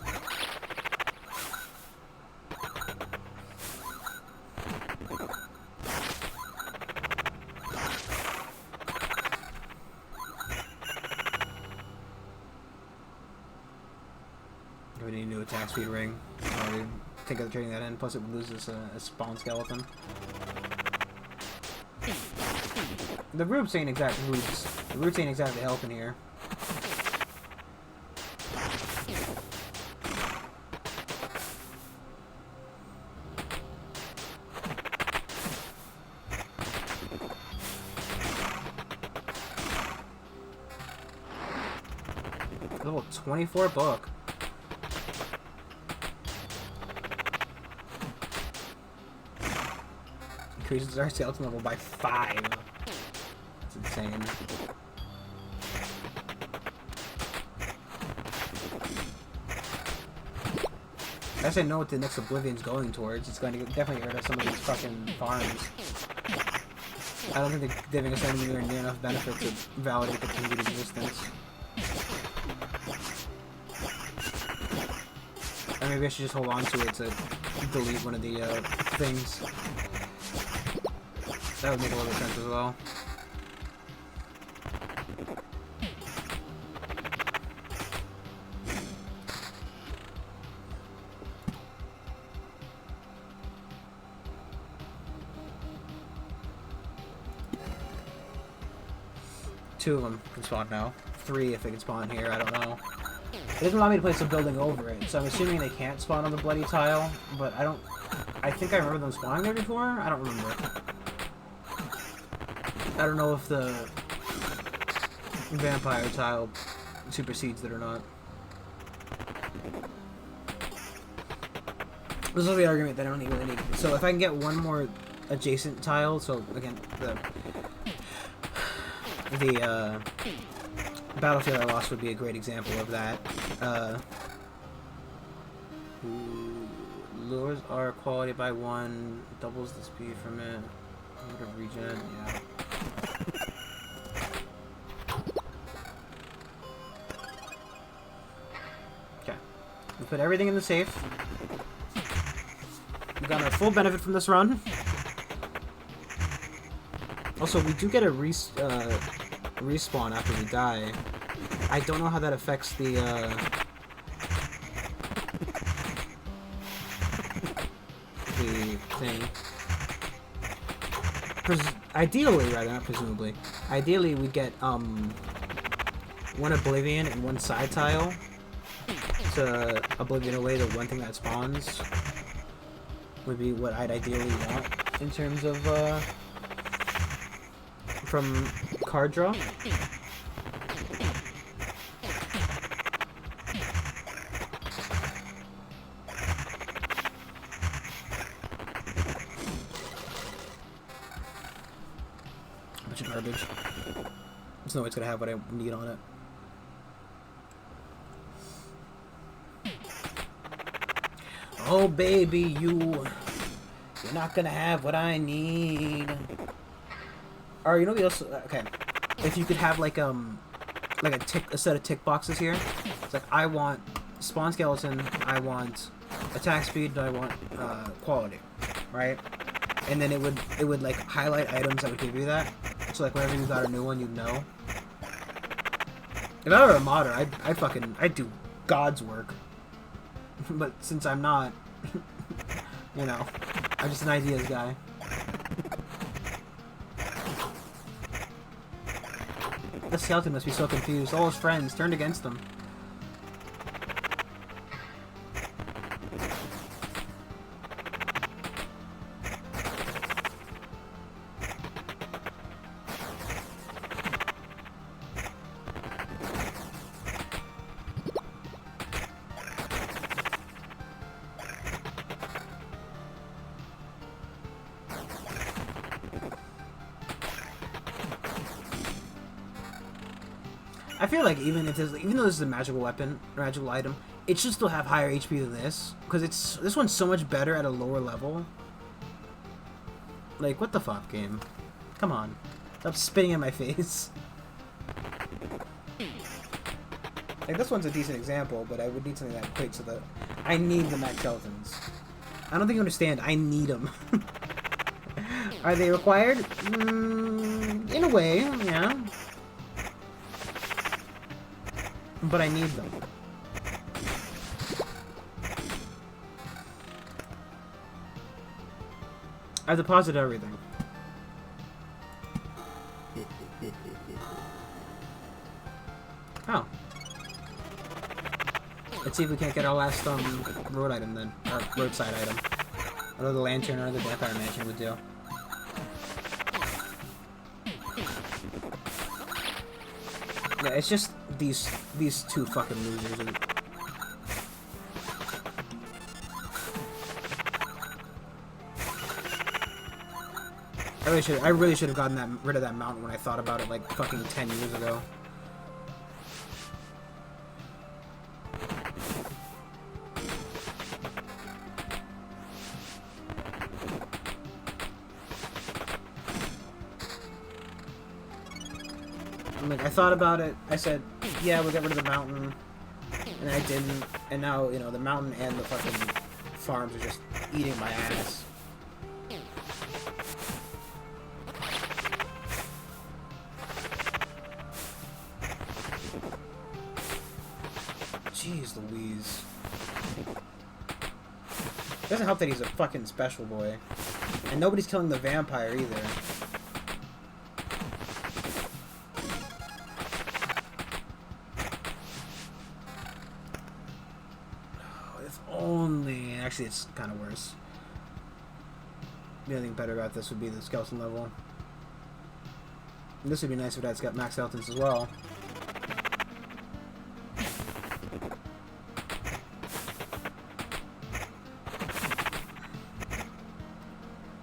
[SPEAKER 1] We need a new attack speed ring. I think of trading that in. Plus, it loses a spawn skeleton. The roots ain't exactly roots. The roots ain't exactly helping here. Level 24 book. Increases our skeleton level by 5. That's insane. I guess I know what the next Oblivion's going towards. It's going to definitely get rid of some of these fucking farms. I don't think they're giving us anywhere near enough benefit to validate the continued existence. Or maybe I should just hold on to it to delete one of the things. That would make a little sense as well. Two of them can spawn now. 3 if they can spawn here, I don't know. It doesn't allow me to place a building over it, so I'm assuming they can't spawn on the bloody tile, but I think I remember them spawning there before? I don't remember. I don't know if the vampire tile supersedes it or not. This is the argument that I don't really need. So if I can get one more adjacent tile, so again, the Battlefield I Lost would be a great example of that. Lowers our quality by 1, doubles the speed from it. Would have regen, yeah. Okay. We put everything in the safe. We got our full benefit from this run. Also, we do get a respawn after we die. I don't know how that affects the thing. Ideally, rather, not presumably. Ideally, we get one Oblivion and 1 side tile to Oblivion away the one thing that spawns. Would be what I'd ideally want in terms of from card draw. Bunch of garbage. There's no way it's gonna have what I need on it. Oh baby, you're not gonna have what I need. Or you know what else? Okay, if you could have like a set of tick boxes here. It's like I want spawn skeleton, I want attack speed, and I want quality, right? And then it would like highlight items that would give you that. So like whenever you got a new one, you'd know. If I were a modder, I'd do God's work. But since I'm not, you know, I'm just an ideas guy. The skeleton must be so confused. All his friends turned against him. I feel like even though this is a magical weapon, or magical item, it should still have higher HP than this, because this one's so much better at a lower level. Like, what the fuck, game? Come on, stop spitting in my face. Like, this one's a decent example, but I would need something that equates to the. I need the max skeletons. I don't think you understand. I need them. Are they required? In a way, yeah. But I need them. I deposit everything. Oh. Let's see if we can't get our last road item then. Or roadside item. Or the lantern or the vampire mansion would do. Yeah, it's just these two fucking losers. I really should have gotten rid of that mountain when I thought about it like fucking 10 years ago. Like, I thought about it, I said, yeah, we'll get rid of the mountain, and I didn't, and now, you know, the mountain and the fucking farms are just eating my ass. Jeez Louise. It doesn't help that he's a fucking special boy. And nobody's killing the vampire either. Actually, it's kind of worse. The only thing better about this would be the skeleton level. And this would be nice if that's got max skeletons as well.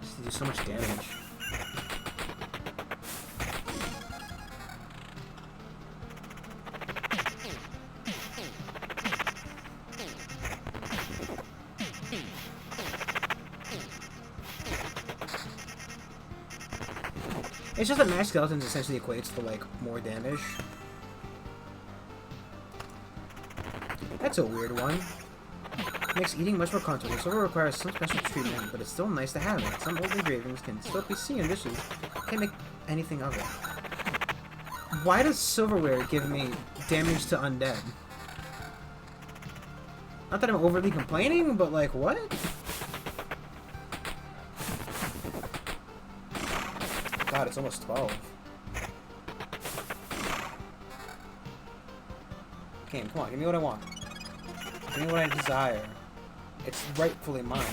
[SPEAKER 1] Just do so much damage. It's just that max skeletons essentially equates to, like, more damage. That's a weird one. Makes eating much more comfortable. Silver requires some special treatment, but it's still nice to have it. Some old engravings can still be seen in dishes. Can't make anything of it. Why does silverware give me damage to undead? Not that I'm overly complaining, but, like, what? God, it's almost 12. Game, come on, give me what I want. Give me what I desire. It's rightfully mine.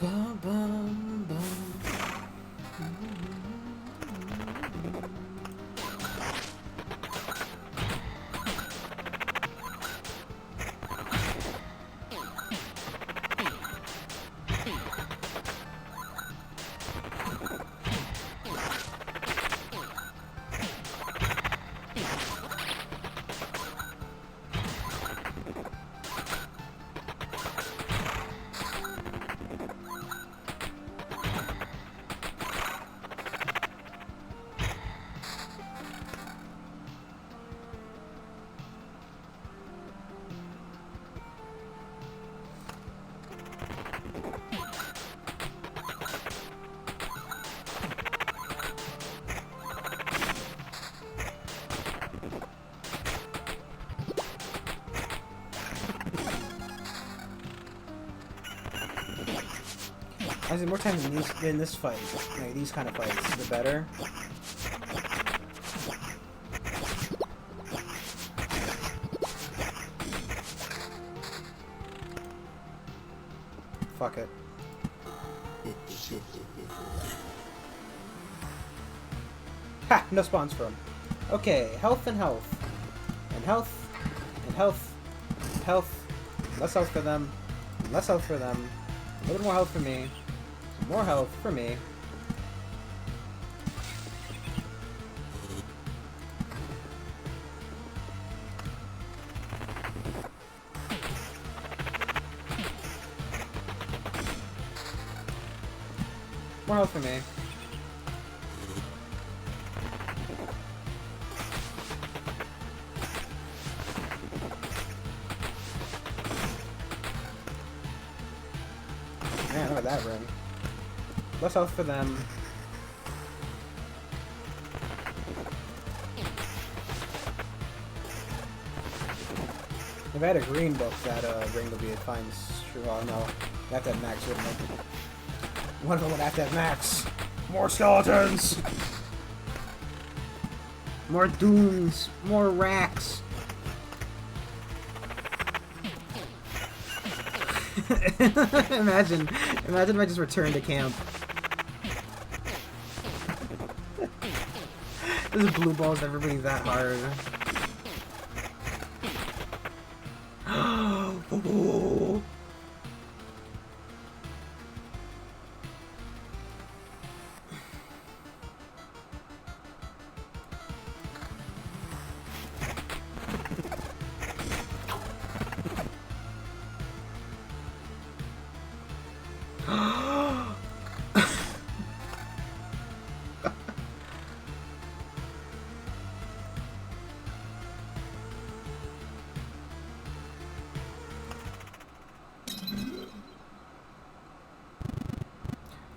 [SPEAKER 1] Bum, bum, bum. I say more times in this fight, like these kind of fights, the better. Fuck it. Ha! No spawns for him. Okay, health and health. And health. And health. And health. Less health for them. Less health for them. A little more health for me. More health for me. More health for me. Man, look at that ring. Less health for them. If I had a green book, that ring would be a fine. Oh no, you have to have max, wouldn't it? One of them would have to have max. More skeletons. More dunes. More racks. Imagine if I just returned to camp. This blue balls never breathe that hard. Oh.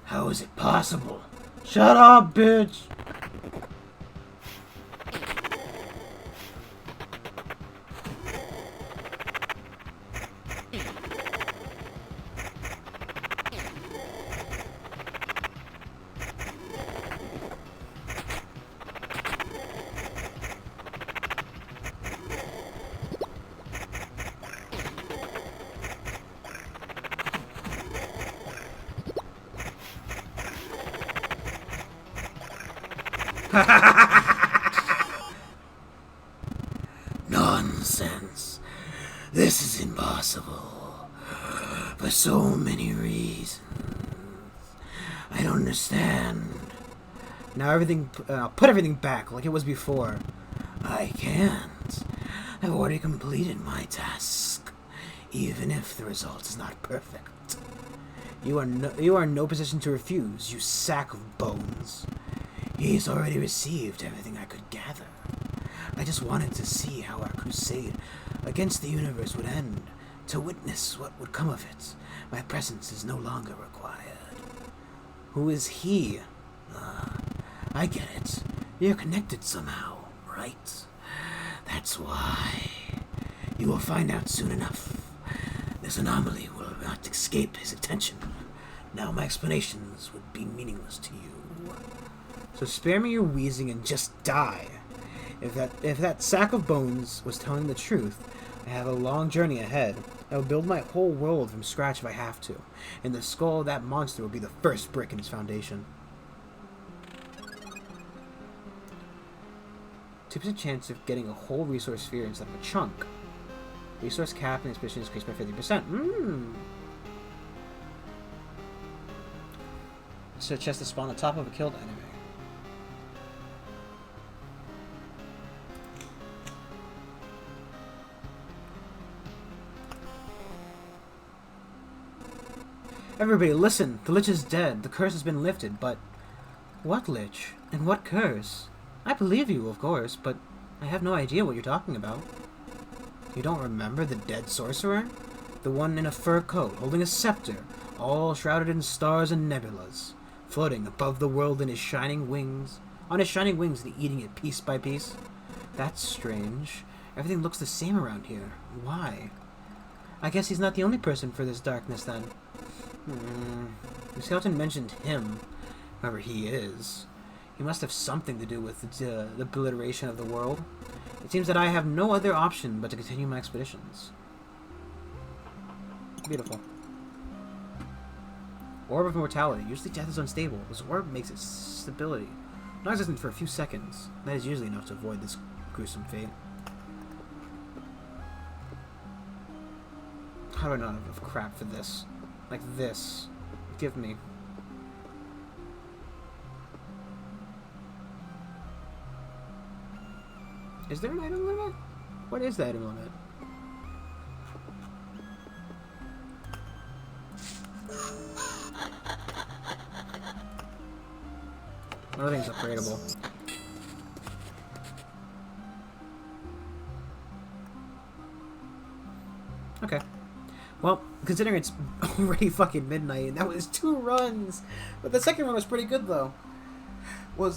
[SPEAKER 1] How is it possible? Shut up, bitch! Nonsense. This is impossible. For so many reasons. I don't understand. Now everything, put everything back like it was before. I can't. I've already completed my task. Even if the result is not perfect. You are in no position to refuse, you sack of bones. He's already received everything I could gather. I just wanted to see how our crusade against the universe would end, to witness what would come of it. My presence is no longer required. Who is he? I get it. You're connected somehow, right? That's why. You will find out soon enough. This anomaly will not escape his attention. Now my explanations would be meaningless to you. So spare me your wheezing and just die. If that sack of bones was telling the truth, I have a long journey ahead. I will build my whole world from scratch if I have to, and the skull of that monster will be the first brick in its foundation. 2% chance of getting a whole resource sphere instead of a chunk. Resource cap and expansion is increased by 50%. So chest to spawn on top of a killed enemy. Everybody, listen! The Lich is dead. The curse has been lifted, but... What Lich? And what curse? I believe you, of course, but I have no idea what you're talking about. You don't remember the dead sorcerer? The one in a fur coat, holding a scepter, all shrouded in stars and nebulas, floating above the world in his shining wings, on his shining wings and eating it piece by piece? That's strange. Everything looks the same around here. Why? I guess he's not the only person for this darkness, then. The skeleton mentioned him, whoever he is. He must have something to do with the obliteration of the world. It seems that I have no other option but to continue my expeditions. Beautiful. Orb of Immortality. Usually death is unstable. This orb makes its stability non-existent for a few seconds. That is usually enough to avoid this gruesome fate. How do I not have enough crap for this? Like this. Give me. Is there an item limit? What is the item limit? Everything's upgradable. Okay. Well, considering it's already fucking midnight, and that was 2 runs, but the second run was pretty good though.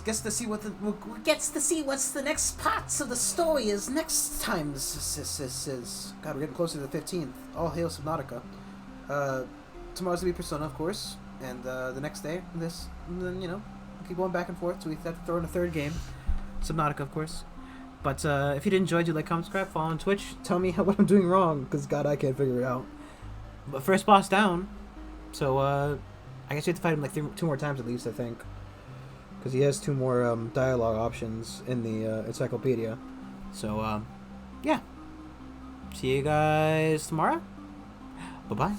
[SPEAKER 1] Gets to see what's the next parts of the story is next time. God, we're getting closer to the 15th. All hail Subnautica. Tomorrow's gonna be Persona, of course, and the next day this, and then you know, keep going back and forth. So we have to throw in a 3rd game, Subnautica, of course. But if you did enjoy, do like, comment, subscribe, follow on Twitch. Tell me what I'm doing wrong, because God, I can't figure it out. But first boss down, so I guess you have to fight him like 2 more times at least, I think. Because he has 2 more dialogue options in the encyclopedia. So, yeah. See you guys tomorrow. Bye-bye.